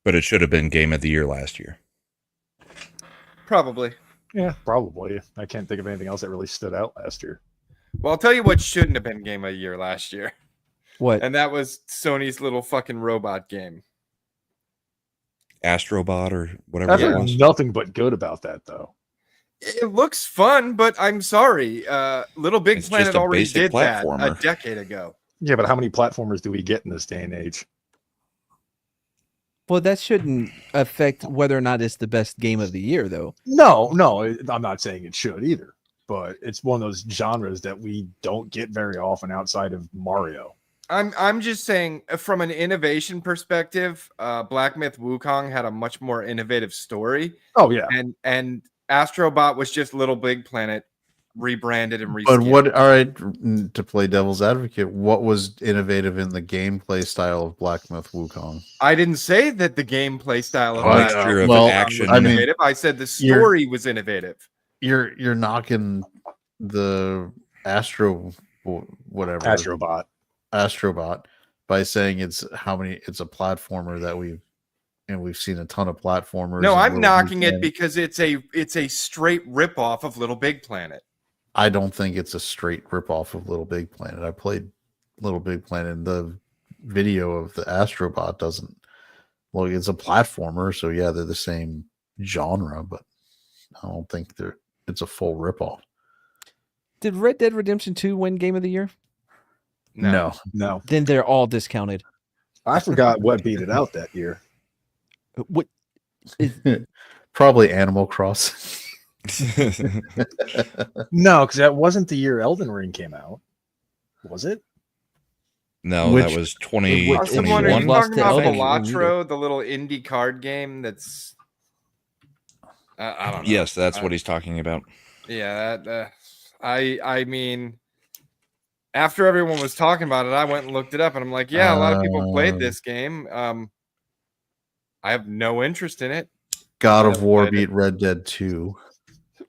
But it should have been Game of the Year last year. Probably. Yeah, probably. I can't think of anything else that really stood out last year. Well, I'll tell you what shouldn't have been Game of the Year last year, What? and that was Sony's little fucking robot game. Astrobot or whatever I've it heard was. nothing but good about that, though. It looks fun, but I'm sorry. Little Big It's Planet just a already basic did that a platformer. decade ago. Yeah, but how many platformers do we get in this day and age? Well, that shouldn't affect whether or not it's the best game of the year, though. No, I'm not saying it should either. But it's one of those genres that we don't get very often outside of Mario. I'm just saying from an innovation perspective, Black Myth Wukong had a much more innovative story, Oh yeah, and Astrobot was just Little Big Planet rebranded and But reskinned. what? All right, to play devil's advocate, what was innovative in the gameplay style of Black Myth Wukong? I didn't say that the gameplay style of A Black mixture of well, action. I mean, innovative. I said the story was innovative. You're knocking the whatever Astrobot. by saying it's a platformer that we've seen a ton of platformers. No, and I'm Little knocking Big it Planet. because it's a straight ripoff of Little Big Planet. I don't think it's a straight ripoff of Little Big Planet. I played Little Big Planet, and the video of the Astrobot doesn't look. It's a platformer, so yeah, they're the same genre, but I don't think it's a full ripoff. Did Red Dead Redemption 2 win Game of the Year? No. No, Then they're all discounted. I forgot what beat it out that year. What? Probably Animal Crossing. No, because that wasn't the year Elden Ring came out. Was it? No, Which- that was which- I was wondering, 2021. you Lost talking to about Elden Ring Balatro, the little indie card game that's I don't know. Yes, that's what he's talking about. Yeah, that, I mean, after everyone was talking about it, I went and looked it up, and I'm like, yeah, a lot of people played this game. I have no interest in it. God I of haven't War played beat it. Red Dead 2.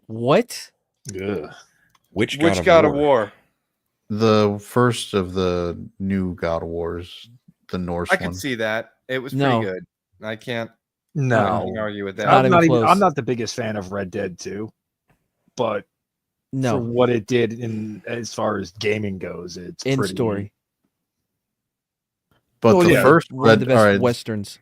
What? Yeah. Which Which God of War? The first of the new God of Wars, the Norse I one. could see that. It was No. pretty good. I can't No. argue with that. Not I'm even close. I'm not the biggest fan of Red Dead 2, but for No. what it did in as far as gaming goes, it's In pretty, story. But Oh, the yeah. first One of the Red, best all right, westerns.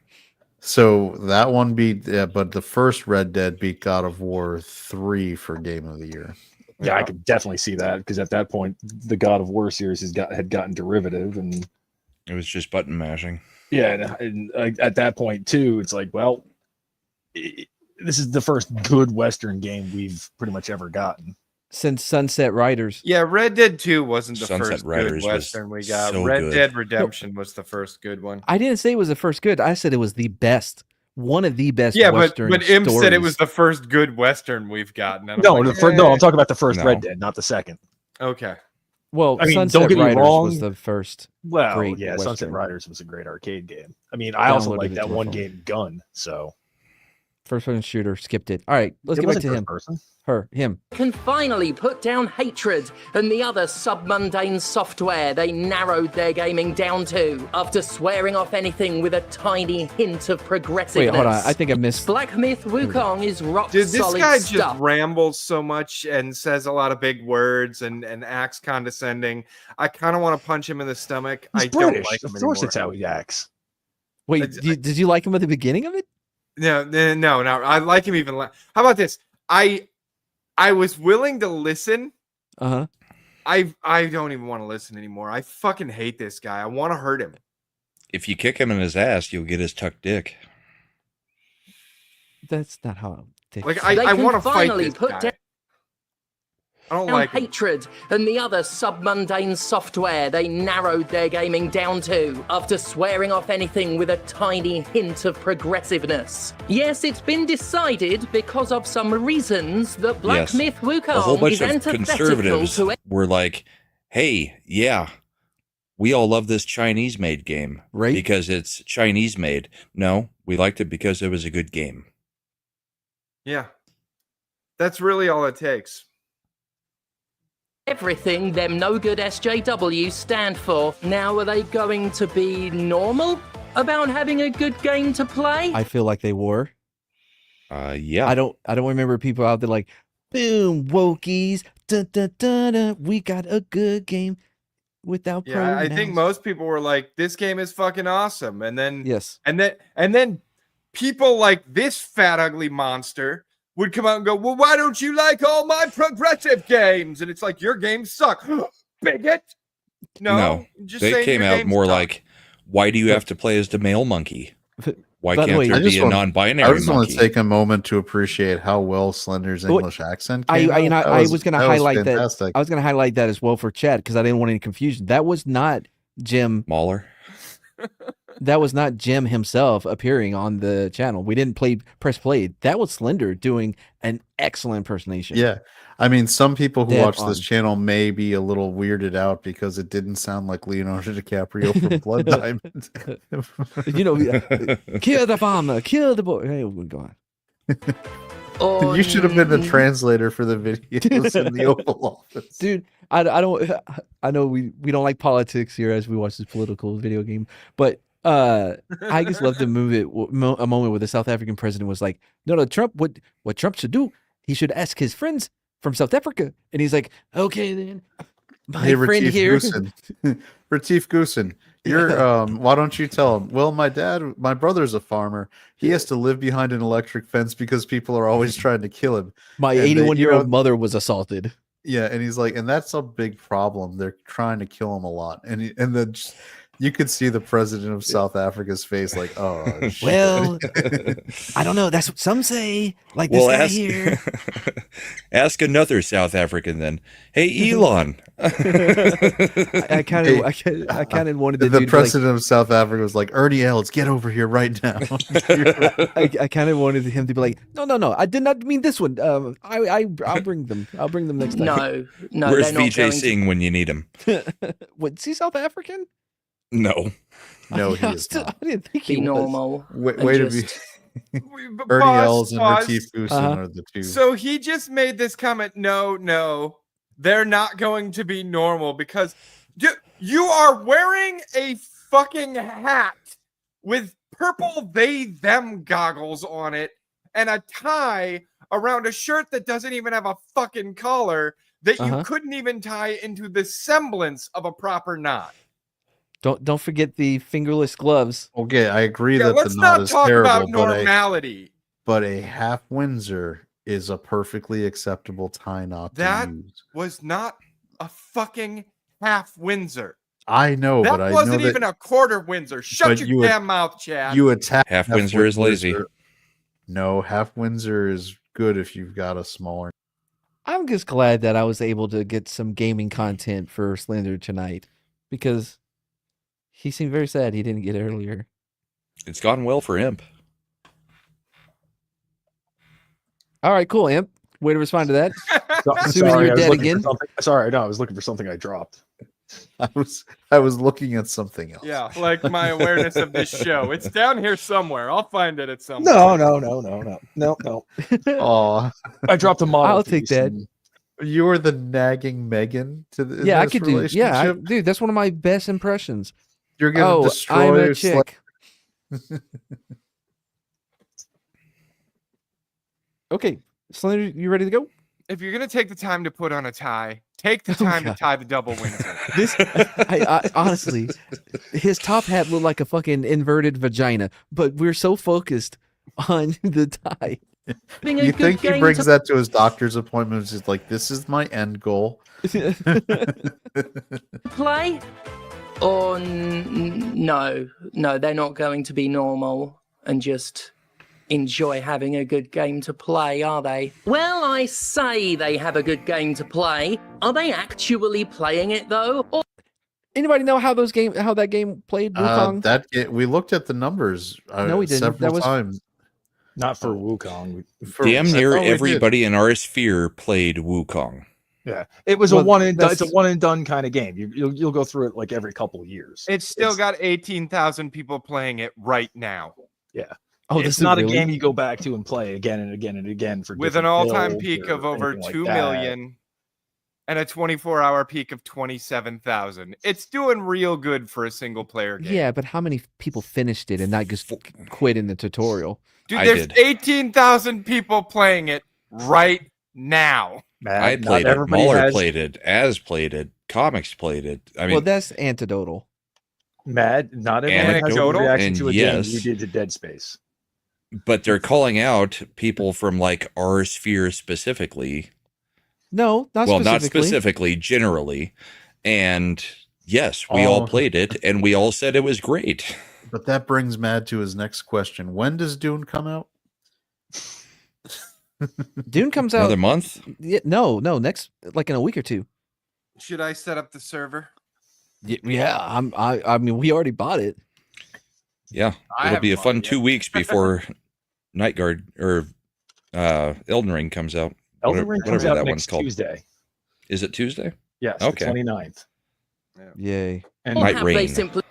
so that one beat, but the first Red Dead beat God of War 3 for Game of the Year. Yeah, I could definitely see that because at that point, the God of War series had gotten derivative, and It was just button mashing. yeah, and at that point too, it's like, well, this is the first good Western game we've pretty much ever gotten. Since Sunset Riders. Yeah, Red Dead 2 wasn't the Sunset first Riders good was Western we got. so Red good. Dead Redemption was the first good one. I didn't say it was the first good. I said it was the best. One of the best Yeah, Western but Imp said it stories. was the first good Western we've gotten. And I'm No, like, no, I'm talking about the first No. Red Dead, not the second. okay. Well, I mean, don't Sunset get me Riders wrong. was the first. Well, Great yeah, Sunset Western. Riders was a great arcade game. I mean, I also Downloaded like it that to my one phone. game, Gun. So First person shooter. Skipped it. All right, let's it get back wasn't to first him. person. Him. Can finally put down hatred and the other submundane software they narrowed their gaming down to after swearing off anything with a tiny hint of progressiveness. Wait, hold on. I think I missed. Black Myth Wukong is rock Dude, this solid guy stuff. just rambles so much and says a lot of big words and acts condescending. I kind of want to punch him in the stomach. He's I don't British. like him Of course, anymore. it's how he acts. Wait, It's- did you like him at the beginning of it? No. I like him even. How about this? I was willing to listen. Uh huh. I don't even want to listen anymore. I fucking hate this guy. I want to hurt him. If you kick him in his ass, you'll get his tuck dick. That's not how. Like They I can want to fight finally this put guy. down I don't like him. hatred and the other submundane software they narrowed their gaming down to after swearing off anything with a tiny hint of progressiveness. Yes, it's been decided because of some reasons that Black Yes. Myth A whole Wukong bunch is of antithetical conservatives to were like, hey, yeah, we all love this Chinese made game Right? because it's Chinese made. No, we liked it because it was a good game. Yeah. That's really all it takes. everything them no good SJWs stand for. Now are they going to be normal about having a good game to play? I feel like they were. Yeah. I don't remember people out there like, boom, wokies, dun, dun, dun, dun, we got a good game without Yeah, I think pronouns." most people were like, "This game is fucking awesome," and then Yes. and then people like this fat ugly monster would come out and go, "Well, why don't you like all my progressive games?" And it's like, your games suck, bigot. No, just They saying came your out games more suck. like, why do you have to play as the male monkey? Why By the can't way, there I just be a want- non-binary I just want monkey? to take a moment to appreciate how well Slender's Well, English accent I came out. That I was going to that highlight that. fantastic. I was going to highlight that as well for Chad because I didn't want any confusion. That was not Jim. Mahler. That was not Jim himself appearing on the channel. We didn't press play. That was Slender doing an excellent impersonation. Yeah. I mean, some people who Dead watch this on. channel may be a little weirded out because it didn't sound like Leonardo DiCaprio from Blood Diamond. You know, kill the farmer, kill the boy. Hey, we're going. Or You should have been the translator for the videos in the Oval Office. Dude, I don't. I know we don't like politics here as we watch this political video game, but I just love the a moment where the South African president was like, "No, Trump. What Trump should do? He should ask his friends from South Africa." And he's like, "Okay, then, my Hey, friend Retief here." Goosen. Retief Goosen, you're why don't you tell him? Well, my brother's a farmer. He has to live behind an electric fence because people are always trying to kill him. My And they- 81-year-old mother was assaulted. Yeah, and he's like, and that's a big problem. They're trying to kill him a lot. And then You could see the president of South Africa's face, like, oh, shit. Well, I don't know. That's what some say. Like this guy here. ask another South African then. Hey, Elon. I kind of wanted the the dude president of South Africa was like, Ernie Els, get over here right now. I kind of wanted him to be like, no, I did not mean this one. I'll bring them. I'll bring them next time. No, Where's they're not VJ going to. Singh when you need him? What? Is he South African? No. No, he I is still- not. I didn't think Be he was. normal. Way and to be. just- Ernie Els and Boss, Retief Goosen Uh-huh. are the two. So he just made this comment. No, they're not going to be normal because you are wearing a fucking hat with purple they them goggles on it and a tie around a shirt that doesn't even have a fucking collar that you Uh-huh. couldn't even tie into the semblance of a proper knot. Don't forget the fingerless gloves. Okay, I agree Yeah, that let's the knot not is talk terrible, about normality. but a half Windsor is a perfectly acceptable tie knot That to use. was not a fucking half Windsor. I know, That but I wasn't know even that a quarter Windsor. Shut but your you would- damn mouth, Chad. you attack Half Windsor is lazy. No, half Windsor is good if you've got a smaller. I'm just glad that I was able to get some gaming content for Slender tonight because he seemed very sad he didn't get it earlier. It's gone well for Imp. All right, cool, Imp. Way to respond to that. Assuming Sorry, you're I was dead looking for again? something- Sorry, no, I was looking for something I dropped. I was looking at something else. Yeah, like my awareness of this show. It's down here somewhere. I'll find it at some No. Oh, Aw, I dropped a model. I'll take piece that. and- you were the nagging Megan to the Yeah, I this could do. Yeah, relationship? dude, that's one of my best impressions. You're gonna Oh, I'm destroy a chick. Okay, Slender, you ready to go? If you're gonna take the time to put on a tie, take the Oh, time to God. tie the double Windsor. This, I honestly, his top hat looked like a fucking inverted vagina, but we're so focused on the tie. Having a You good think he game brings to that to his doctor's appointments? Is like, this is my end goal. play? Or no, they're not going to be normal and just enjoy having a good game to play, are they? Well, I say they have a good game to play. Are they actually playing it though? Or Anybody know how that game played? Wukong? We looked at the numbers. No, we didn't. Several That was- times. Not for Wukong. Damn near Oh, we did. everybody in our sphere played Wukong. Yeah, it was Well, a one and done. It's a that's- one and done kind of game. You'll go through it like every couple of years. It's still got 18,000 people playing it right now, Oh, It's this is not really- a game you go back to and play again and again and again for with an different all-time builds peak or of over anything like 2 that. million and a 24-hour peak of 27,000. It's doing real good for a single-player game. Yeah, but how many people finished it and not just quit in the tutorial? Dude, I there's did. 18,000 people playing it right now. Matt, I not played it. everybody Mahler has- played it. Az played it. Comics played it. I mean, Well, that's antidotal. Matt, not everyone has a Anecdotal? reaction And to a yes. game you did to Dead Space. but they're calling out people from like our sphere specifically. No, not Well, specifically. not specifically, generally. And yes, we Oh. all played it, and we all said it was great. But that brings Mad to his next question. When does Dune come out? Dune comes out. Another month? No, next like in a week or two. Should I set up the server? Yeah, I mean, we already bought it. Yeah, I it'll be a haven't fun bought it 2 yet. weeks before Night Guard or Elden Ring comes out. Elden Ring comes whatever out that next one's called. Tuesday. Is it Tuesday? Yes, Okay. the 29th. Yay. And Or Night have they Rain. simply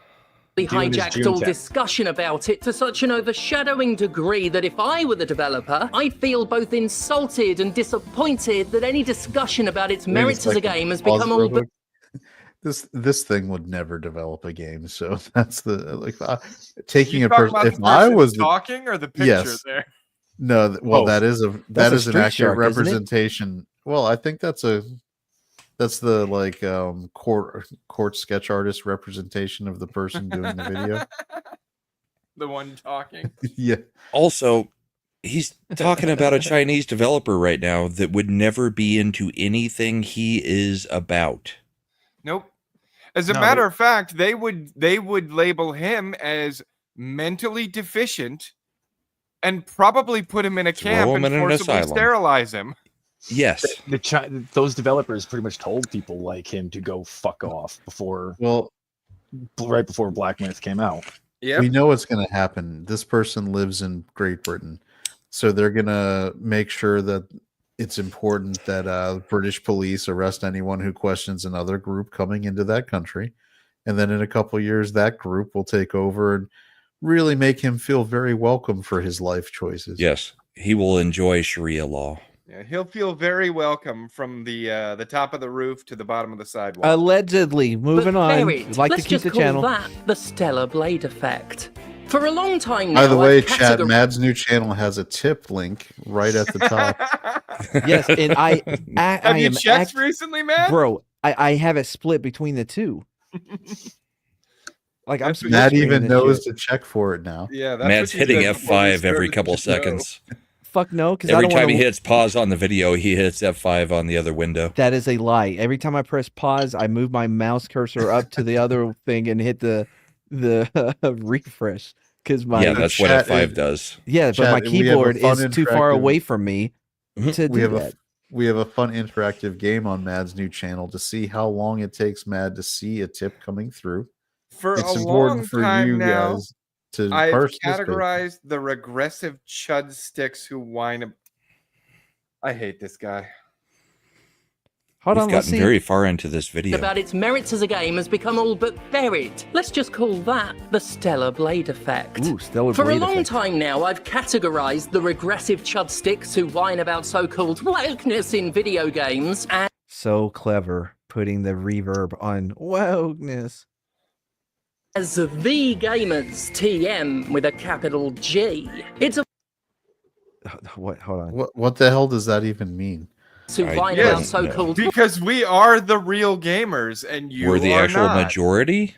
Dune is hijacked June all 10th. discussion about it to such an overshadowing degree that if I were the developer, I'd feel both insulted and disappointed that any discussion about its Wait a merits as a second. game has Pause become real all quick. This thing would never develop a game. So that's the like taking You a talking person. about If the I person was the, talking or the picture Yes. there? no, well, Both. that is That's that a is an Street accurate Shark, isn't it? representation. Well, I think that's the like court sketch artist representation of the person doing the video. The one talking. Yeah. Also, he's talking about a Chinese developer right now that would never be into anything he is about. Nope. As a No, matter of fact, they would label him as mentally deficient and probably put him in a Throw camp him and in an forcibly asylum. sterilize him. Yes. Those developers pretty much told people like him to go fuck off right before Black Myth came out. Yeah. We know what's going to happen. This person lives in Great Britain, so they're going to make sure that it's important that British police arrest anyone who questions another group coming into that country. And then in a couple years, that group will take over and really make him feel very welcome for his life choices. Yes. He will enjoy Sharia law. Yeah, he'll feel very welcome from the top of the roof to the bottom of the sidewalk. Allegedly. Moving But on. Ferret, I'd like to let's keep just the call channel. that the Stellar Blade effect. For a long time now, By the way, I've chat, categor- Mad's new channel has a tip link right at the top. Yes, and I Have you am checked recently, man? bro. I have it split between the two. Like I'm That's what- Matt split screening even this knows shit. to check for it now. Yeah, that's Matt's what you hitting said before we F5 every started couple the show. seconds. Fuck no, because I Every don't time want he to. hits pause on the video, he hits F5 on the other window. That is a lie. Every time I press pause, I move my mouse cursor up to the other thing and hit the refresh. Because my Yeah, that's what chat F5 is- does. yeah, but chat, my we have a keyboard fun is too far interactive- away from me Mhm. to We do have that. we have a fun interactive game on Mad's new channel to see how long it takes Mad to see a tip coming through. For It's a important long for time you now, guys to I've participate. categorized the regressive chud sticks who whine. I hate this guy. Hold We've on, let's gotten see. very far into this video. about its merits as a game has become all but buried. Let's just call that the Stellar Blade effect. Ooh, Stellar For a Blade long effect. time now, I've categorized the regressive chudsticks who whine about so-called wokeness in video games So clever, putting the reverb on wokeness. as the gamers, TM with a capital G. It's a What? Hold on. What the hell does that even mean? who I whine don't about know. so-called Because we are the real gamers, and you We're the are actual not. majority?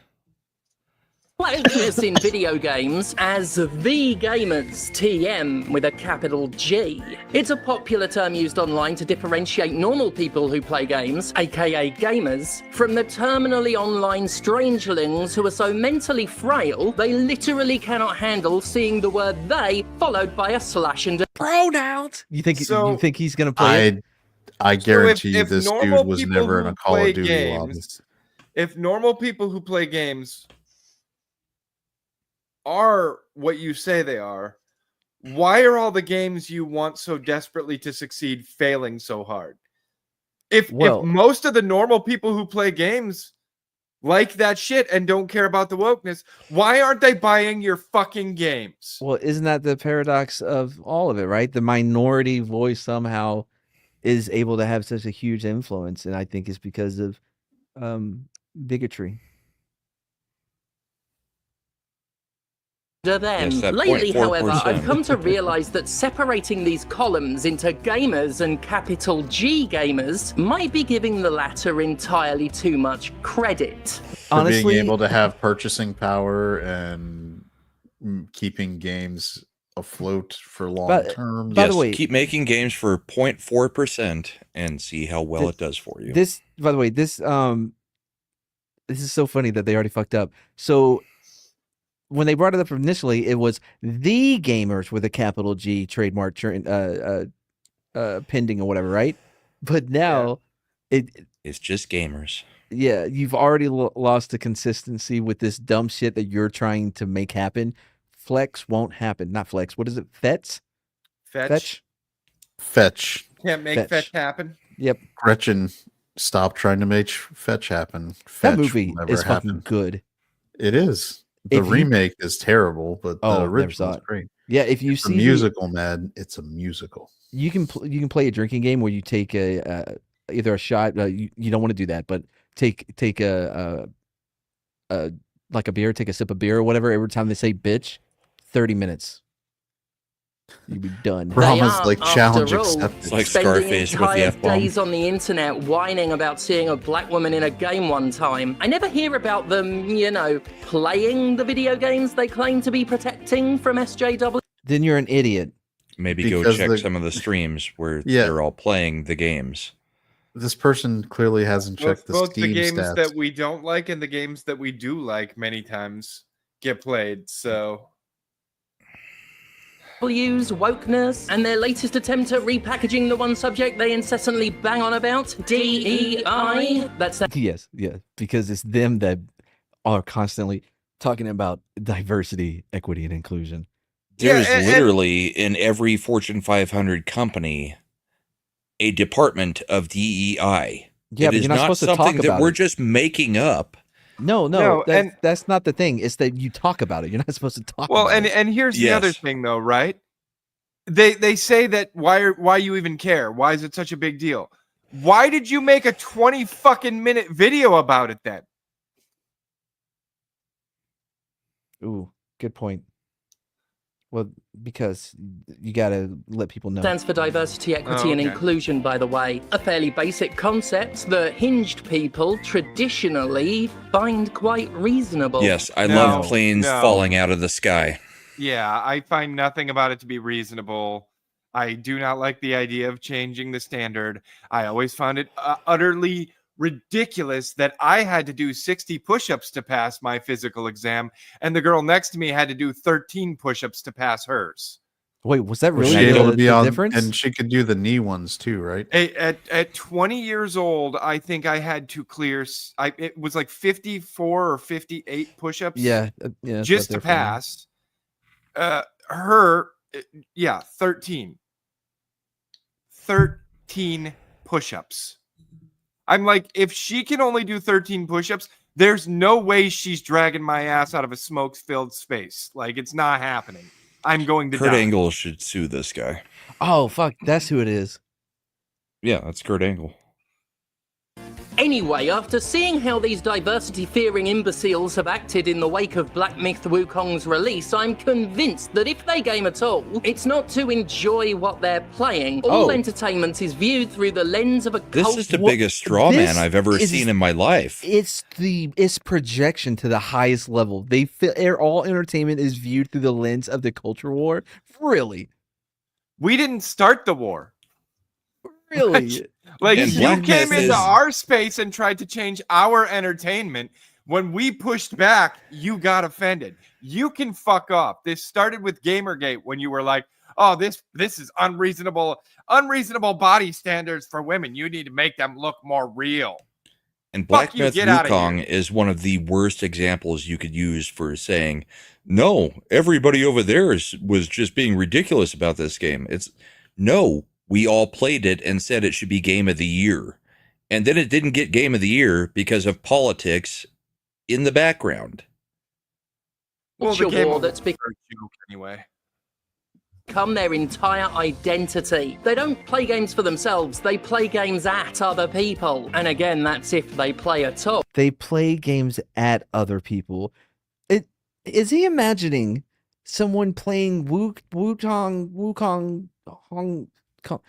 wokeness in video games as the gamers, TM with a capital G. It's a popular term used online to differentiate normal people who play games, aka gamers, from the terminally online strangelings who are so mentally frail they literally cannot handle seeing the word they followed by a slash and a Pronouns. You think So- he's gonna play it? I guarantee you if this normal dude was people never in who a Call play of Duty lobby. games, if normal people who play games are what you say they are, why are all the games you want so desperately to succeed failing so hard? If Well- most of the normal people who play games like that shit and don't care about the wokeness, why aren't they buying your fucking games? Well, isn't that the paradox of all of it, right? The minority voice somehow is able to have such a huge influence, and I think it's because of bigotry. them. Yes, that Lately, 0.4%. however, I've come to realize that separating these columns into gamers and capital G gamers might be giving the latter entirely too much credit. For Honestly, being able to have purchasing power and keeping games afloat for long But- term. by the Yes, way- keep making games for 0.4% and see how well it does for you. this, by the way, this is so funny that they already fucked up. So when they brought it up initially, it was the gamers with a capital G trademark pending or whatever, right? But now It's just gamers. yeah, you've already lost the consistency with this dumb shit that you're trying to make happen. Flex won't happen. Not flex. What is it? Fetch? Fetch. Fetch. Can't make Fetch. fetch happen. Yep. Gretchen, stop trying to make Fetch happen. That Fetch movie will never is fucking happen. good. It is. The If you- remake is terrible, but Oh, the never original saw is it. great. Yeah, if you It's a see musical, man. It's a musical. you can play a drinking game where you take either a shot. You don't want to do that, but take a like a beer, take a sip of beer or whatever. Every time they say bitch, 30 minutes, you'd be done. Promise, are, like after challenge all, accepted. It's like spending Scarface with the entire F-bomb. days on the internet whining about seeing a black woman in a game one time. I never hear about them, playing the video games they claim to be protecting from SJW. Then you're an idiot. Maybe go Because check the- some of the streams where Yeah. they're all playing the games. This person clearly hasn't checked the Both the Steam games stats. that we don't like and the games that we do like many times get played. So Use wokeness and their latest attempt at repackaging the one subject they incessantly bang on about, DEI. That's that. Yes, because it's them that are constantly talking about diversity, equity, and inclusion. There's and- literally in every Fortune 500 company a department of DEI. Yeah, it but is you're not not supposed to talk something that about we're it. just making up. No, and- that's not the thing. It's that you talk about it. You're not supposed to talk well, about and it. and here's the other Yes. thing though, right? They say that why you even care? Why is it such a big deal? Why did you make a 20 fucking minute video about it then? Ooh, good point. Well, because you gotta let people know. Stands for diversity, equity, Oh, and okay. inclusion, by the way. A fairly basic concept that hinged people traditionally find quite reasonable. Yes, I No, love planes no. falling out of the sky. Yeah, I find nothing about it to be reasonable. I do not like the idea of changing the standard. I always found it utterly ridiculous that I had to do 60 push-ups to pass my physical exam, and the girl next to me had to do 13 push-ups to pass hers. Wait, was that Was really she able the, to be the on? difference? And she could do the knee ones too, right? At 20 years old, I think I had to clear. It was like 54 or 58 push-ups. yeah, it's just up to there for me. pass. Her, 13. 13 push-ups. I'm like, if she can only do 13 push-ups, there's no way she's dragging my ass out of a smoke-filled space. Like, it's not happening. I'm going to Kurt die. Angle should sue this guy. Oh fuck, that's who it is. Yeah, that's Kurt Angle. Anyway, after seeing how these diversity-fearing imbeciles have acted in the wake of Black Myth Wukong's release, I'm convinced that if they game at all, it's not to enjoy what they're playing. All Oh. entertainment is viewed through the lens of a This cult. is the What- biggest straw this man I've ever is- seen in my life. It's projection to the highest level. They feel all entertainment is viewed through the lens of the culture war. Really, We didn't start the war. really. Like, And you Black came Myth into is- our space and tried to change our entertainment. When we pushed back, you got offended. You can fuck off. This started with Gamergate when you were like, "Oh, this is unreasonable body standards for women. You need to make them look more real." And Fuck Black you, Myth get outta Wukong is one of the worst examples you could use for saying, no, everybody over there was just being ridiculous about this game. It's no, we all played it and said it should be Game of the Year. And then it didn't get Game of the Year because of politics in the background. Well, the culture game war over that's become for a joke anyway. their entire identity. They don't play games for themselves, they play games at other people. And again, that's if they play at all. They play games at other people. Is he imagining someone playing Wukong Hong Kong?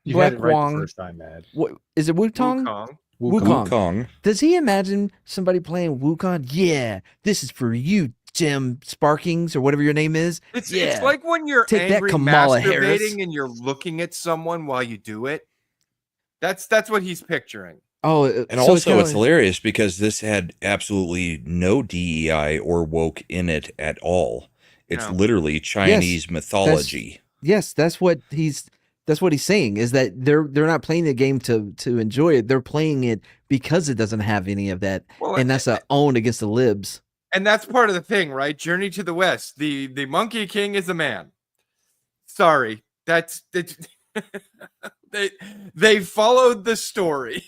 You had it Black right Wong. the first time, Mad. What is it? Wukong? Wukong. Wukong. Wukong. Does he imagine somebody playing Wukong? Yeah, this is for you, Jim Sparkings or whatever your name is. It's Yeah. like when you're Take that, angry Kamala masturbating Harris. and you're looking at someone while you do it. That's what he's picturing. Oh, And so also, it's kinda- hilarious because this had absolutely no DEI or woke in it at all. It's No. literally Chinese mythology. Yes, that's what he's saying is that they're not playing the game to enjoy it. They're playing it because it doesn't have any of that, Well, and that's a own against the libs. And that's part of the thing, right? Journey to the West. The Monkey King is a man. Sorry, that's they followed the story.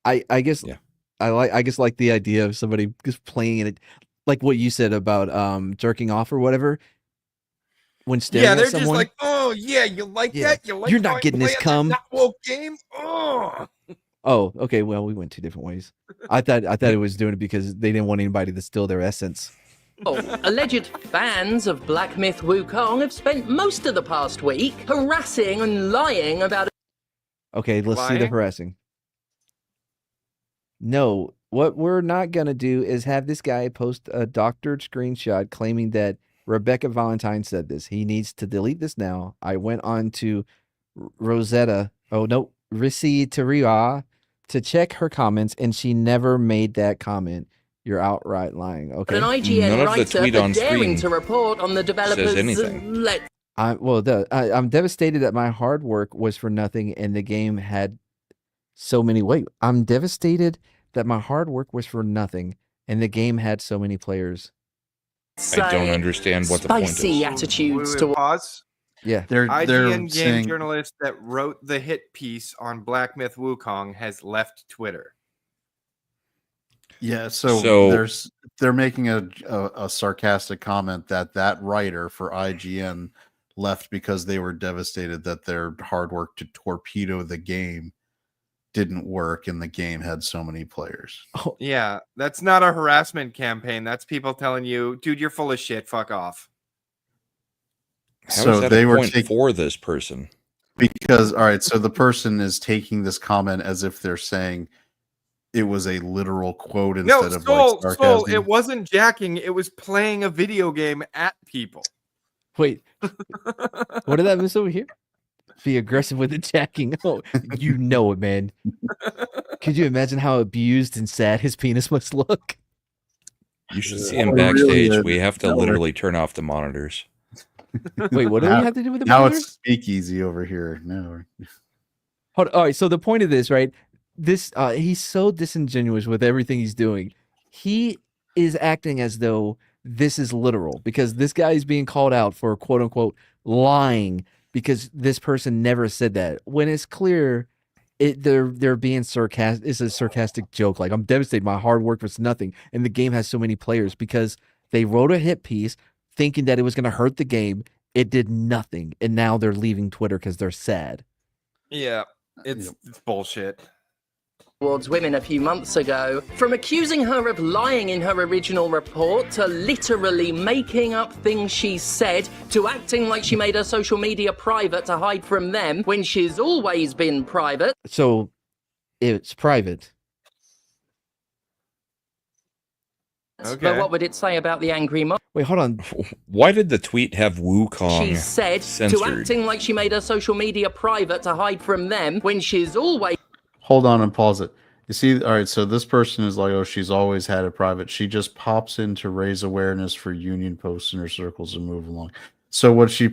I guess Yeah. I guess like the idea of somebody just playing it, like what you said about jerking off or whatever. When staring Yeah, at they're someone, just like, oh yeah, you like Yeah, that? You like you're not how I getting this play that cum. not woke game? Oh. oh, okay, well, we went two different ways. I thought it was doing it because they didn't want anybody to steal their essence. Alleged fans of Black Myth Wukong have spent most of the past week harassing and lying about Okay, let's see the Lying? harassing. No, what we're not gonna do is have this guy post a doctored screenshot claiming that Rebecca Valentine said this. He needs to delete this now. I went on to Rosetta. Oh no, Risi Teria to check her comments, and she never made that comment. You're outright lying. Okay. An IGN None of the writer tweet for on daring screen to report on the developers. anything. I'm devastated that my hard work was for nothing, and the game had so many. Wait, I'm devastated that my hard work was for nothing, and the game had so many players. I don't understand what the point Spicy is. attitudes Wait, to pause. Yeah. They're IGN game saying journalist that wrote the hit piece on Black Myth Wukong has left Twitter. yeah. So, So- they're making a sarcastic comment that writer for IGN left because they were devastated that their hard work to torpedo the game didn't work and the game had so many players. Yeah, that's not a harassment campaign. That's people telling you, dude, you're full of shit. Fuck off. How So is that they a were point taking for this person? because all right, so the person is taking this comment as if they're saying it was a literal quote No, instead of Soul, like sarcasm. Soul, it wasn't jacking. It was playing a video game at people. Wait, what did I miss over here? Be aggressive with the jacking. Oh, you know it, man. Could you imagine how abused and sad his penis must look? You should see him It really backstage. is. We have to No, literally turn off the monitors. Wait, what do we Now- have to do with the Now monitors? it's speakeasy over here. No. All right, so the point of this, right? This he's so disingenuous with everything he's doing. He is acting as though this is literal because this guy is being called out for quote unquote lying because this person never said that. When it's clear they're being sarcastic. It's a sarcastic joke. Like, I'm devastated. My hard work was nothing, and the game has so many players because they wrote a hit piece thinking that it was going to hurt the game. It did nothing, and now they're leaving Twitter because they're sad. Yeah, it's bullshit. towards women a few months ago, from accusing her of lying in her original report to literally making up things she said to acting like she made her social media private to hide from them when she's always been private. So it's private. Okay. But what would it say about the angry mom? Wait, hold on. Why did the tweet have Wukong She said to censored? acting like she made her social media private to hide from them when she's always Hold on and pause it. You see, all right, so this person is like, oh, she's always had it private. She just pops in to raise awareness for union posts in her circles and move along. So what she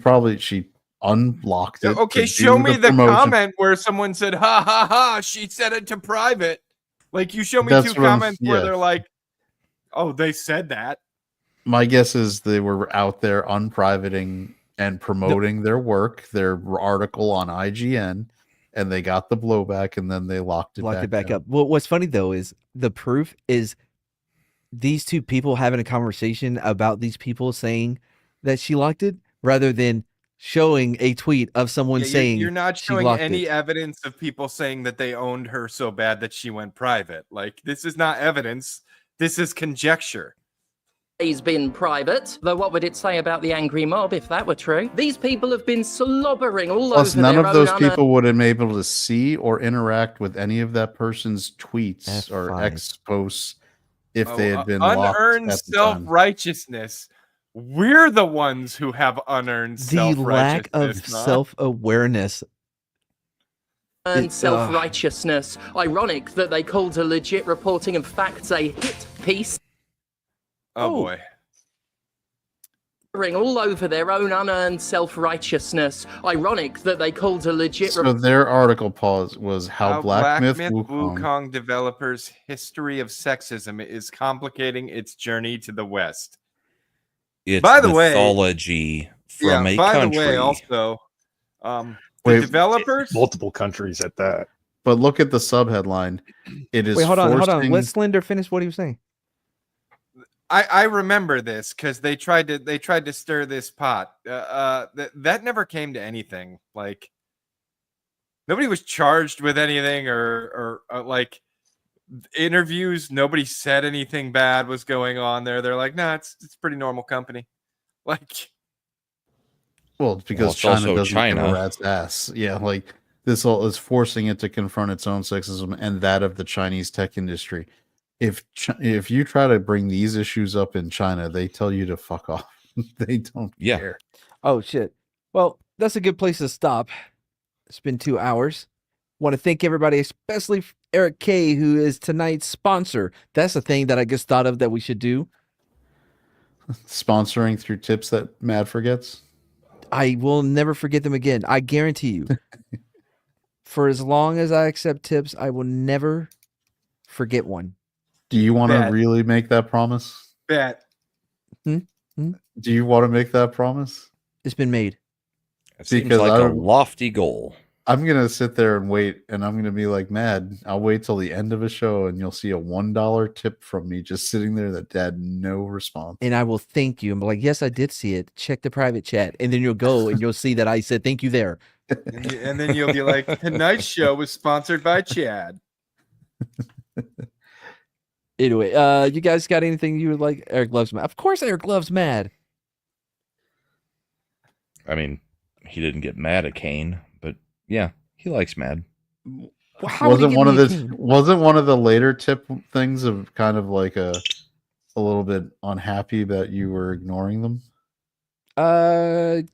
unlocked it. Okay, to show do me the promotion. comment where someone said, ha ha ha, she said it to private. Like, you show me That's two what I'm- comments where yeah. they're like, oh, they said that. My guess is they were out there unprivating and promoting their work, their article on IGN, and they got the blowback, and then they locked it back up. Well, what's funny though is the proof is these two people having a conversation about these people saying that she locked it, rather than showing a tweet of someone Yeah, saying you're not she showing locked any it. evidence of people saying that they owned her so bad that she went private. Like, this is not evidence. This is conjecture. been private. Though what would it say about the angry mob if that were true? These people have been slobbering all Plus, over none their of those own people would have been able to see or interact with any of that person's tweets That's or fine. X posts if they had been unearned locked at the time. self-righteousness. We're the ones who have unearned The lack of self-righteousness. huh? self-awareness. and It- self-righteousness. Ironic that they called a legit reporting of facts a hit piece. Oh boy. All over their own unearned self-righteousness. Ironic that they called a legit So their article pause was how Black Myth Wukong Wukong. developers' history of sexism is complicating its journey to the West. It's By the way- mythology from a by country. the way, also, the Wait, developers. Multiple countries at that. But look at the subheadline. It is Wait, hold on. forcing- Let Slender finish what he was saying. I remember this because they tried to stir this pot. That never came to anything. Like, nobody was charged with anything or like interviews. Nobody said anything bad was going on there. They're like, nah, it's pretty normal company. Like, Well, it's because Well, it's China also doesn't give China. a rat's ass. Yeah, like this all is forcing it to confront its own sexism and that of the Chinese tech industry. If you try to bring these issues up in China, they tell you to fuck off. They don't Yeah. care. Oh shit. Well, that's a good place to stop. It's been 2 hours. Want to thank everybody, especially Eric K, who is tonight's sponsor. That's a thing that I just thought of that we should do. Sponsoring through tips that Mad forgets. I will never forget them again. I guarantee you. For as long as I accept tips, I will never forget one. Do you want to Bet. really make that promise? Bet. Do you want to make that promise? It's been made. It seems Because like I- a lofty goal. I'm gonna sit there and wait, and I'm gonna be like, Mad, I'll wait till the end of a show, and you'll see a $1 tip from me just sitting there that had no response. And I will thank you. I'm like, yes, I did see it. Check the private chat. And then you'll go and you'll see that I said thank you there. And then you'll be like, tonight's show was sponsored by Chad. Anyway, you guys got anything you would like? Eric loves mad. Of course, Eric loves mad. I mean, he didn't get mad at Kane, but yeah, he likes Mad. How would he Wasn't give one of me a the king? wasn't one of the later tip things of kind of like a little bit unhappy that you were ignoring them?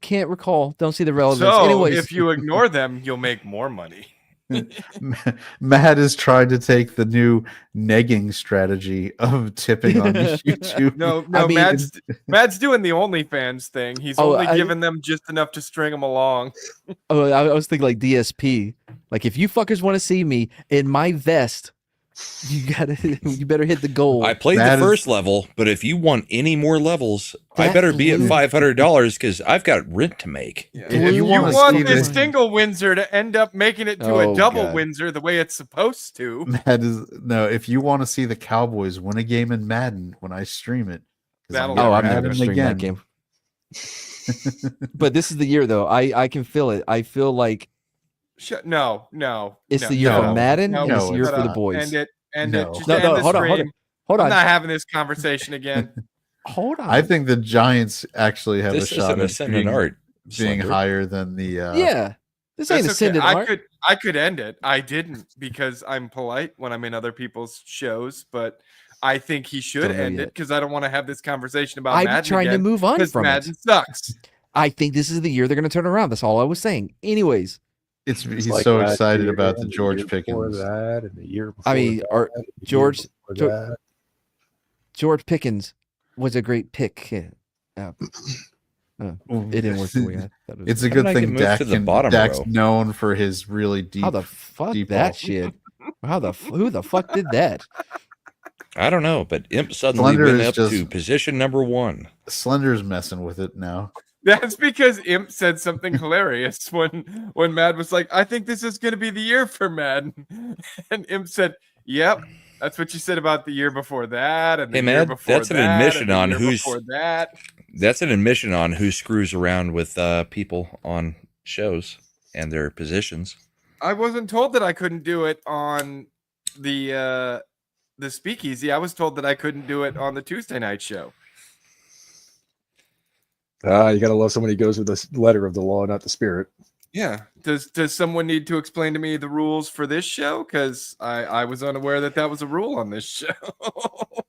Can't recall. Don't see the relevance. So Anyways, if you ignore them, you'll make more money. Matt is trying to take the new negging strategy of tipping on YouTube. No, I mean- Matt's doing the OnlyFans thing. He's Oh, only I- giving them just enough to string them along. oh, I was thinking like DSP. Like if you fuckers want to see me in my vest, you better hit the goal. I played That the is- first level, but if you want any more levels, I That better be at blue- $500 because I've got rent to make. Yeah. If you You wanna want see this the- single Windsor to end up making it to Oh, a double God. Windsor the way it's supposed to. That is no. If you want to see the Cowboys win a game in Madden when I stream it, 'cause That'll Oh, I'm never never gonna stream that game. But this is the year, though. I can feel it. I feel like No. it's no, the year no, for Madden. no, and it's no, the year it's for the not. boys. End No. it. Just No, end no, the hold on, stream. hold I'm on, not having this conversation again. hold on. I think the Giants actually have This a is shot an at ascendant being, art. being Slender. higher than the. yeah, this ain't That's okay. ascendant art. I could end it. I didn't because I'm polite when I'm in other people's shows, but I think he should Don't know end it yet. because I don't want to have this conversation about I'm Madden trying to again, move on because from Madden it. sucks. I think this is the year they're going to turn around. That's all I was saying. Anyways, He's Like so last excited year about the and George year before Pickens. that, and the year I before mean, that, or and the year George- before Geor- that. George Pickens was a great pick. Yeah. It didn't work the way I thought it was. It's a How good did I thing get moved Dak to the bottom Dak's row? known for his really deep. How the fuck deep that ball. shit? Who the fuck did that? I don't know, but Imp suddenly Slender went is up just- to position number 1. Slender's messing with it now. That's because Imp said something hilarious when Mad was like, "I think this is going to be the year for Madden," and Imp said, "Yep, that's what you said about the year before that, and the Hey, year Mad, before that's an that, admission and the on year who's- before that." That's an admission on who screws around with people on shows and their positions. I wasn't told that I couldn't do it on the speakeasy. I was told that I couldn't do it on the Tuesday night show. You gotta love somebody who goes with the letter of the law, not the spirit. Yeah. Does someone need to explain to me the rules for this show? Because I was unaware that was a rule on this show.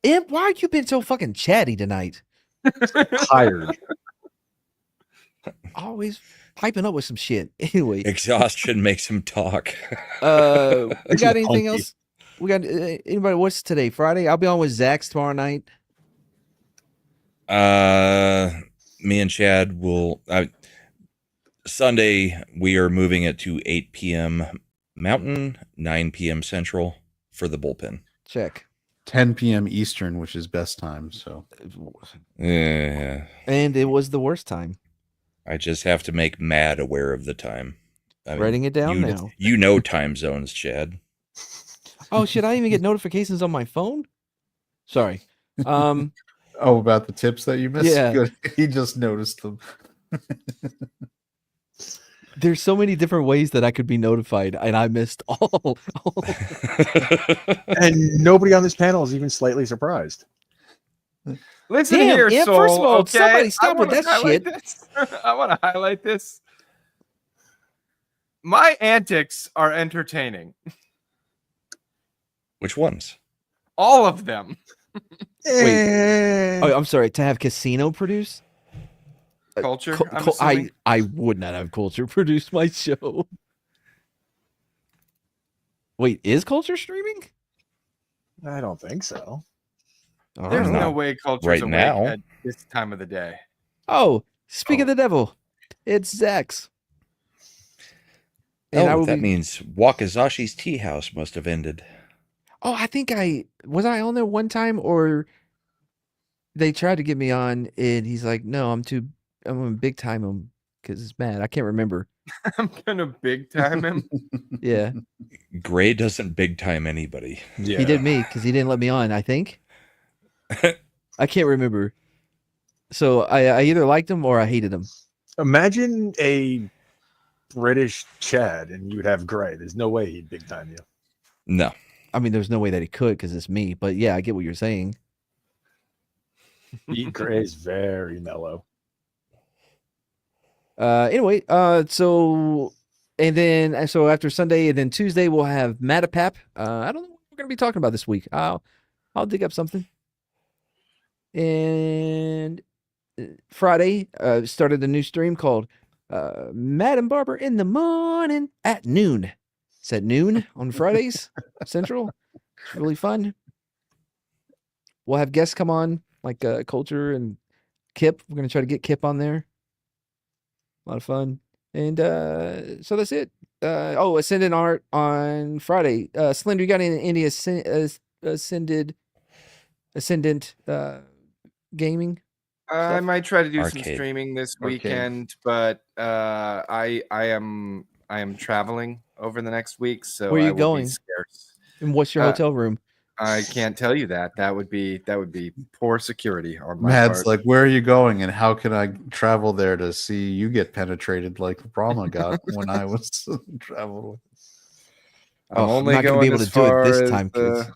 Imp, why you been so fucking chatty tonight? Tired. Always piping up with some shit. Anyway, Exhaustion makes him talk. we Makes got you anything punky. else? We got anybody? What's today? Friday? I'll be on with Zach's tomorrow night. Me and Chad will. Sunday, we are moving it to 8 p.m. Mountain, 9 p.m. Central for the bullpen. Check. 10 p.m. Eastern, which is best time. So Yeah. And it was the worst time. I just have to make Mad aware of the time. I mean, Writing it down you, now. You know time zones, Chad. Oh, should I even get notifications on my phone? Sorry. oh, about the tips that you missed. Yeah. Good. He just noticed them. There's so many different ways that I could be notified, and I missed all. And nobody on this panel is even slightly surprised. Listen Damn, here, Imp, Soul. first of all, okay? somebody I stop with wanna that highlight shit. this. I want to highlight this. My antics are entertaining. Which ones? All of them. Wait. Oh, I'm sorry. To have Casino produce? Culture. I would not have Culture produce my show. Wait, is Culture streaming? I don't think so. I There's don't know. no way Culture's Right awake now. at this time of the day. Oh, speak Oh. of the devil, it's Zax. And I Oh, will that be. means Wakazashi's tea house must have ended. Oh, I think I on there one time, or they tried to get me on, and he's like, "No, I'm gonna big time him because it's mad." I can't remember. I'm gonna big time him. Yeah, Gray doesn't big time anybody. Yeah. he did me because he didn't let me on. I think I can't remember. So I either liked him or I hated him. Imagine a British Chad, and you would have Gray. There's no way he'd big time you. No. I mean, there's no way that he could because it's me. But yeah, I get what you're saying. Gray is very mellow. Anyway, so after Sunday and then Tuesday we'll have Matapap. I don't know what we're gonna be talking about this week. I'll dig up something. And Friday, started a new stream called Madam Barber in the morning at noon. It's at noon on Fridays Central. It's really fun. We'll have guests come on like Culture and Kip. We're gonna try to get Kip on there. A lot of fun. And so that's it. Ascendant Art on Friday. Slender, you got any Ascendant gaming? I Stuff? might try to do some Arcade. streaming this Arcade. weekend, but I am traveling over the next week, so Where are you I will going? be scarce. And what's your Uh, hotel room? I can't tell you that. That would be poor security on my Mad's part. like, where are you going, and how can I travel there to see you get penetrated like Brahma got when I was traveling? I'm only not gonna going be able as to do it far this as time, kids.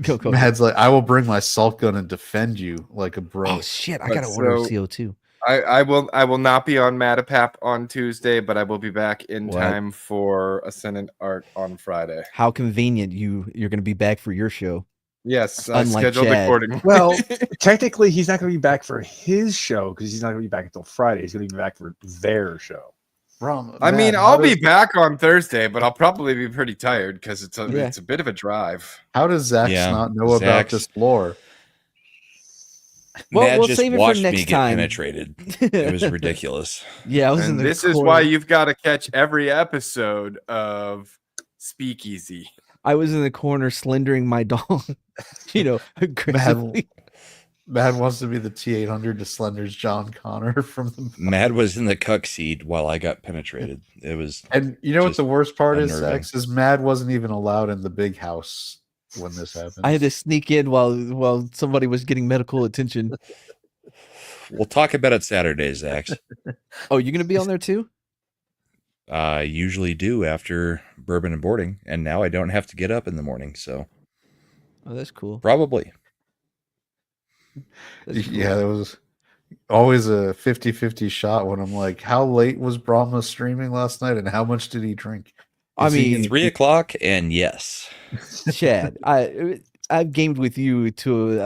Go. Mad's like, I will bring my salt gun and defend you like a bro. Oh shit! I But gotta order so- CO2. I will not be on Matapap on Tuesday, but I will be back in What? time for Ascendant Art on Friday. How convenient you're gonna be back for your show. Yes, I Unlike scheduled Chad. accordingly. Well, technically, he's not going to be back for his show because he's not going to be back until Friday. He's going to be back for their show. Brahma, I mean, Mad, I'll how be does- back on Thursday, but I'll probably be pretty tired because it's a Yeah. it's a bit of a drive. How does Zax Yeah, not know about Zax. this lore? Well, Mad we'll just save it for watched me next get time. penetrated. It was ridiculous. Yeah, I was in And the this is corner. why you've got to catch every episode of Speakeasy. I was in the corner slendering my dong. Aggressively. Mad wants to be the T800 to Slender's John Connor from the. Mad was in the cuck seat while I got penetrated. It was And you know what Just the worst part is, unnerving. Zax? Is Mad wasn't even allowed in the big house when this happened. I had to sneak in while somebody was getting medical attention. We'll talk about it Saturday, Zach. Oh, you're gonna be on there too? I usually do after bourbon and boarding, and now I don't have to get up in the morning, so Oh, that's cool. probably. That's cool. Yeah, there was always a 50-50 shot when I'm like, how late was Brahma streaming last night and how much did he drink? I Is he mean, 3:00, and yes, Chad, I've gamed with you to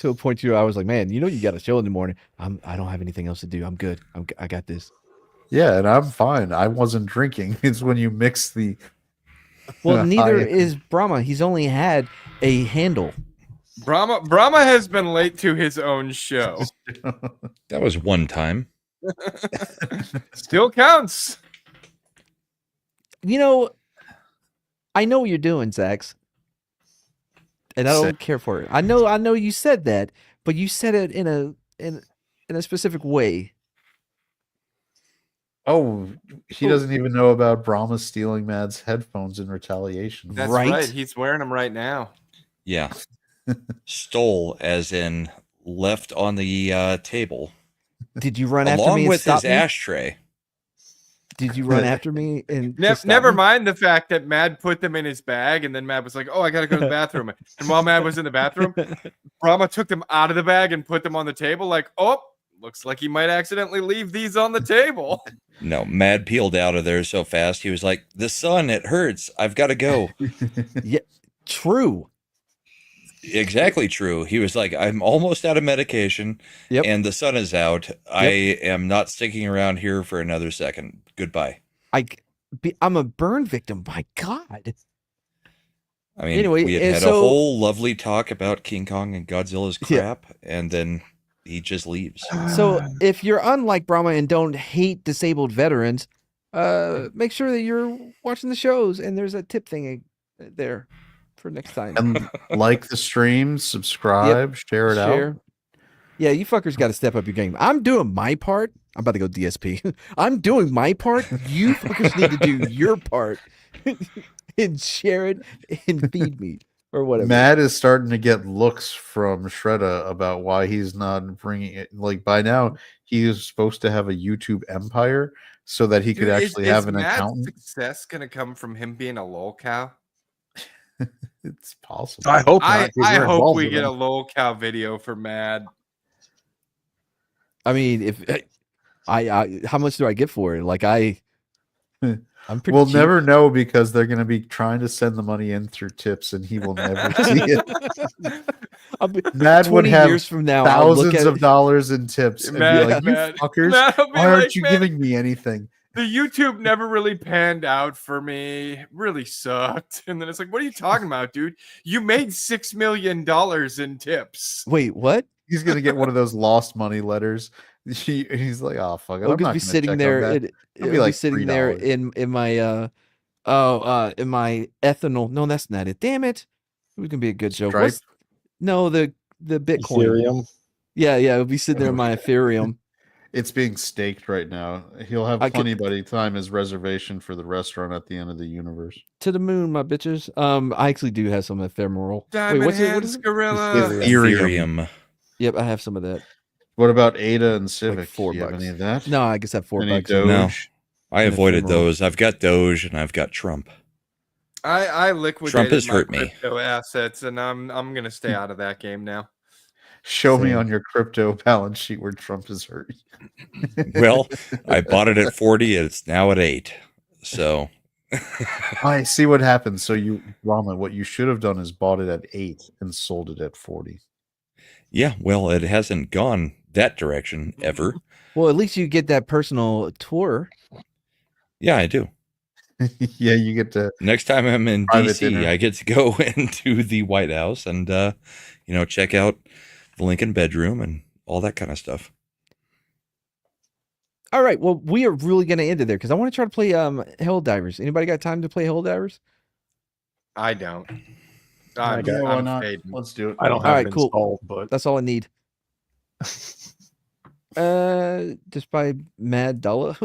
a point where I was like, man, you got a show in the morning. I don't have anything else to do. I'm good. I got this. Yeah, and I'm fine. I wasn't drinking. It's when you mix the Well, Yeah, neither I- is Brahma. He's only had a handle. Brahma has been late to his own show. that was one time. Still counts. I know what you're doing, Zax. And I don't care for it. I know you said that, but you said it in a specific way. Oh, he doesn't even know about Brahma stealing Mad's headphones in retaliation. That's Right? right. He's wearing them right now. Yeah, stole as in left on the table, Did you run after me along and with stop his me? ashtray. Did you run after me and to stop Never me? mind the fact that Mad put them in his bag, and then Mad was like, "Oh, I gotta go to the bathroom." And while Mad was in the bathroom, Brahma took them out of the bag and put them on the table. Like, oh, looks like he might accidentally leave these on the table. No, Mad peeled out of there so fast. He was like, "The sun, it hurts. I've got to go." True. Exactly true. He was like, "I'm almost out of medication, Yep. and the sun is out. I am not sticking around here for another second. Goodbye." I'm a burn victim. My God. I mean, Anyway, we had and had a so- whole lovely talk about King Kong and Godzilla's Yeah. crap, and then he just leaves. So if you're unlike Brahma and don't hate disabled veterans, make sure that you're watching the shows and there's a tip thing there for next time. And like the stream, subscribe, share it out. Yeah, you fuckers got to step up your game. I'm doing my part. I'm about to go DSP. I'm doing my part. You fuckers need to do your part and share it and feed me or whatever. Matt is starting to get looks from Shredda about why he's not bringing it. Like by now, he is supposed to have a YouTube empire so that he could Dude, actually have an Matt's accountant. success gonna come from him being a lol cow? It's possible. I hope not. I 'cause we're hope involved we with get a them. lol cow video for Mad. I mean, if I how much do I get for it? Like I'm pretty. We'll cheap. never know because they're going to be trying to send the money in through tips, and he will never see it. I'll be, Matt 20 would have years from now, I'll look thousands at of dollars in tips and Matt- be like, "You Matt- fuckers, Matt will be why aren't like, you "Man, giving me anything?" The YouTube never really panned out for me. It really sucked. And then it's like, what are you talking about, dude? You made $6 million in tips. Wait, what? He's going to get one of those lost money letters. He's like, "Oh fuck it, It'll I'm not be gonna sitting check on there. that." It'll be be like sitting there $3. in my in my ethanol. No, that's not it. Damn it! It was gonna be a good joke. Stripe? No, the Bitcoin. Ethereum. Yeah, it'll be sitting there in my Ethereum. It's being staked right now. He'll have I could- plenty by the time his reservation for the restaurant at the end of the universe. To the moon, my bitches. I actually do have some ephemeral. Diamond Wait, what's it? What Hands is it? Gorilla. Ethereum. Yep, I have some of that. What about Ada and Civic? $4. Do you have any of that? No, I guess I have $4. Any bucks. Doge? No. I And avoided ephemeral. those. I've got Doge and I've got Trump. I liquidated Trump has my hurt me. crypto assets, and I'm gonna stay out of that game now. Show me Same. on your crypto balance sheet where Trump is hurt. Well, I bought it at 40 and it's now at 8. So I see what happens. So you, Rama, what you should have done is bought it at 8 and sold it at 40. yeah, well, it hasn't gone that direction ever. Well, at least you get that personal tour. Yeah, I do. Yeah, you get to. Next time I'm in Private DC, dinner. I get to go into the White House and check out the Lincoln bedroom and all that kind of stuff. All right. Well, we are really gonna end it there because I want to try to play Helldivers. Anybody got time to play Helldivers? I don't. I I'm, got- Yeah, why I'm not? fading. Let's do it. I don't All have right, it cool. installed, but That's all I need. Just by Mad Dulla.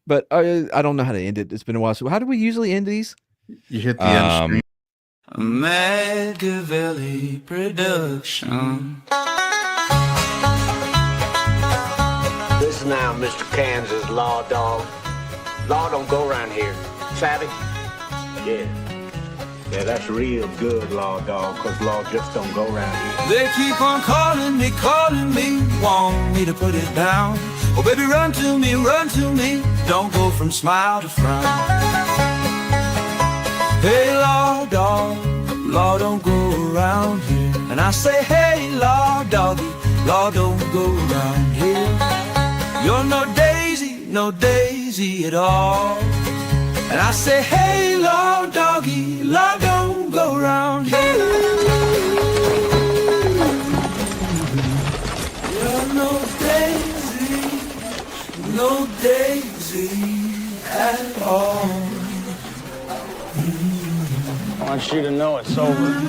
But I don't know how to end it. It's been a while. So how do we usually end these? You hit the end screen. Machiavelli production. This is now Mr. Kansas Law Dog. Law don't go around here. Savvy? Yeah. Yeah, that's real good, Law Dog, because law just don't go around here. They keep on calling me, want me to put it down. Oh, baby, run to me, don't go from smile to frown. Hey, law dog, law don't go around here. And I say, hey, law doggy, law don't go around here. You're no daisy at all. And I say, hey, law doggy, law don't go around here. You're no daisy at all. I want you to know it's over.